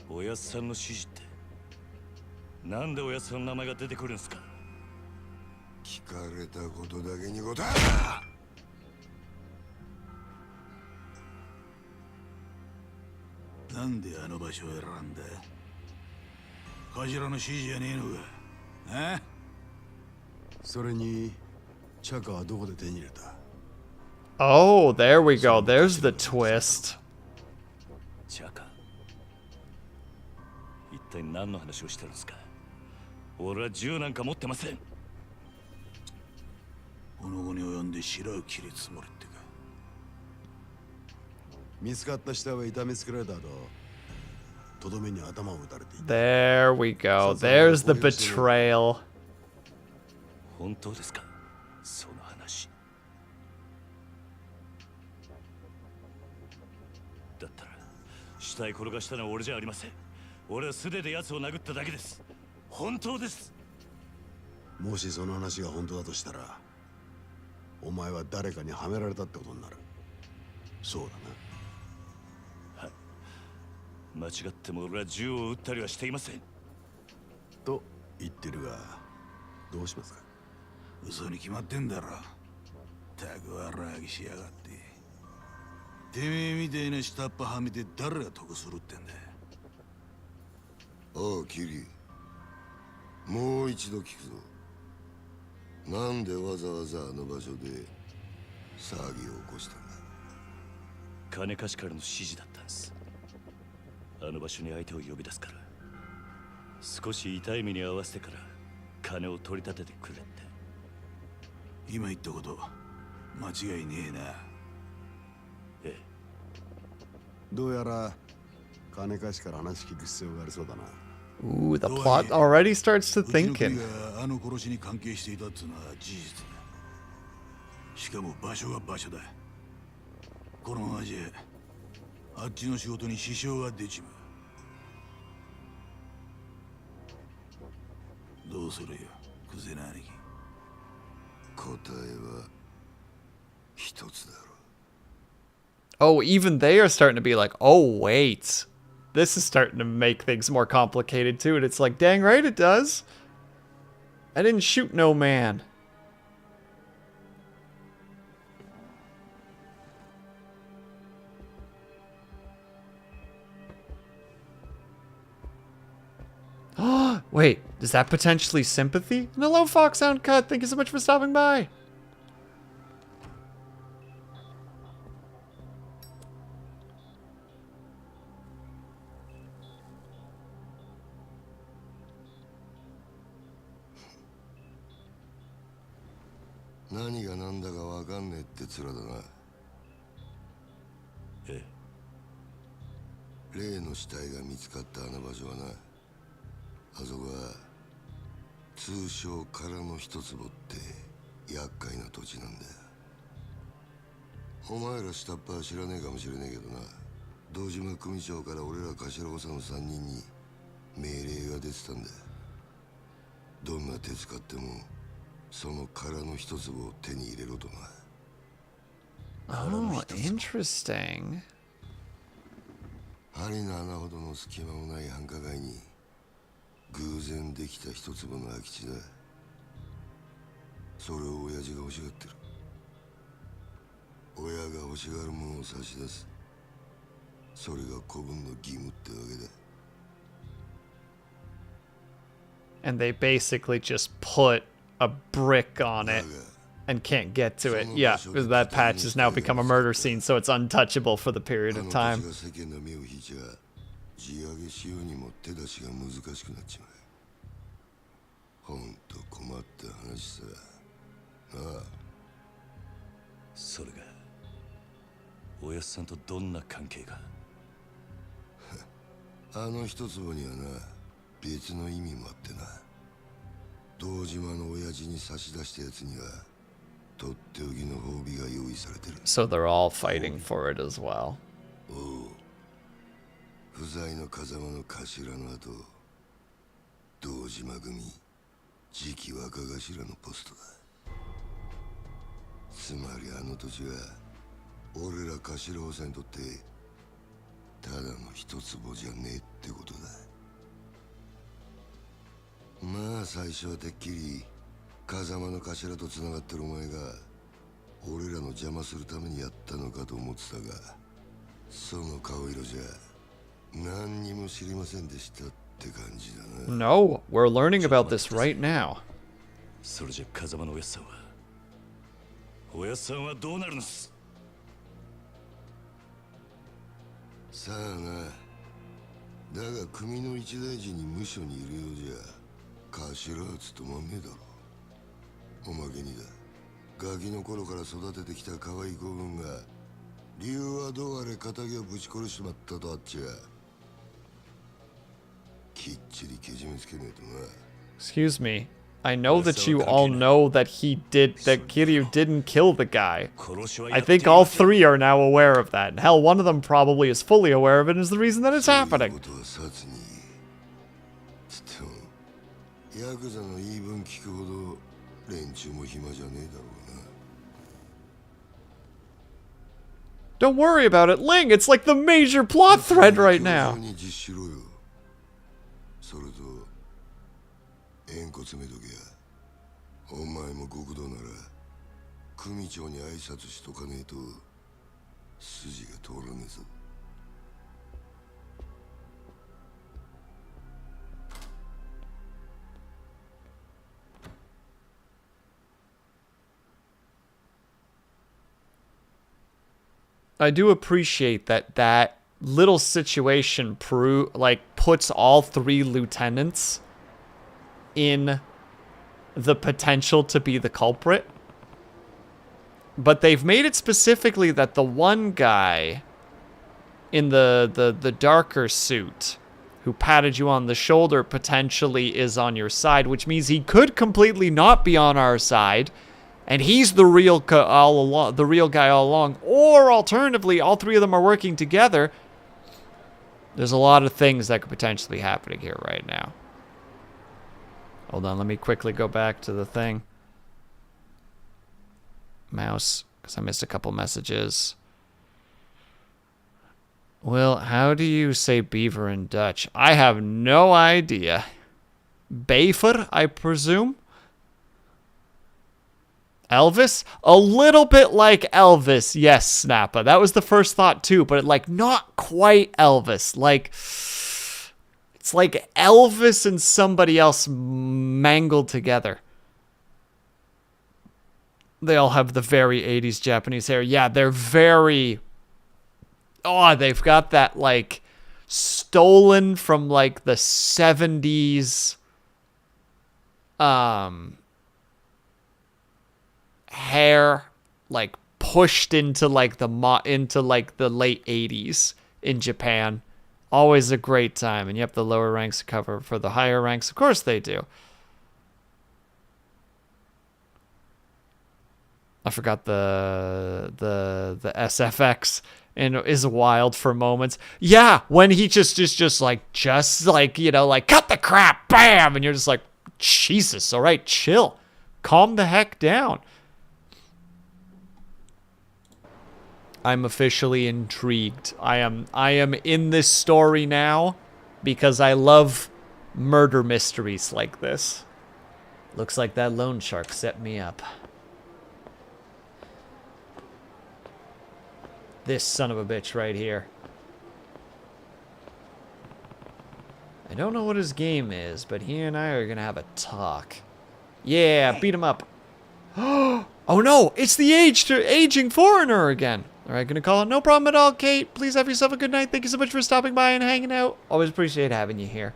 おやっさんの指示ってなんでおやっさんの名前が出てくるんですか？聞かれたことだけに答え。なんであの場所を選んだ？頭の指示じゃねえのか。あ？それにチャカはどこで手に入れた？ Oh, there we go. There's the twist. チャカ。一体何の話をしてるんですか？俺は銃なんか持ってません。この後に及んで白を切りつもりってか。見つかった下は痛めつけられた後、とどめに頭を打たれていた。 There we go. There's the betrayal. 本当ですか？その話。だったら死体転がしたのは俺じゃありません。俺は素手で奴を殴っただけです。本当です。もしその話が本当だとしたら、お前は誰かにはめられたってことになる。そうだな。はい。間違っても俺は銃を撃ったりはしていません。と言ってるが、どうしますか？嘘に決まってんだろ。たくわらぎしやがって。てめえみたいな下っ端はめて誰が得するってんだ。おうキリ、もう一度聞くぞ。なんでわざわざあの場所で騒ぎを起こしたんだ。金貸しからの指示だったんです。あの場所に相手を呼び出すから、少し痛い目に合わせてから金を取り立ててくれって。今言ったこと間違いねえな。ええ。どうやら金貸しから話聞く必要がありそうだな。Ooh, the plot already starts to うちの thinking. 国があの殺しに関係していたっつうのは事実だ。しかも場所が場所だ。このままじゃあっちの仕事に支障が出ちまう。どうするよ、クゼな兄貴。答えは一つだろう。 Oh, even they are starting to be like, oh, wait. This is starting to make things more complicated, too. And it's like, dang right it does. I didn't shoot no man. Wait, is that potentially sympathy? And hello, Fox Sound Cut. Thank you so much for stopping by.何が何だかわかんねえって面だな。ええ。例の死体が見つかったあの場所はな、あそこは通称空の一坪って厄介な土地なんだよ。お前ら下っ端は知らねえかもしれねえけどな、堂島組長から俺ら頭補佐の3人に命令が出てたんだ。どんな手使ってもその空の一坪を手に入れろとな。Oh, interesting. 針の穴ほどの隙間もない繁華街に偶然できた一坪の空き地だ。それを親父が欲しがってる。親が欲しがるものを差し出す。それが子分の義務ってわけだ。 And they basically just put a brick on it and can't get to it. Yeah, because that patch has now become a murder scene, so it's untouchable for the period of time. ほんと困った話さ。なあ。それがおやっさんとどんな関係が。あの一坪にはな、別の意味もあってな。堂島の親父に差し出したやつにはとっておきの褒美が用意されてる。 So they're all fighting for it as well. おう。不在の風間の頭の後、堂島組次期若頭のポストだ。つまりあの土地は俺ら頭補佐にとってただの一坪じゃねえってことだ。まあ最初はてっきり風間の頭と繋がってるお前が俺らの邪魔するためにやったのかと思ってたが、その顔色じゃ何にも知りませんでしたって感じだな。 No, we're learning about this right now. それじゃ風間のおやっさんはどうなるのす。さあな。だが組の一大事に無所にいるようじゃ頭は務まんねえだろ。おまけにだ、ガキの頃から育ててきた可愛い子分が理由はどうあれ仇をぶち殺しちまったとあっちゃきっちりけじめつけねえとな。 Excuse me. I know that you all know that Kiryu didn't kill the guy. I think all three are now aware of that. And hell, one of them probably is fully aware of it and is the reason that it's happening. ヤクザの言い分聞くほど連中も暇じゃねえだろうな。 Don't worry about it, Ling. It's like the major plot thread right now. それと縁故詰めとけや。お前も極道なら組長に挨拶しとかねえと筋が通らねえぞ。I do appreciate that little situation puts all 3 lieutenants in the potential to be the culprit. But they've made it specifically that the one guy in the darker suit who patted you on the shoulder potentially is on your side, which means he could completely not be on our side. And he's the real guy all along. Or alternatively, all 3 of them are working together. There's a lot of things that could potentially be happening here right now. Hold on, let me quickly go back to the thing. Mouse, because I missed a couple messages. Well, how do you say beaver in Dutch? I have no idea. Bever, I presume? Elvis? A little bit like Elvis. Yes, Snappa. That was the first thought too, but not quite Elvis. It's like Elvis and somebody else mangled together. They all have the very 80s Japanese hair. Yeah, they're very... Oh, they've got that, stolen from, the 70s... hair pushed into the late 80s in Japan. Always a great time. And yep, the lower ranks cover for the higher ranks. Of course they do. I forgot the SFX and is wild for moments. Yeah, when he just cut the crap, bam, and you're just like, Jesus, all right, chill. Calm the heck down. I'm officially intrigued. I am in this story now because I love murder mysteries like this. Looks like that loan shark set me up. This son of a bitch right here. I don't know what his game is, but he and I are gonna have a talk. Yeah, beat him up. Oh no, it's the aging foreigner again. All right, gonna call it. No problem at all, Kate. Please have yourself a good night. Thank you so much for stopping by and hanging out. Always appreciate having you here.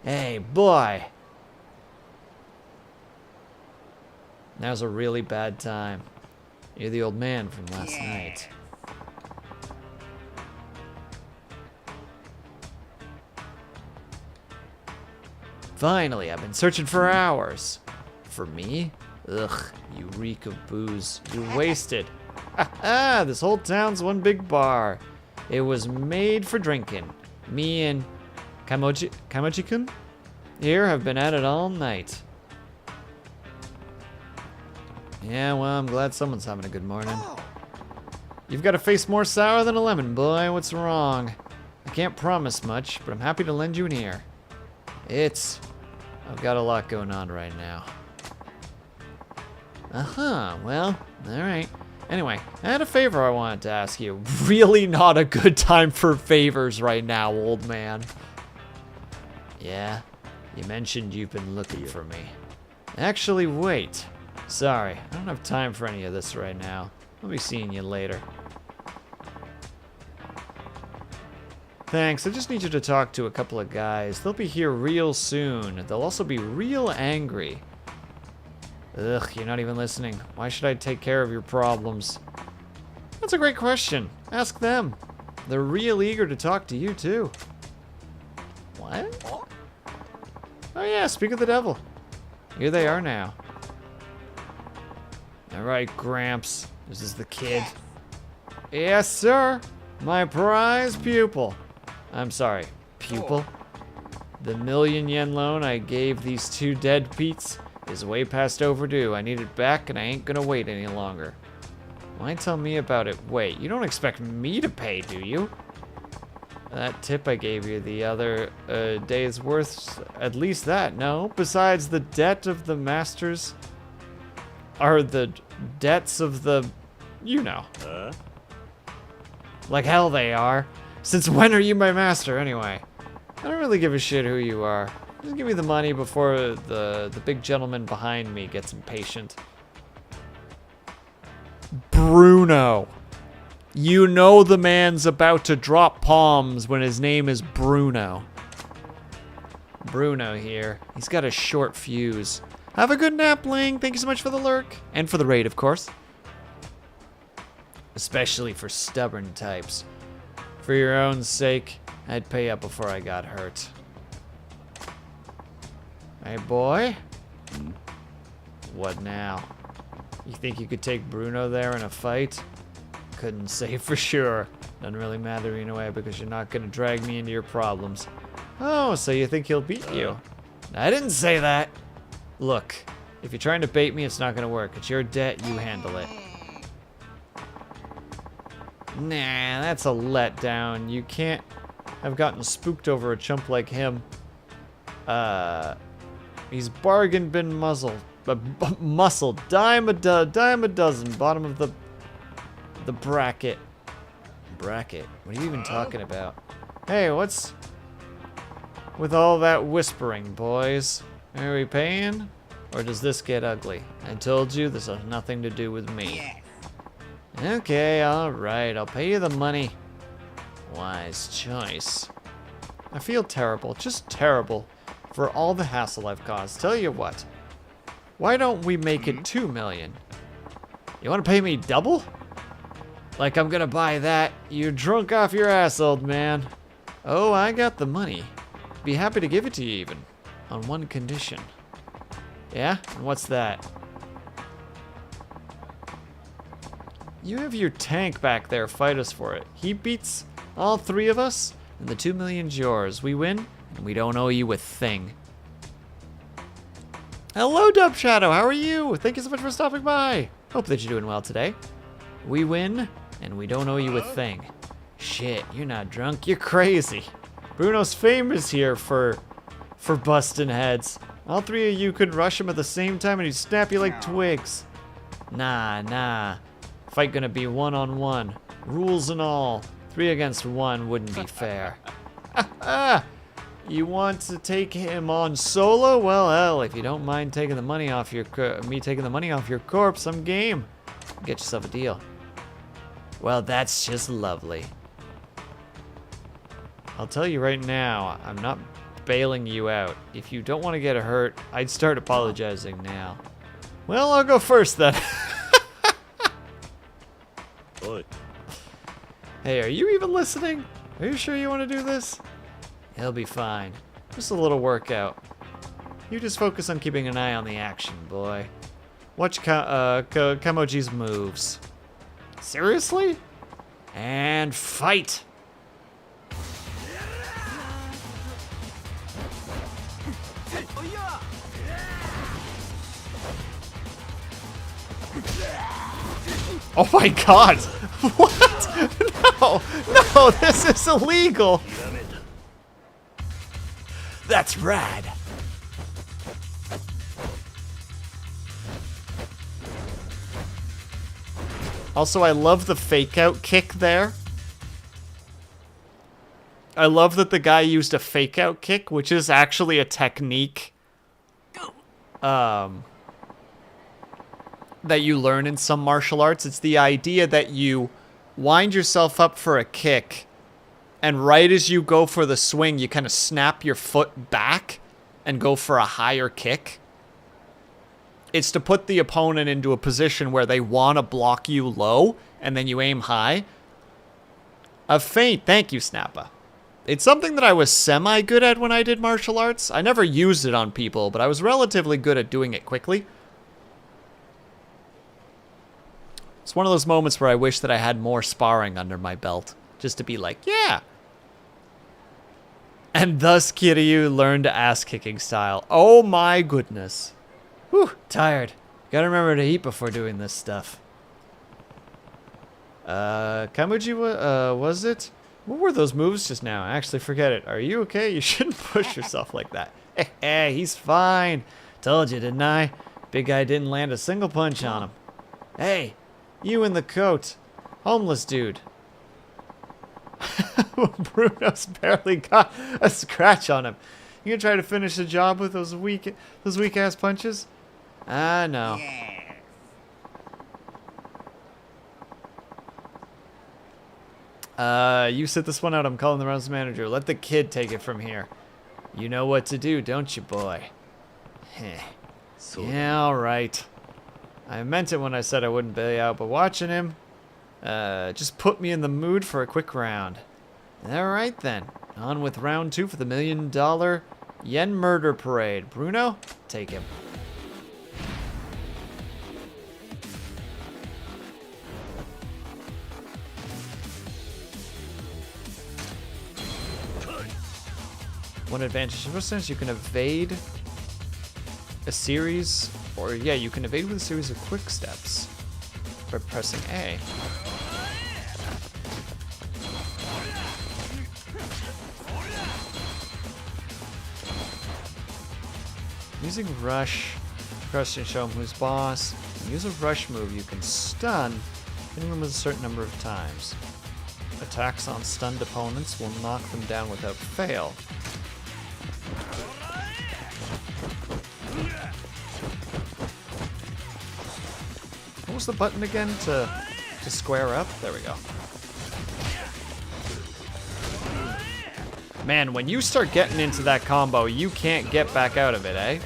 Hey, boy. Now's a really bad time. You're the old man from last night. Finally, I've been searching for hours. For me? Ugh, you reek of booze. You're wasted. Ha, this whole town's one big bar. It was made for drinking. Me and Kamaji-kun here have been at it all night. Yeah, well, I'm glad someone's having a good morning. You've got a face more sour than a lemon, boy. What's wrong? I can't promise much, but I'm happy to lend you an ear. I've got a lot going on right now. Well, alright. Anyway, I had a favor I wanted to ask you. Really not a good time for favors right now, old man. Yeah? You mentioned you've been looking for me. Actually, wait. Sorry, I don't have time for any of this right now. I'll be seeing you later. Thanks, I just need you to talk to a couple of guys. They'll be here real soon. They'll also be real angry. Ugh, you're not even listening. Why should I take care of your problems? That's a great question. Ask them. They're real eager to talk to you, too. What? Oh yeah, speak of the devil. Here they are now. Alright, Gramps. This is the kid. Yes, sir. My prize pupil. I'm sorry, pupil? The $1,000,000 loan I gave these 2 dead Pete's is way past overdue. I need it back and I ain't gonna wait any longer. Why tell me about it? Wait, you don't expect me to pay, do you? That tip I gave you the other day is worth at least that, no? Besides the debt of the masters are the debts of the, you know. Like hell they are. Since when are you my master anyway? I don't really give a shit who you are. Just give me the money before the big gentleman behind me gets impatient. Bruno. You know the man's about to drop palms when his name is Bruno. Bruno here. He's got a short fuse. Have a good nap, Ling. Thank you so much for the lurk. And for the raid, of course. Especially for stubborn types. For your own sake, I'd pay up before I got hurt. Hey, boy. What now? You think you could take Bruno there in a fight? Couldn't say for sure. Doesn't really matter anyway because you're not gonna drag me into your problems. Oh, so you think he'll beat you? I didn't say that. Look, if you're trying to bait me, it's not gonna work. It's your debt, you handle it. Nah, that's a letdown. You can't have gotten spooked over a chump like him. He's bargain bin muzzled. Muscled. Dime a dozen. Bottom of the bracket. Bracket? What are you even talking about? Hey, what's with all that whispering, boys? Are we paying? Or does this get ugly? I told you this has nothing to do with me. Okay, alright, I'll pay you the money. Wise choice. I feel terrible, just terrible, for all the hassle I've caused. Tell you what, why don't we make it 2 million? You want to pay me double? Like I'm gonna buy that. You're drunk off your ass, old man. Oh, I got the money. Be happy to give it to you even, on one condition. Yeah? And what's that? You have your tank back there, fight us for it. He beats all 3 of us, and the 2 million's yours. We win, and we don't owe you a thing. Hello, Dub Shadow, how are you? Thank you so much for stopping by. Hope that you're doing well today. We win, and we don't owe you a thing. Shit, you're not drunk, you're crazy. Bruno's famous here for busting heads. All 3 of you could rush him at the same time and he'd snap you like twigs. Nah. Fight gonna be 1-on-1. Rules and all. 3 against 1 wouldn't be fair. You want to take him on solo? Well, hell, if you don't mind taking the money off your corpse, I'm game. Get yourself a deal. Well, that's just lovely. I'll tell you right now, I'm not bailing you out. If you don't want to get hurt, I'd start apologizing now. Well, I'll go first then. Hey, are you even listening? Are you sure you want to do this? He'll be fine. Just a little workout. You just focus on keeping an eye on the action, boy. Watch Kamoji's moves. Seriously? And fight! Oh my god! What? No, this is illegal! That's rad! Also, I love the fake out kick there. I love that the guy used a fake out kick, which is actually a technique that you learn in some martial arts. It's the idea that you wind yourself up for a kick, and right as you go for the swing, you kind of snap your foot back and go for a higher kick. It's to put the opponent into a position where they want to block you low, and then you aim high. A feint, thank you, Snappa. It's something that I was semi-good at when I did martial arts. I never used it on people, but I was relatively good at doing it quickly. It's one of those moments where I wish that I had more sparring under my belt, just to be like, yeah. And thus Kiryu learned ass-kicking style. Oh my goodness. Whew, tired. Gotta remember to eat before doing this stuff. Kamuji, was it? What were those moves just now? Actually, forget it. Are you okay? You shouldn't push yourself like that. Hey, he's fine. Told you, didn't I? Big guy didn't land a single punch on him. Hey, you in the coat. Homeless dude. Bruno's barely got a scratch on him. You gonna try to finish the job with those weak ass punches? Ah, no. You sit this one out. I'm calling the rounds manager. Let the kid take it from here. You know what to do, don't you, boy? Heh. Yeah, alright. I meant it when I said I wouldn't bail you out, but watching him, just put me in the mood for a quick round. Alright then. On with round 2 for the $1 million yen murder parade. Bruno, take him. One advantage in sense, you can evade a series, or yeah, you can evade with a series of quick steps by pressing A. Using rush, press and show him who's boss. Use a rush move you can stun anyone with a certain number of times. Attacks on stunned opponents will knock them down without fail. What was the button again to square up? There we go. Man, when you start getting into that combo, you can't get back out of it, eh?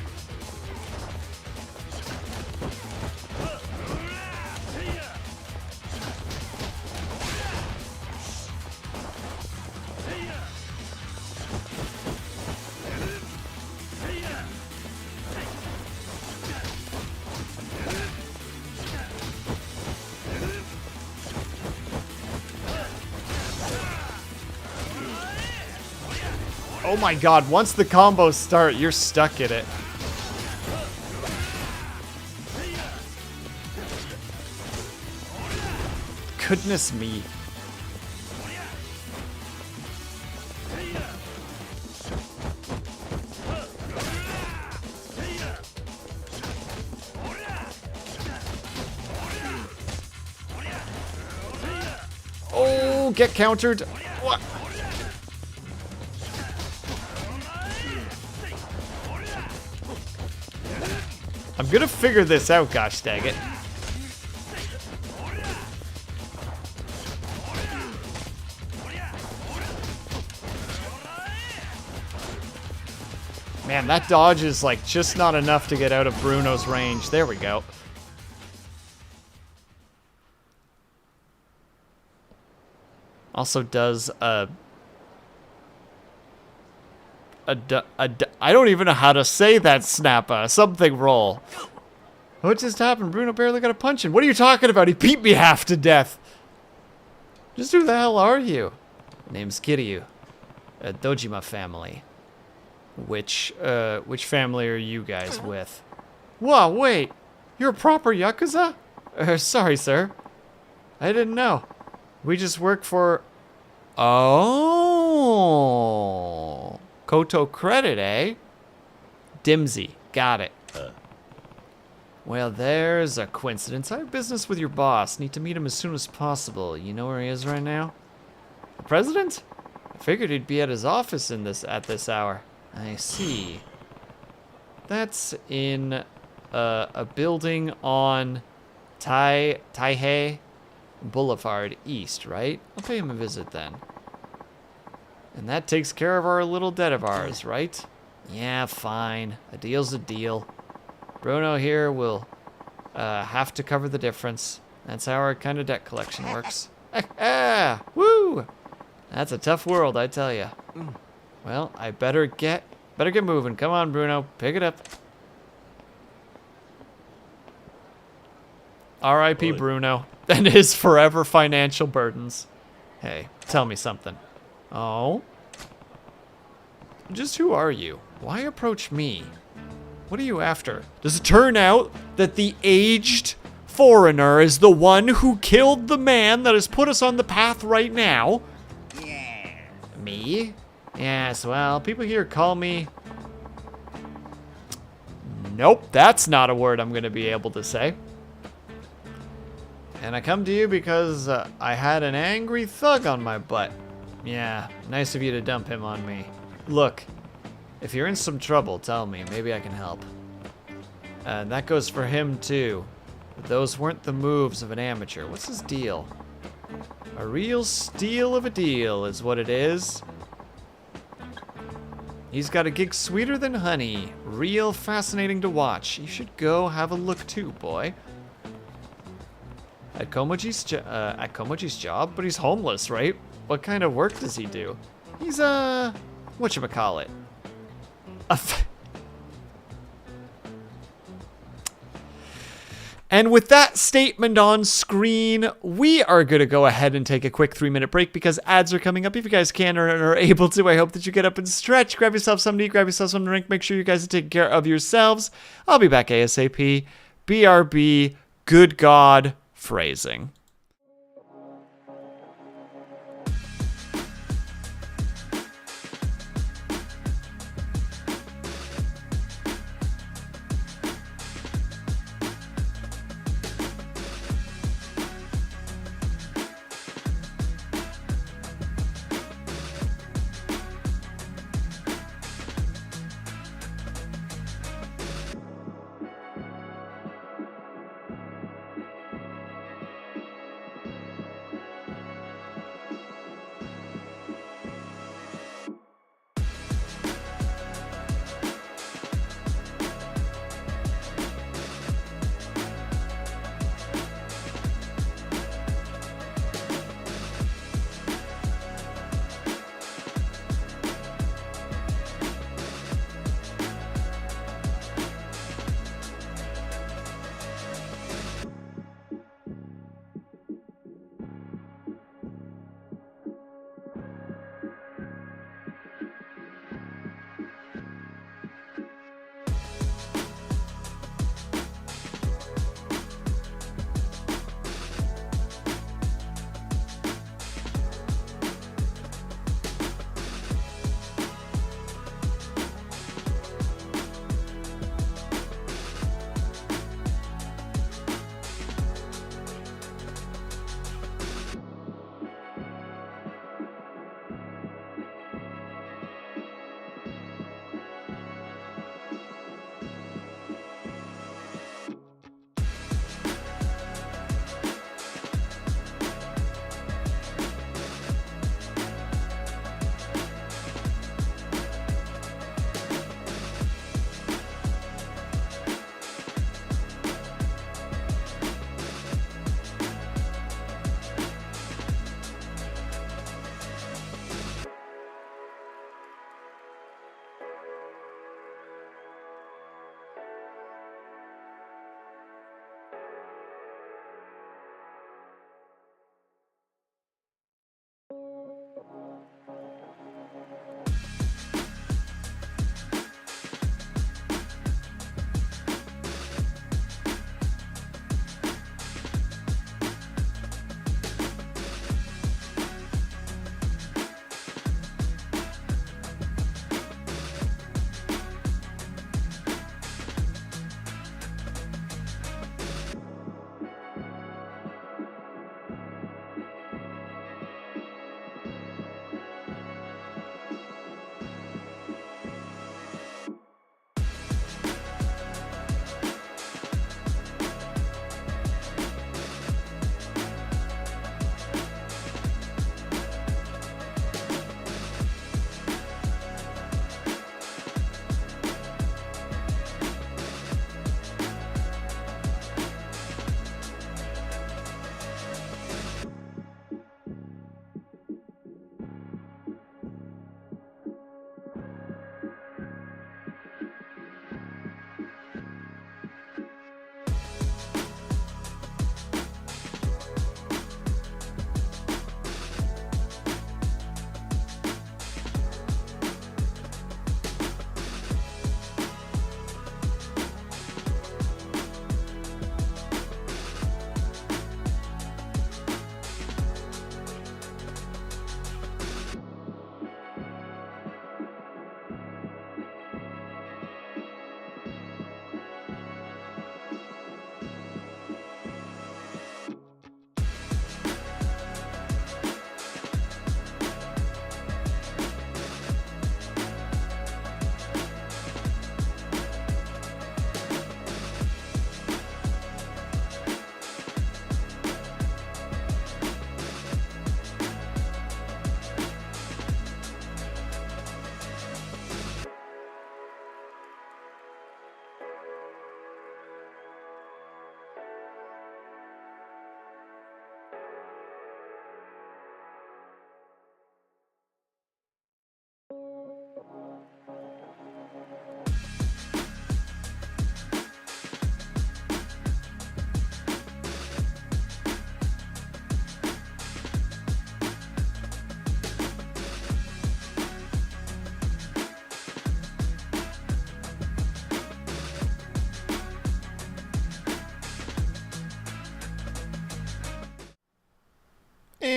Oh my god, once the combos start, you're stuck in it. Goodness me. Oh, get countered. What? I'm gonna figure this out, gosh dang it. Man, that dodge is like just not enough to get out of Bruno's range. There we go. Also does I don't even know how to say that, Snappa. Something roll. What just happened? Bruno barely got a punch in. What are you talking about? He beat me half to death. Just who the hell are you? Name's Kiryu. Dojima family. Which family are you guys with? Whoa, wait. You're a proper Yakuza? Sorry, sir. I didn't know. We just work for... Oh... Koto credit, eh? Dimsy. Got it. Well, there's a coincidence. I have business with your boss. Need to meet him as soon as possible. You know where he is right now? The president? I figured he'd be at his office at this hour. I see. That's in a building on Taihei Boulevard East, right? I'll pay him a visit then. And that takes care of our little debt of ours, right? Yeah, fine. A deal's a deal. Bruno here will have to cover the difference. That's how our kind of debt collection works. Woo! That's a tough world, I tell ya. Well, I better get moving. Come on, Bruno. Pick it up. R.I.P. Bruno and his forever financial burdens. Hey, tell me something. Oh? Just who are you? Why approach me? What are you after? Does it turn out that the aged foreigner is the one who killed the man that has put us on the path right now? Yeah. Me? Yes, well, people here call me... Nope, that's not a word I'm going to be able to say. And I come to you because I had an angry thug on my butt. Yeah, nice of you to dump him on me. Look, if you're in some trouble, tell me. Maybe I can help. And that goes for him too. But those weren't the moves of an amateur. What's his deal? A real steal of a deal is what it is. He's got a gig sweeter than honey. Real fascinating to watch. You should go have a look too, boy. At Komoji's job? But he's homeless, right? What kind of work does he do? He's whatchamacallit? And with that statement on screen, we are going to go ahead and take a quick 3-minute break because ads are coming up. If you guys can or are able to, I hope that you get up and stretch. Grab yourself something to eat, grab yourself something to drink. Make sure you guys are taking care of yourselves. I'll be back ASAP. BRB, good God, phrasing.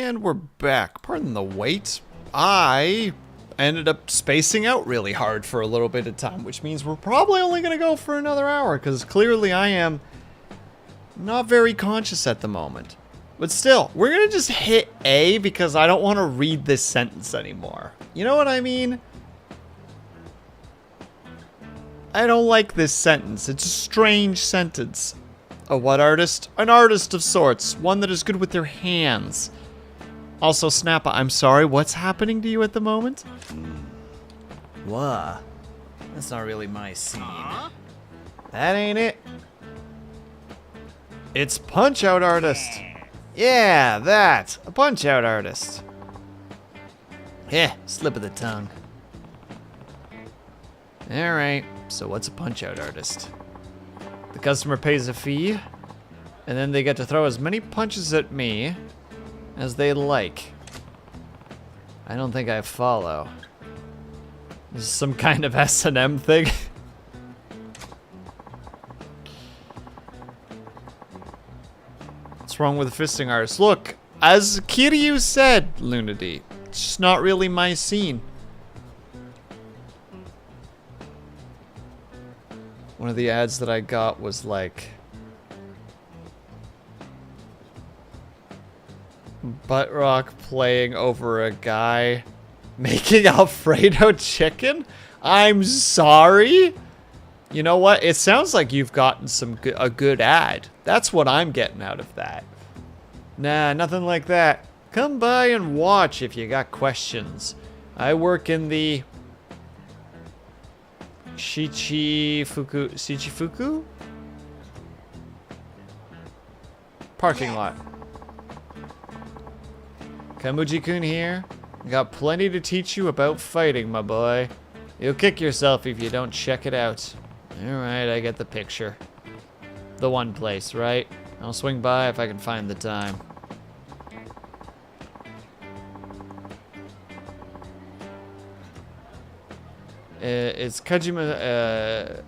And we're back. Pardon the wait. I ended up spacing out really hard for a little bit of time, which means we're probably only going to go for another hour, because clearly I am not very conscious at the moment. But still, we're going to just hit A because I don't want to read this sentence anymore. You know what I mean? I don't like this sentence. It's a strange sentence. A what artist? An artist of sorts. One that is good with their hands. Also, Snappa, I'm sorry. What's happening to you at the moment? What? That's not really my scene. That ain't it. It's Punch-Out Artist. Yeah, that. A Punch-Out Artist. Slip of the tongue. Alright, so what's a Punch-Out Artist? The customer pays a fee, and then they get to throw as many punches at me as they like. I don't think I follow. This is some kind of S&M thing. What's wrong with the fisting artist? Look, as Kiryu said, Lunady, it's just not really my scene. One of the ads that I got was like butt rock playing over a guy making Alfredo chicken. I'm sorry. You know what? It sounds like you've gotten a good ad. That's what I'm getting out of that. Nah, nothing like that. Come by and watch if you got questions. I work in the Shichifuku parking lot. Kamuji-kun here. Got plenty to teach you about fighting, my boy. You'll kick yourself if you don't check it out. Alright, I get the picture. The one place, right? I'll swing by if I can find the time. It's Kajima,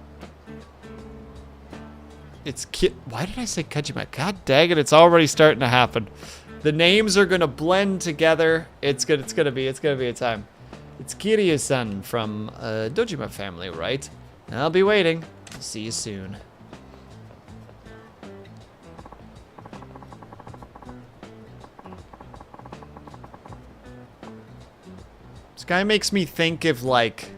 why did I say Kajima? God dang it, it's already starting to happen. The names are gonna blend together. It's gonna be a time. It's Kiryu-san from Dojima family, right? I'll be waiting. See you soon. This guy makes me think of like,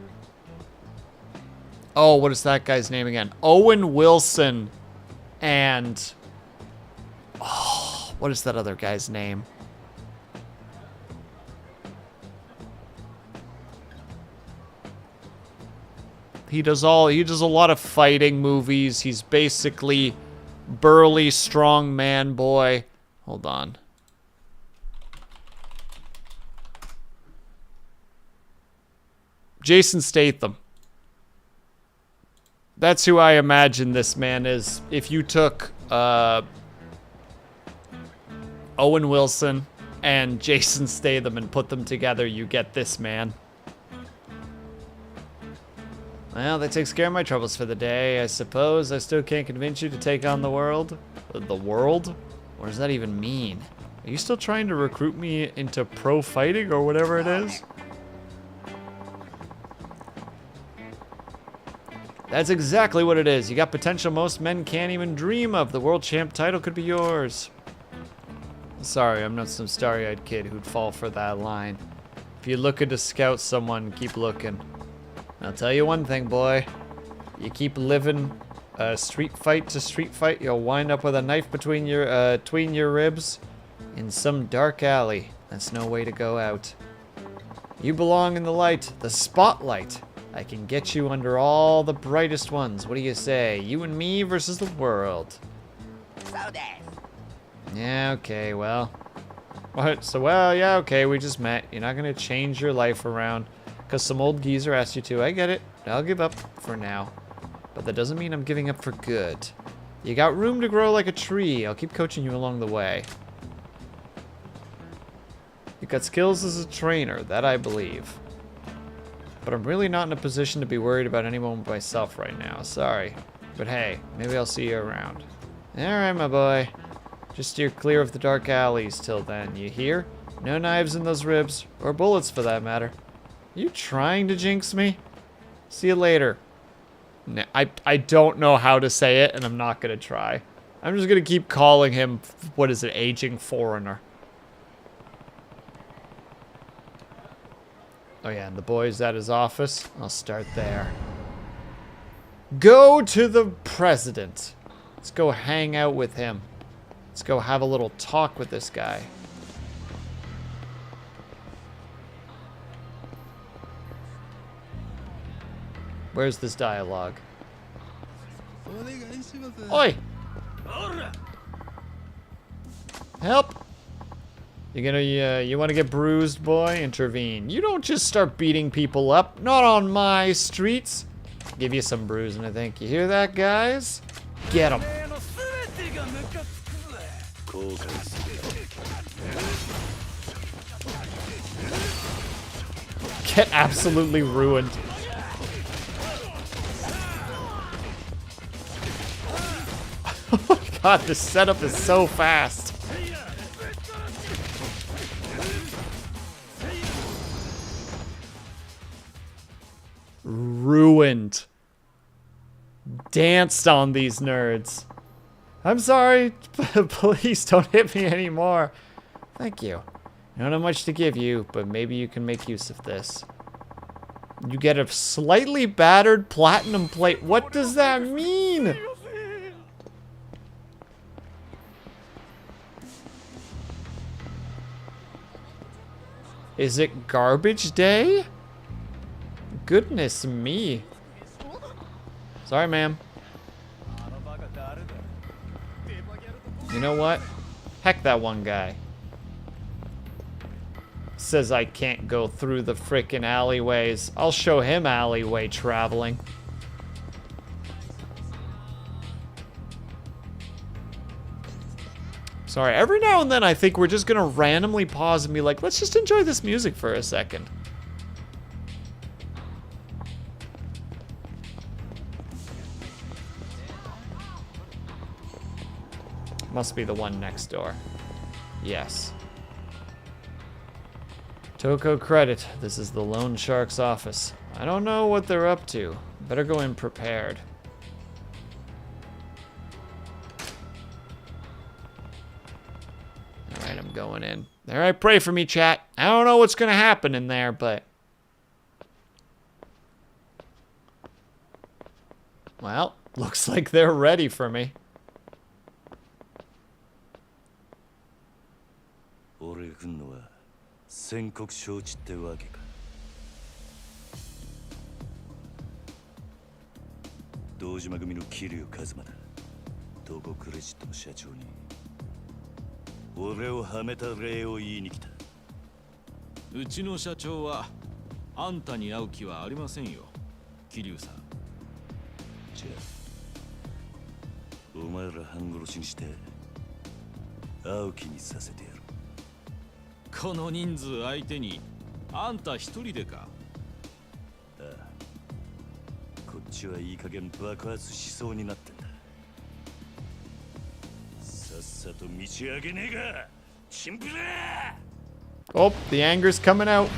oh, what is that guy's name again? Owen Wilson and, oh, what is that other guy's name? He does a lot of fighting movies. He's basically burly, strong man boy. Hold on. Jason Statham. That's who I imagine this man is. If you took Owen Wilson and Jason Statham and put them together, you get this man. Well, that takes care of my troubles for the day. I suppose I still can't convince you to take on the world. The world? What does that even mean? Are you still trying to recruit me into pro fighting or whatever it is? That's exactly what it is. You got potential most men can't even dream of. The world champ title could be yours. Sorry, I'm not some starry-eyed kid who'd fall for that line. If you're looking to scout someone, keep looking. I'll tell you one thing, boy. You keep living street fight to street fight, you'll wind up with a knife between your ribs in some dark alley. That's no way to go out. You belong in the light, the spotlight. I can get you under all the brightest ones. What do you say? You and me versus the world. Yeah, okay, well. What? So, well, yeah, okay, we just met. You're not gonna change your life around because some old geezer asked you to. I get it. I'll give up for now. But that doesn't mean I'm giving up for good. You got room to grow like a tree. I'll keep coaching you along the way. You've got skills as a trainer, that I believe. But I'm really not in a position to be worried about anyone but myself right now. Sorry. But hey, maybe I'll see you around. Alright, my boy. Just steer clear of the dark alleys till then, you hear? No knives in those ribs, or bullets for that matter. You trying to jinx me? See you later. No, I don't know how to say it, and I'm not gonna try. I'm just gonna keep calling him, what is it, aging foreigner. Oh yeah, and the boy's at his office. I'll start there. Go to the president. Let's go hang out with him. Let's go have a little talk with this guy. Where's this dialogue? Oi! Help! You want to get bruised, boy? Intervene. You don't just start beating people up. Not on my streets. Give you some bruising, I think. You hear that, guys? Get him. Get absolutely ruined. Oh my god, this setup is so fast. Ruined. Danced on these nerds. I'm sorry. Please don't hit me anymore. Thank you. I don't have much to give you, but maybe you can make use of this. You get a slightly battered platinum plate. What does that mean? Is it garbage day? Goodness me. Sorry, ma'am. You know what? Heck that one guy. Says I can't go through the frickin' alleyways. I'll show him alleyway traveling. Sorry, every now and then I think we're just gonna randomly pause and be like, let's just enjoy this music for a second. Must be the one next door. Yes. Toko credit. This is the loan shark's office. I don't know what they're up to. Better go in prepared. Alright, I'm going in. Alright, pray for me, chat. I don't know what's gonna happen in there, but... well, looks like they're ready for me. 俺が来んのは宣告承知ってわけか。堂島組の桐生一馬だ。東宝クレジットの社長に俺をはめた礼を言いに来た。うちの社長はあんたに会う気はありませんよ、桐生さん。じゃあお前ら半殺しにして会う気にさせてやる。この人数相手にあんた一人でか。ああ、こっちはいい加減爆発しそうになってんだ。さっさと道上げねえか、チンピラー。 Oh, the anger's coming out.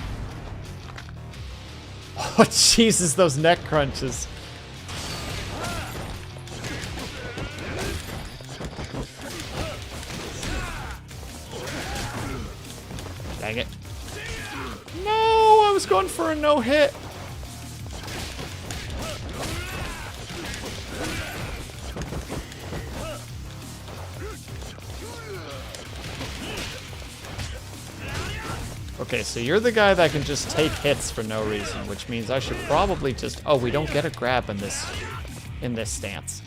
Oh, Jesus, those neck crunches. Dang it. No, I was going for a no-hit. Okay, so you're the guy that can just take hits for no reason, which means I should probably just... oh, we don't get a grab in this stance.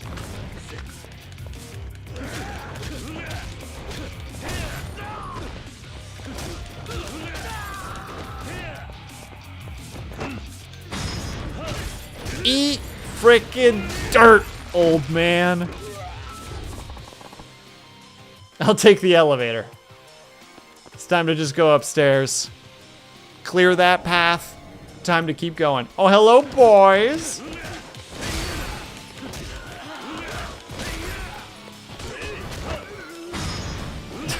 Eat frickin' dirt, old man. I'll take the elevator. It's time to just go upstairs. Clear that path. Time to keep going. Oh, hello, boys.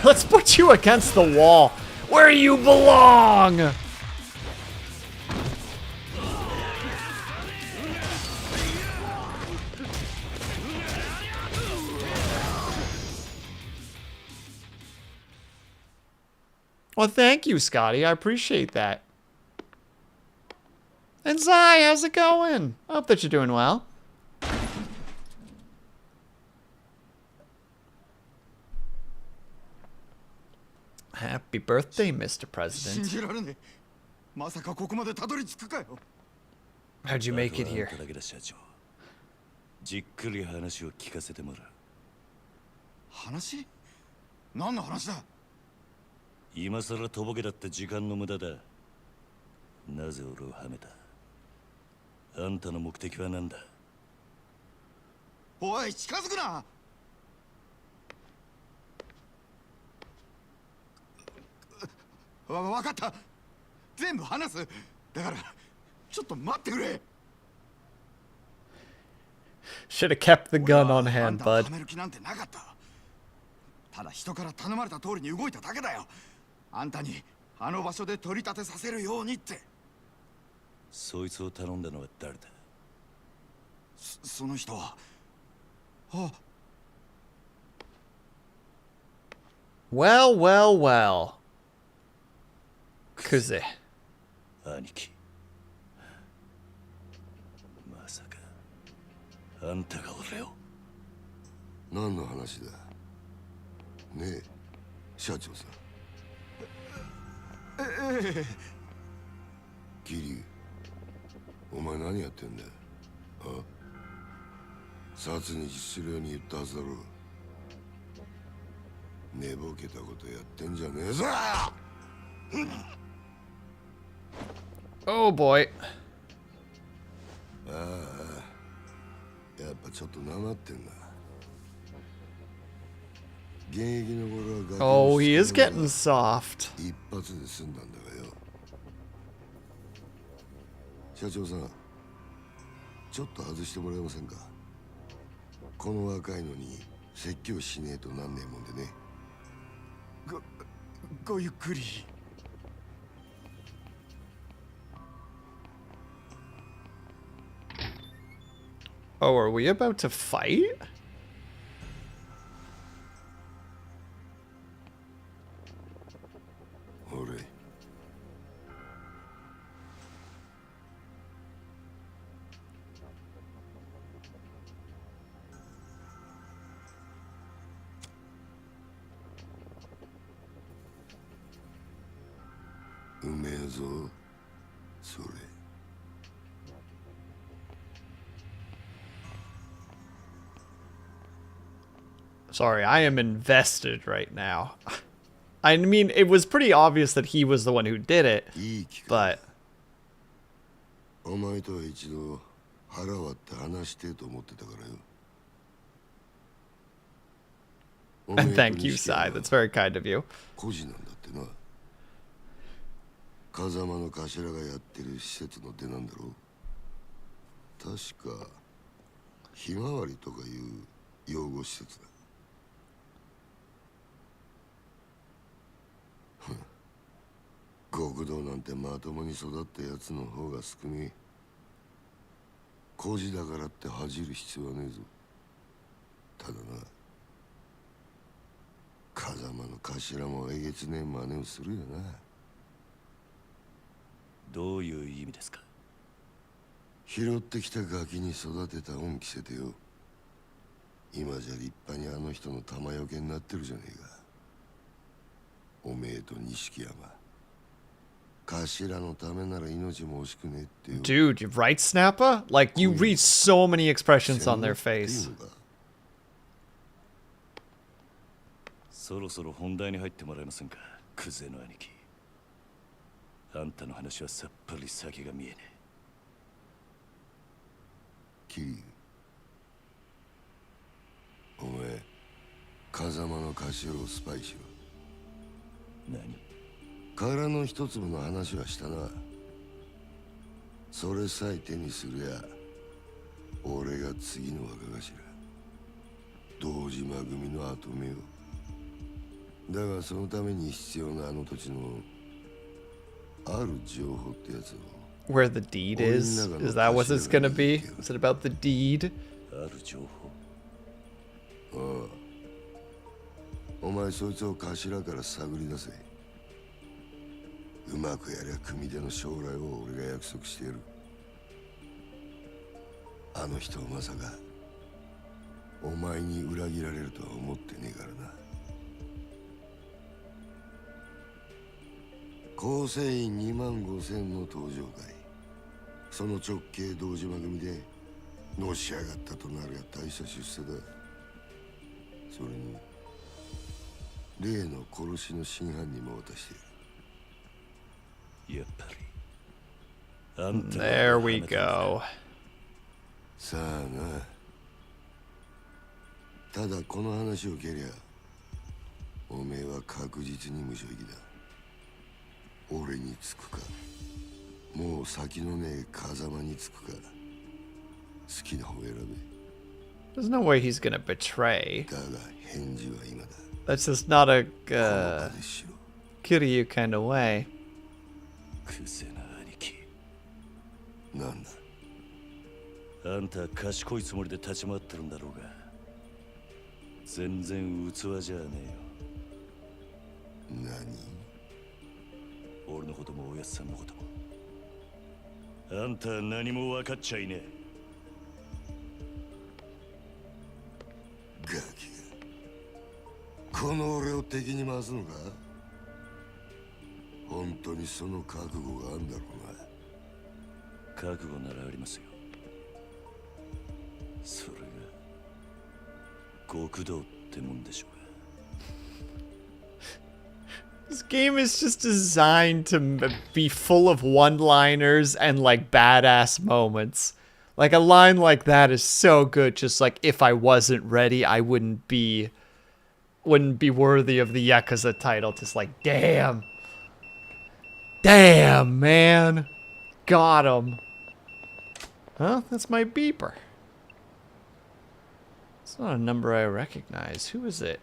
Let's put you against the wall. Where you belong! Well, thank you, Scotty. I appreciate that. And Zai, how's it going? I hope that you're doing well. Happy birthday, Mr. President. How'd you make it here? じっくり話を聞かせてもらう。話？何の話だ？今さらとぼけだって時間の無駄だ。なぜ俺をはめた？あんたの目的は何だ？おい、近づくな！わかった。全部話す。だからちょっと待ってくれ。Should have kept the gun on hand, bud. ただ人から頼まれた通りに動いただけだよ。あんたにあの場所で取り立てさせるようにって。そいつを頼んだのは誰だ？その人は。あ。Well, well, well. Kuze. 兄貴。まさかあんたが俺を。何の話だ？ねえ、社長さん。桐生、お前何やってんだよ。あ？殺に実するように言ったはずだろう。寝ぼけたことやってんじゃねえぞ。Oh boy. ああ、やっぱちょっとなまってんな。現役の頃は Oh, he is getting soft. 一発で済んだんだがよ。社長さん、ちょっと外してもらえませんか。この若いのに説教しねえとなんねえもんでね。ごゆっくり。Oh, are we about to fight? Alright. Umezo, sore. Sorry, I am invested right now. I mean, it was pretty obvious that he was the one who did it, but... お前とは一度腹割って話してと思ってたからよ。And thank you, Sai. That's very kind of you. 孤児なんだってな。風間の頭がやってる施設の出なんだろう。確かひまわりとかいう養護施設だ。極道なんてまともに育ったやつの方が少ねえ。孤児だからって恥じる必要はねえぞ。ただな、風間の頭もえげつねえ真似をするよな。どういう意味ですか？拾ってきたガキに育てた恩着せてよ。今じゃ立派にあの人の玉よけになってるじゃねえか。おめえと錦山。頭のためなら命も惜しくねえってよ。 Dude, right, Snappa? Like, you read so many expressions on their face. そろそろ本題に入ってもらえませんか、クゼの兄貴。あんたの話はさっぱり先が見えねえ。桐生、お前風間の頭をスパイしろ。何？殻の一粒の話はしたな。それさえ手にするや俺が次の若頭堂島組の跡目を。だがそのために必要なあの土地のある情報ってやつを Where the deed is? Is that what it's gonna be? Is it about the deed? ある情報。ああ。お前そいつを頭から探り出せ。うまくやりゃ組での将来を俺が約束してやる。あの人はまさかお前に裏切られるとは思ってねえからな。構成員25000の登場会、その直系堂島組でのし上がったとなるや大した出世だ。それに例の殺しの真犯人も渡している。やっぱりあんた There we go. さあな。ただこの話を蹴りゃおめえは確実に無所行きだ。俺につくか、もう先のねえ風間につくか、好きな方選べ。 There's no way he's gonna betray. だが返事は今だ。 That's just not a Kiryu kind of way. クセな兄貴。なんだ。あんた賢いつもりで立ち回ってるんだろうが、全然器じゃねえよ。何？俺のこともおやっさんのことも。あんたは何も分かっちゃいねえ。ガキがこの俺を敵に回すのか？本当にその覚悟があんだろうな。覚悟ならありますよ。それが極道ってもんでしょうが。This game is just designed to be full of one-liners and like badass moments. Like a line like that is so good. Just like if I wasn't ready, I wouldn't be worthy of the Yakuza title. Just like damn, man, got him. Huh? That's my beeper. It's not a number I recognize. Who is it?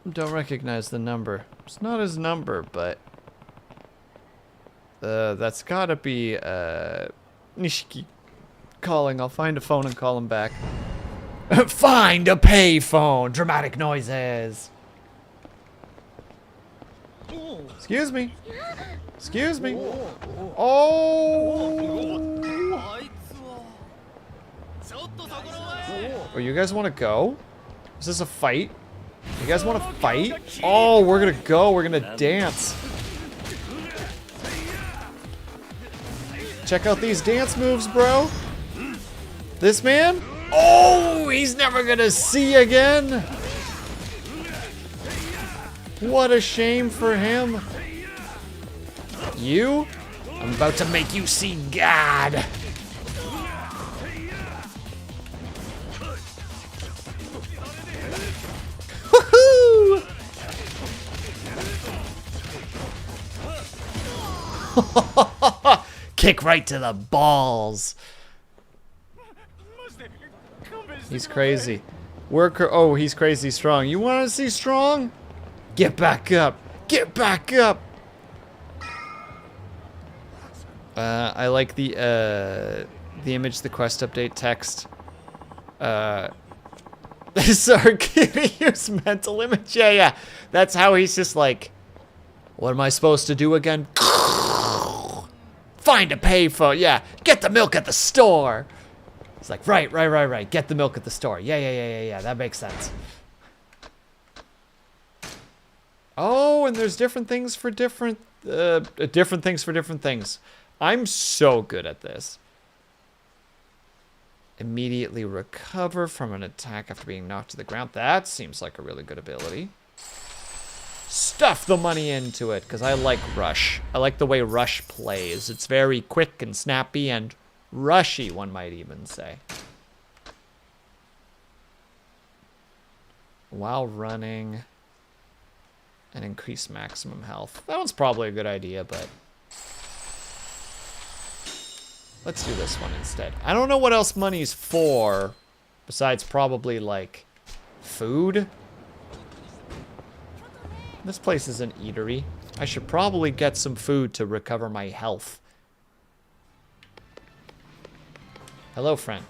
Don't recognize the number. It's not his number, but that's gotta be Nishiki calling. I'll find a phone and call him back. Find a payphone. Dramatic noises. Excuse me. Excuse me. Oh. Oh, you guys want to go? Is this a fight? You guys want to fight? Oh, we're gonna go. We're gonna dance. Check out these dance moves, bro. This man? Oh, he's never gonna see again. What a shame for him. You? I'm about to make you see God. Woohoo! Kick right to the balls. He's crazy. Worker. Oh, he's crazy strong. You want to see strong? Get back up. Get back up. I like the image, the quest update text. Sorry, Kiryu's mental image. Yeah. That's how he's just like, what am I supposed to do again? Find a payphone. Yeah. Get the milk at the store. It's like, right. Get the milk at the store. Yeah. That makes sense. Oh, and there's different things for different things. I'm so good at this. Immediately recover from an attack after being knocked to the ground. That seems like a really good ability. Stuff the money into it, because I like Rush. I like the way Rush plays. It's very quick and snappy and rushy, one might even say. While running and increase maximum health. That one's probably a good idea, but let's do this one instead. I don't know what else money's for, Besides probably, like, food. This place is an eatery. I should probably get some food to recover my health. Hello, friend.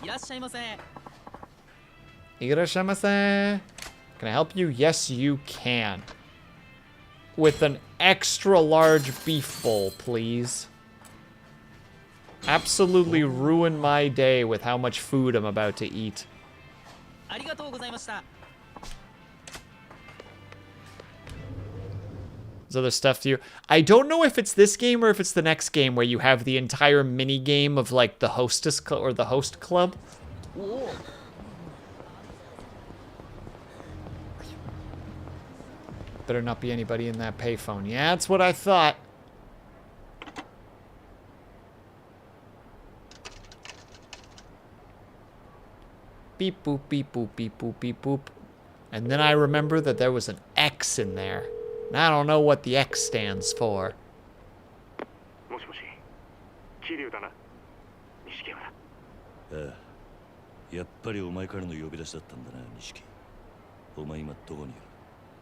Irashamase. Can I help you? Yes, you can. With an extra large beef bowl, please. Absolutely ruin my day with how much food I'm about to eat. There's other stuff to you. I don't know if it's this game or if it's the next game where you have the entire mini game of like the hostess or the host club. Better not be anybody in that payphone. Yeah, that's what I thought. Beep boop beep boop beep boop beep boop. And then I remember that there was an X in there. And I don't know what the X stands for. もしもし、桐生だな。錦山だ。ああ、やっぱりお前からの呼び出しだったんだな、錦。お前今どこにいる？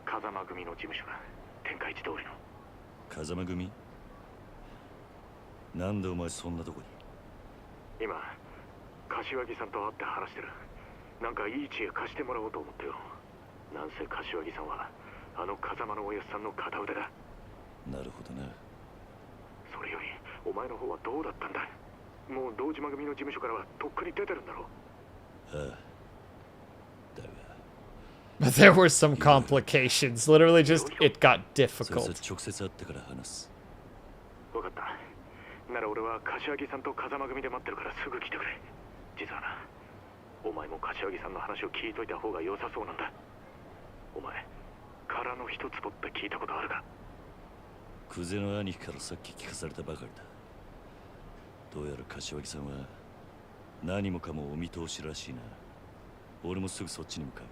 風間組の事務所だ。天下一通りの。風間組？なんでお前そんなとこに？今、柏木さんと会って話してる。なんかいい知恵貸してもらおうと思ってよ。なんせ柏木さんはあの風間のおやっさんの片腕だ。なるほどな。それよりお前の方はどうだったんだ。もう堂島組の事務所からはとっくに出てるんだろう。ああ。だが。But there were some complications. Literally just, it got difficult. 直接会ってから話す。わかった。なら俺は柏木さんと風間組で待ってるからすぐ来てくれ。実はな、お前も柏木さんの話を聞いといた方が良さそうなんだ。お前、殻の一つぼって聞いたことあるか？クゼの兄貴からさっき聞かされたばかりだ。どうやら柏木さんは何もかもお見通しらしいな。俺もすぐそっちに向かう。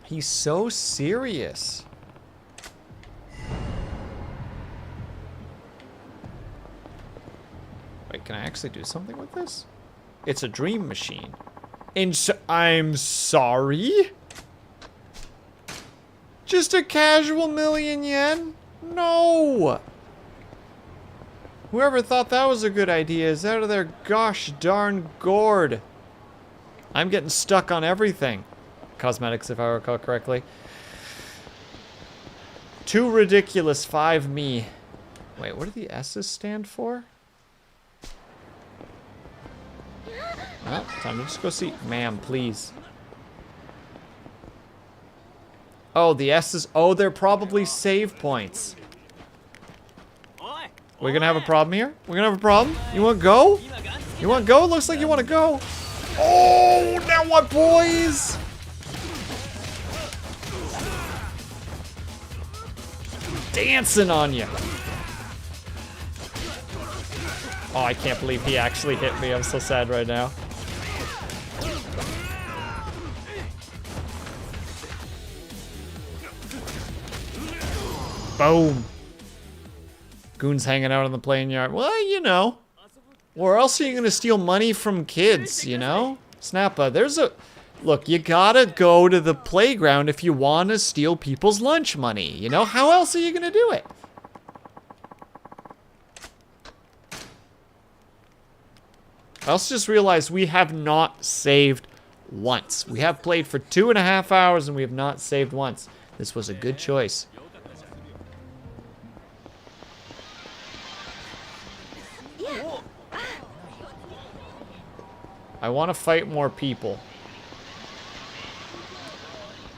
He's so serious. Wait, can I actually do something with this? It's a dream machine. I'm sorry? Just a casual $1,000,000 yen? No! Whoever thought that was a good idea is out of their gosh darn gourd. I'm getting stuck on everything. Cosmetics, if I recall correctly. Too ridiculous, 5 me. Wait, what do the S's stand for? Well, time to just go see. Ma'am, please. Oh, the S's. Oh, they're probably save points. We're gonna have a problem here? We're gonna have a problem? You wanna go? You wanna go? Looks like you wanna go. Oh, now what, boys? Dancing on you. Oh, I can't believe he actually hit me. I'm so sad right now. Boom. Goons hanging out in the playing yard. Well, you know. Where else are you gonna steal money from kids, you know? Snappa, there's a... Look, you gotta go to the playground if you want to steal people's lunch money. You know, how else are you gonna do it? I also just realized we have not saved once. We have played for 2.5 hours and we have not saved once. This was a good choice. I want to fight more people.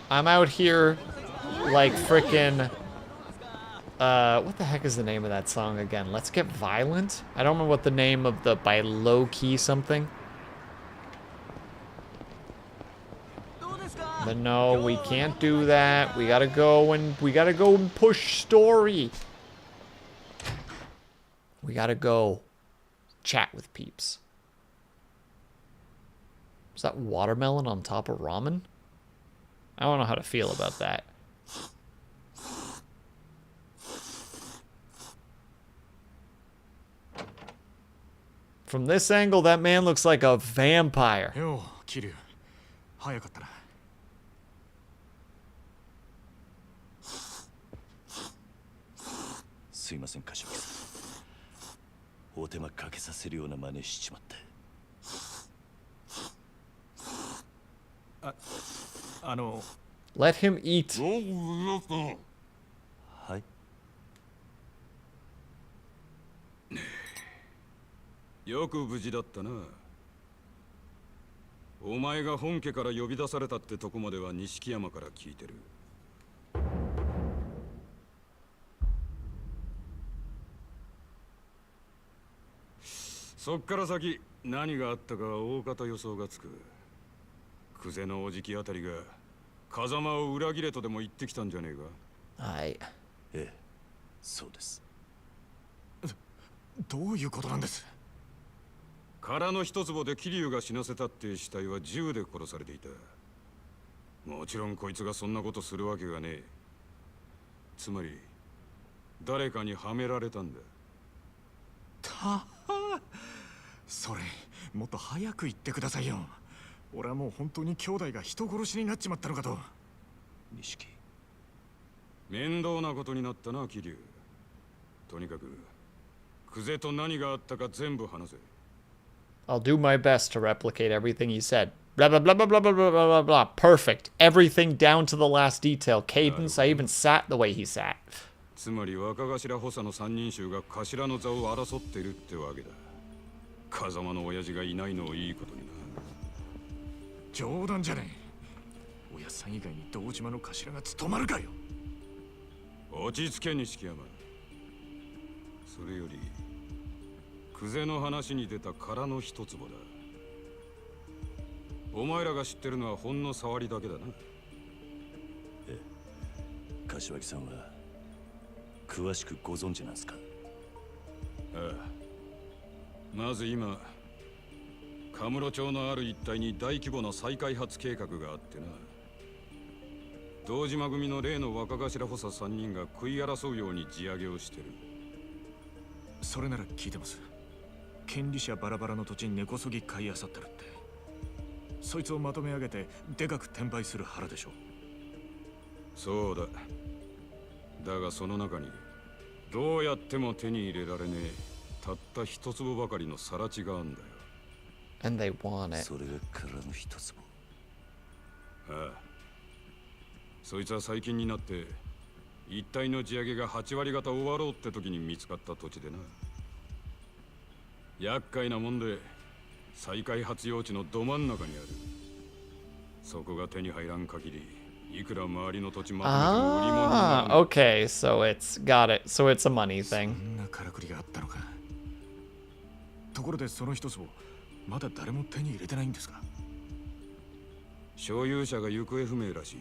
I'm out here like frickin'... what the heck is the name of that song again? Let's Get Violent? I don't know what the name of the... By Low Key something. But no, we can't do that. We gotta go and push story. We gotta go chat with peeps. Is that watermelon on top of ramen? I don't know how to feel about that. From this angle, that man looks like a vampire. よう、桐生。早かったな。すいません、柏木さん。お手間かけさせるような真似しちまって。Let him eat. はい。よく無事だったな。お前が本家から呼び出されたってとこまでは錦山から聞いてる。そっから先何があったかは大方予想がつく。クゼのおじきあたりが風間を裏切れとでも言ってきたんじゃねえか。はい。ええ、そうです。どういうことなんです？殻の一坪で桐生が死なせたって死体は銃で殺されていた。もちろんこいつがそんなことするわけがねえ。つまり誰かにはめられたんだ。それもっと早く言ってくださいよ。俺はもう本当に兄弟が人殺しになっちまったのかと。錦。面倒なことになったな、桐生。とにかくクゼと何があったか全部話せ。I'll do my best to replicate everything he said. Blah, blah, blah, blah, blah, blah, blah, blah, blah, blah. Perfect. Everything down to the last detail. Cadence, I even sat the way he sat. つまり若頭補佐の三人衆が頭の座を争ってるってわけだ。風間の親父がいないのをいいことにな。冗談じゃねえ。親さん以外に堂島の頭が務まるかよ。落ち着け、錦山。それよりクゼの話に出た殻の一坪だ。お前らが知ってるのはほんの触りだけだな。ええ、柏木さんは詳しくご存知なんすか？ああ。まず今カムロ町のある一帯に大規模な再開発計画があってな。堂島組の例の若頭補佐3人が食い争うように地上げをしてる。それなら聞いてます。権利者バラバラの土地に根こそぎ買い漁ってるって。そいつをまとめ上げてでかく転売する腹でしょ。そうだ。だがその中にどうやっても手に入れられねえたった一坪ばかりの更地があんだよ。And they want it. それが殻の一坪。ああ。そいつは最近になって一帯の地上げが8割方終わろうって時に見つかった土地でな。厄介なもんで再開発用地のど真ん中にある。そこが手に入らん限りいくら周りの土地まとめても売り物にならん。Okay, so it's got it. So it's a money thing. そんなからくりがあったのか。ところでその一つをまだ誰も手に入れてないんですか？所有者が行方不明らしい。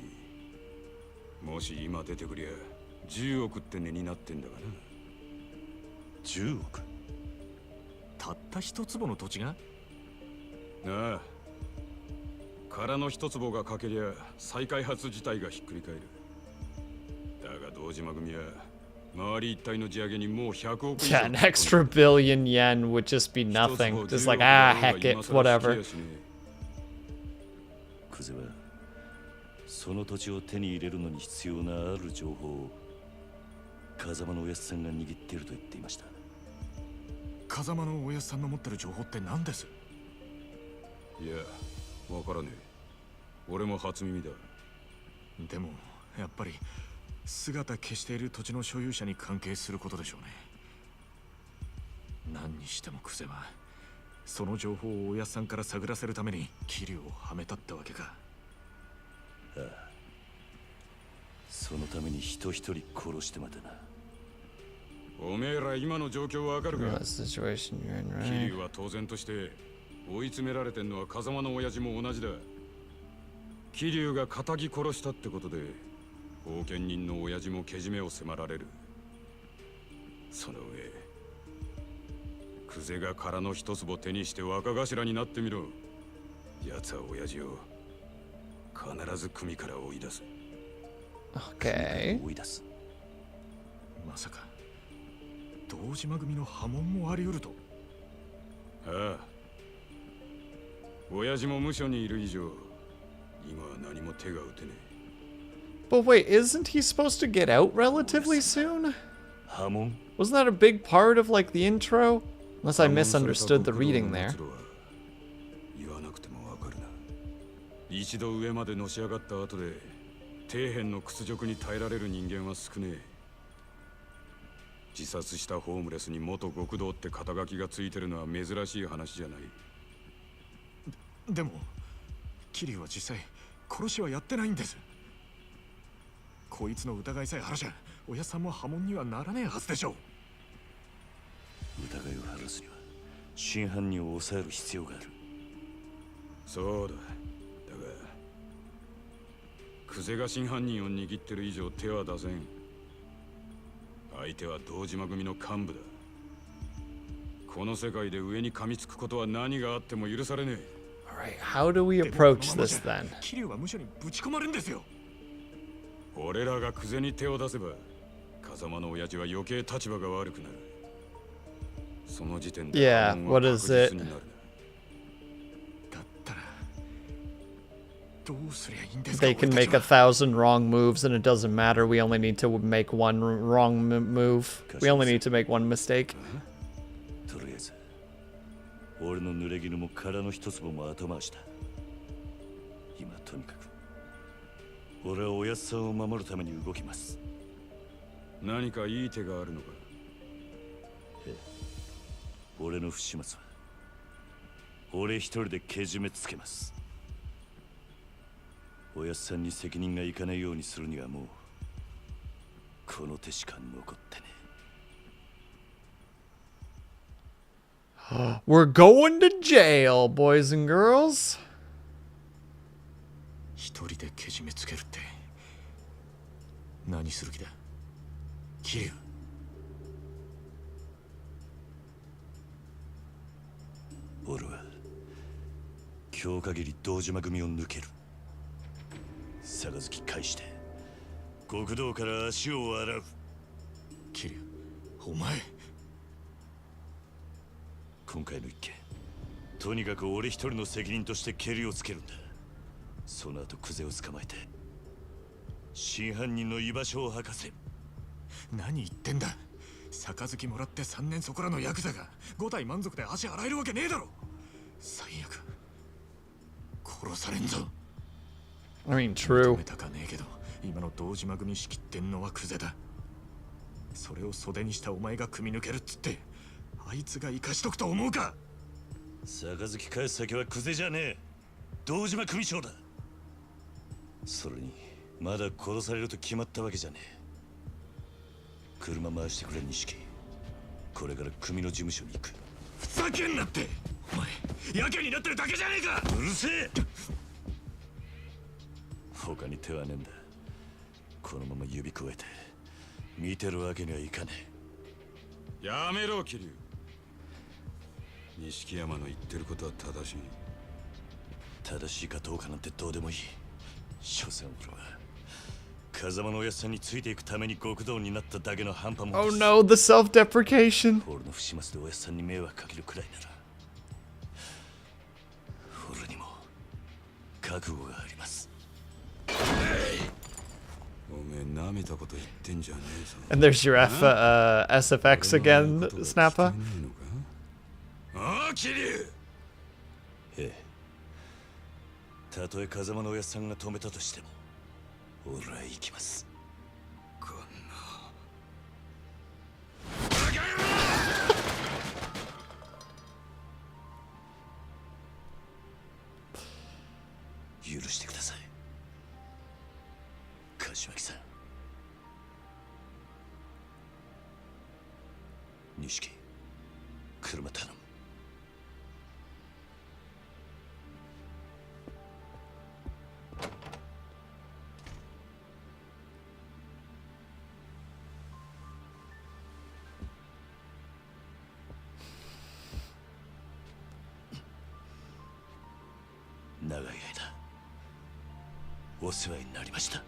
もし今出てくりゃ10億って値になってんだがな。10億？たった一坪の土地が？ああ。殻の一坪がかけりゃ再開発自体がひっくり返る。だが堂島組は周り一帯の地上げにもう100億以上。Yeah, an extra billion yen would just be nothing. Just like, heck it, whatever. クゼはその土地を手に入れるのに必要なある情報を風間のおやつさんが握っていると言っていました。風間のおやつさんの持ってる情報って何です？いや、わからねえ。俺も初耳だ。でもやっぱり姿消している土地の所有者に関係することでしょうね。何にしてもクゼはその情報をおやっさんから探らせるために桐生をはめたってわけか。ああ。そのために人一人殺してまでな。おめえら今の状況わかるか？ situation you're in, 桐生は当然として追い詰められてんのは風間の親父も同じだ。桐生が仇殺したってことで後見人の親父もけじめを迫られる。その上クゼが殻の一坪手にして若頭になってみろ。奴は親父を必ず組から追い出す。Okay. 追い出す。まさか堂島組の波紋もあり得ると。ああ。親父も無所にいる以上、今は何も手が打てねえ。 But wait, isn't he supposed to get out relatively soon? 波紋? Wasn't that a big part of like the intro? Unless I misunderstood the reading there. 言わなくてもわかるな。一度上までのし上がった後で底辺の屈辱に耐えられる人間は少ねえ。自殺したホームレスに元極道って肩書きがついてるのは珍しい話じゃない。でも桐生は実際殺しはやってないんです。こいつの疑いさえ晴らしゃおやさんも波紋にはならねえはずでしょう。疑いを晴らすには真犯人を抑える必要がある。そうだ。だがクゼが真犯人を握ってる以上手は出せん。相手は堂島組の幹部だ。この世界で上に噛みつくことは何があっても許されねえ。 Alright, how do we approach this then? 桐生は無所にぶち込まれるんですよ。俺らがクゼに手を出せば風間の親父は余計立場が悪くなる。その時点で Yeah, what is it? だったらどうすりゃいいんですか。 They can make 1,000 wrong moves and it doesn't matter. We only need to make one wrong move. We only need to make one mistake. とりあえず俺の濡れ衣も殻の一粒も後回しだ。今とにかく俺はおやっさんを守るために動きます。何かいい手があるのか。ええ、俺の不始末は俺一人でけじめつけます。おやっさんに責任がいかないようにするにはもうこの手しか残ってね。We're going to jail, boys and girls. 一人でけじめつけるって何する気だ桐生。俺は今日限り堂島組を抜ける。杯返して極道から足を洗う。桐生、お前今回の一件とにかく俺一人の責任としてケリをつけるんだ。その後クゼを捕まえて真犯人の居場所を吐かせ。何言ってんだ。杯もらって3年そこらのヤクザが5体満足で足洗えるわけねえだろ。最悪殺されんぞ。I mean, true. 認めたかねえけど今の堂島組仕切ってんのはクゼだ。それを袖にしたお前が組み抜けるっつってあいつが生かしとくと思うか。杯返す先はクゼじゃねえ、堂島組長だ。それにまだ殺されると決まったわけじゃねえ。車回してくれ錦。これから組の事務所に行く。ふざけんなって。お前やけになってるだけじゃねえか。うるせえ。他に手はねえんだ。このまま指くわえて見てるわけにはいかねえ。やめろ桐生。錦山の言ってることは正しい。正しいかどうかなんてどうでもいい。所詮俺は風間のおやっさんについていくために極道になっただけの半端もんです。 Oh no, the self-deprecation. 俺の不始末でおやっさんに迷惑かけるくらいなら俺にも覚悟があります。おめえ舐めたこと言ってんじゃねえぞ。 And there's your SFX again, Snapper. ああ桐生。ええ、たとえ風間のおやっさんが止めたとしても俺は行きます。こんな許してください柏木さん。錦、車頼む。長い間お世話になりました。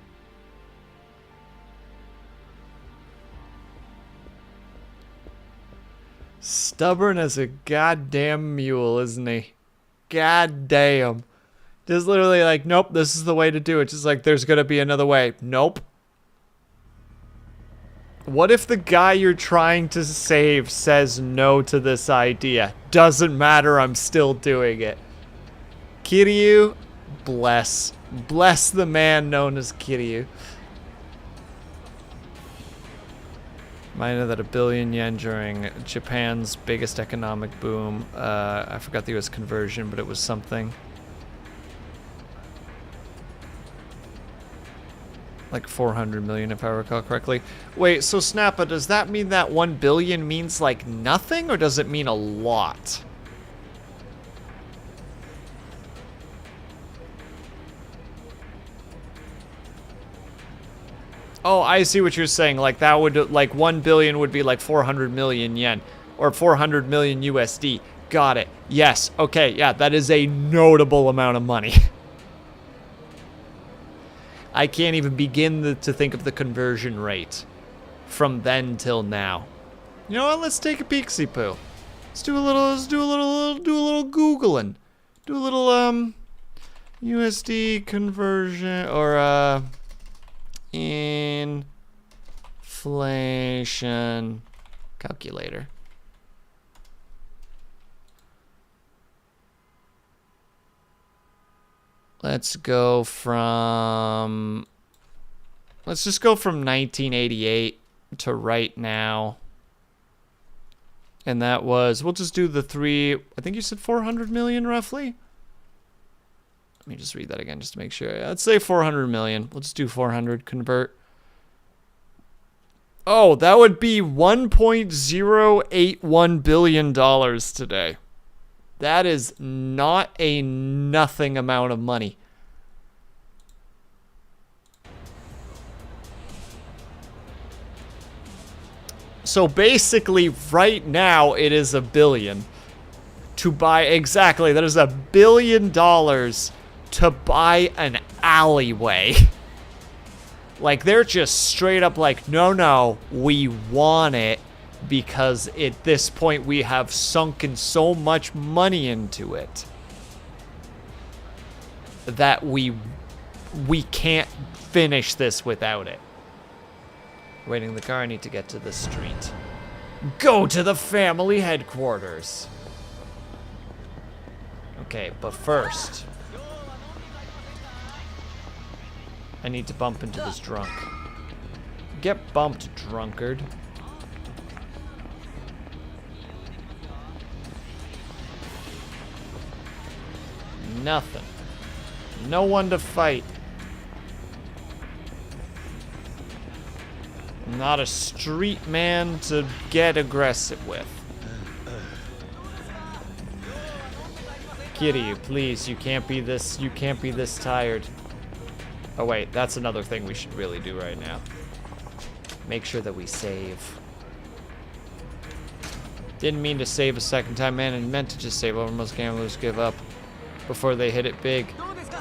Stubborn as a goddamn mule, isn't he? Goddamn. Just literally like, nope, this is the way to do it. Just like, there's gonna be another way. Nope. What if the guy you're trying to save says no to this idea? Doesn't matter, I'm still doing it. Kiryu, bless. Bless the man known as Kiryu. I know that 1 billion yen during Japan's biggest economic boom. I forgot the US conversion, but it was something. Like 400 million, if I recall correctly. Wait, so Snappa, does that mean that 1 billion means like nothing, or does it mean a lot? Oh, I see what you're saying. Like that would, like 1 billion would be like 400 million yen, or 400 million USD. Got it. Yes. Okay. Yeah, that is a notable amount of money. I can't even begin to think of the conversion rate from then till now. You know what? Let's take a peeksy poo. Let's do a little Googling. Do a little USD conversion or inflation calculator. Let's just go from 1988 to right now. And that was, we'll just do the three, I think you said 400 million roughly? Let me just read that again just to make sure. Let's say 400 million. We'll just do 400, convert. Oh, that would be $1.081 billion today. That is not a nothing amount of money. So basically, right now, it is $1 billion to buy, exactly, that is $1 billion to buy an alleyway. Like, they're just straight up like, no, we want it. Because at this point we have sunken so much money into it that we can't finish this without it. Waiting in the car, I need to get to the street. Go to the family headquarters. Okay, but first I need to bump into this drunk. Get bumped, drunkard. Nothing. No one to fight. Not a street man to get aggressive with. Kitty, please, you can't be this tired. Oh wait, that's another thing we should really do right now. Make sure that we save. Didn't mean to save a second time, man, and meant to just save over. Most gamblers give up before they hit it big.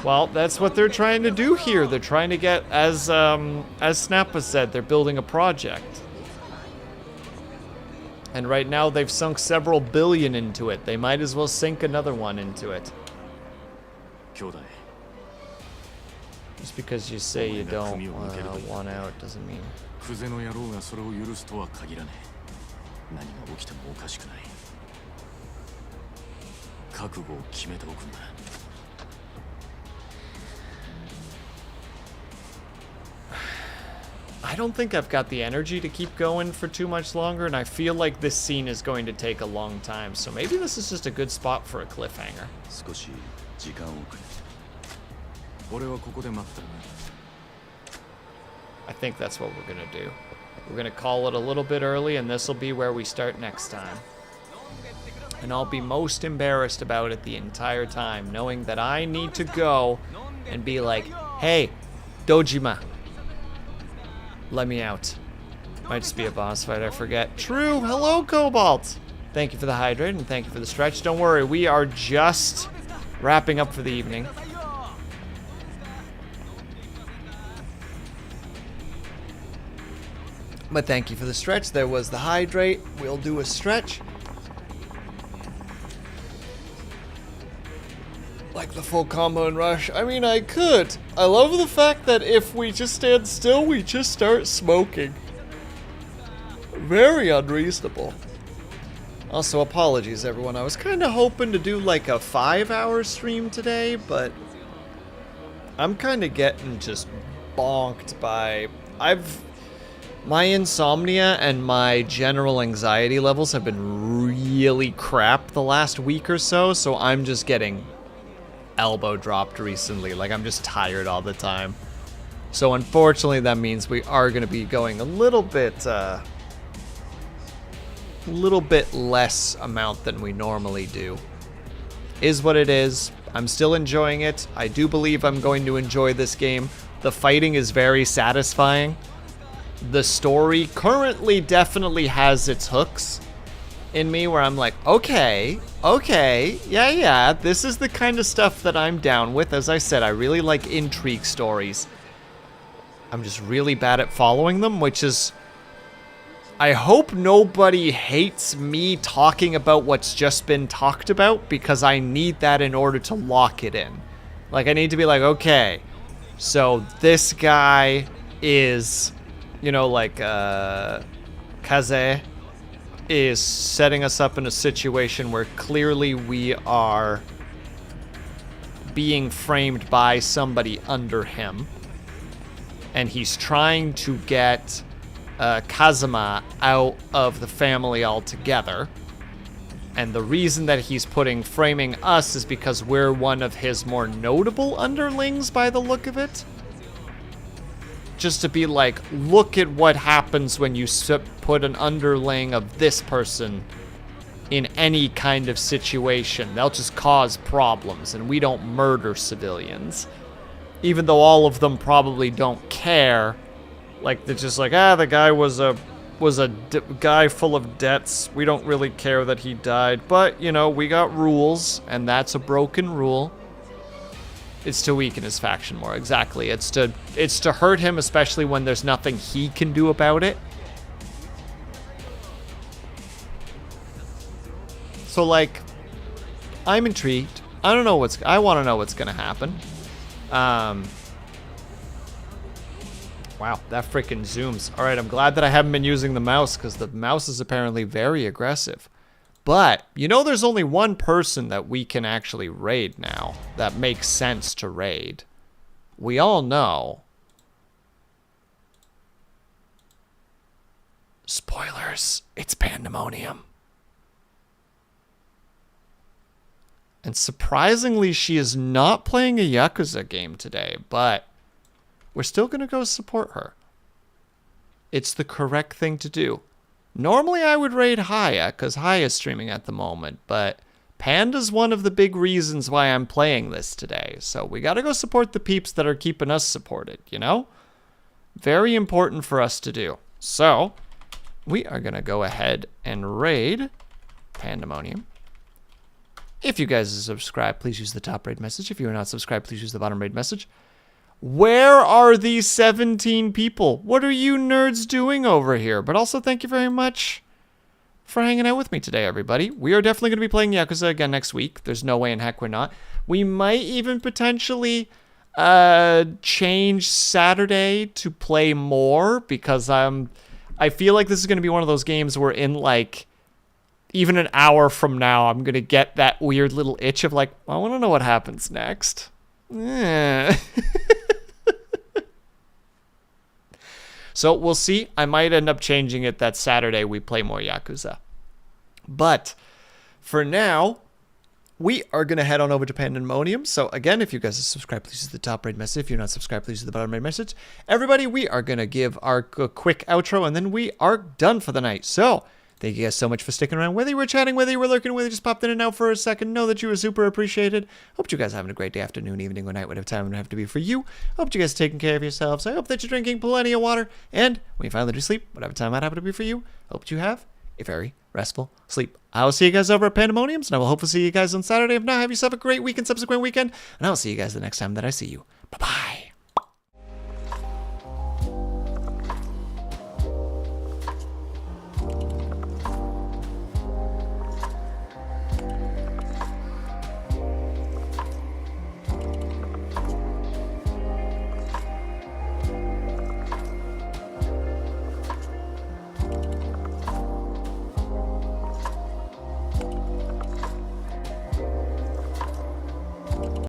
Well, that's what they're trying to do here. They're trying to get, as Snappa said, they're building a project. And right now they've sunk several billion into it. They might as well sink another one into it. Just because you say you don't want out doesn't mean. I don't think I've got the energy to keep going for too much longer, and I feel like this scene is going to take a long time, so maybe this is just a good spot for a cliffhanger. I think that's what we're gonna do. We're gonna call it a little bit early, and this will be where we start next time. And I'll be most embarrassed about it the entire time, knowing that I need to go and be like, hey, Dojima, let me out. Might just be a boss fight, I forget. True, hello, Cobalt. Thank you for the hydrate and thank you for the stretch. Don't worry, we are just wrapping up for the evening. But thank you for the stretch. There was the hydrate. We'll do a stretch. like the full combo and rush. I mean, I could. I love the fact that if we just stand still, we just start smoking. Very unreasonable. Also, apologies, everyone. I was kind of hoping to do like a 5-hour stream today, but I'm kind of getting just bonked by... My insomnia and my general anxiety levels have been really crap the last week or so, so I'm just getting elbow dropped recently. Like, I'm just tired all the time. So unfortunately, that means we are going to be going a little bit less amount than we normally do. Is what it is. I'm still enjoying it. I do believe I'm going to enjoy this game. The fighting is very satisfying. The story currently definitely has its hooks in me where I'm like, okay, yeah, this is the kind of stuff that I'm down with. As I said, I really like intrigue stories. I'm just really bad at following them, which is... I hope nobody hates me talking about what's just been talked about, because I need that in order to lock it in. Like, I need to be like, okay, so this guy is, you know, like, Kaze is setting us up in a situation where clearly we are being framed by somebody under him, and he's trying to get Kazuma out of the family altogether. And the reason that he's framing us is because we're one of his more notable underlings by the look of it. Just to be like, look at what happens when you put an underling of this person in any kind of situation. They'll just cause problems, and we don't murder civilians. Even though all of them probably don't care. Like, they're just like, the guy was a guy full of debts. We don't really care that he died. But, you know, we got rules, and that's a broken rule. It's to weaken his faction more, exactly. It's to hurt him, especially when there's nothing he can do about it. So, like, I'm intrigued. I want to know what's gonna happen. Wow, that freaking zooms. All right, I'm glad that I haven't been using the mouse, because the mouse is apparently very aggressive. But, you know, there's only one person that we can actually raid now that makes sense to raid. We all know. Spoilers, it's Pandemonium. And surprisingly, she is not playing a Yakuza game today, but we're still going to go support her. It's the correct thing to do. Normally I would raid Haya, because Haya's streaming at the moment, but Panda's one of the big reasons why I'm playing this today. So we got to go support the peeps that are keeping us supported, you know? Very important for us to do. So we are going to go ahead and raid Pandemonium. If you guys are subscribed, please use the top raid message. If you are not subscribed, please use the bottom raid message. Where are these 17 people? What are you nerds doing over here? But also, thank you very much for hanging out with me today, everybody. We are definitely going to be playing Yakuza again next week. There's no way in heck we're not. We might even potentially change Saturday to play more, because I feel like this is going to be one of those games where in, like, even an hour from now, I'm going to get that weird little itch of, like, I want to know what happens next. So we'll see. I might end up changing it that Saturday we play more Yakuza. But for now, we are going to head on over to Pandemonium. So again, if you guys are subscribed, please use the top raid message. If you're not subscribed, please use the bottom raid message. Everybody, we are going to give our quick outro, and then we are done for the night. So thank you guys so much for sticking around. Whether you were chatting, whether you were lurking, whether you just popped in and out for a second, know that you were super appreciated. Hope you guys are having a great day, afternoon, evening, or night, whatever time it would have to be for you. Hope you guys are taking care of yourselves. I hope that you're drinking plenty of water. And when you finally do sleep, whatever time might happen to be for you, hope you have a very restful sleep. I will see you guys over at Pandemoniums, and I will hopefully see you guys on Saturday. If not, have yourself a great week and subsequent weekend. And I will see you guys the next time that I see you. Bye-bye.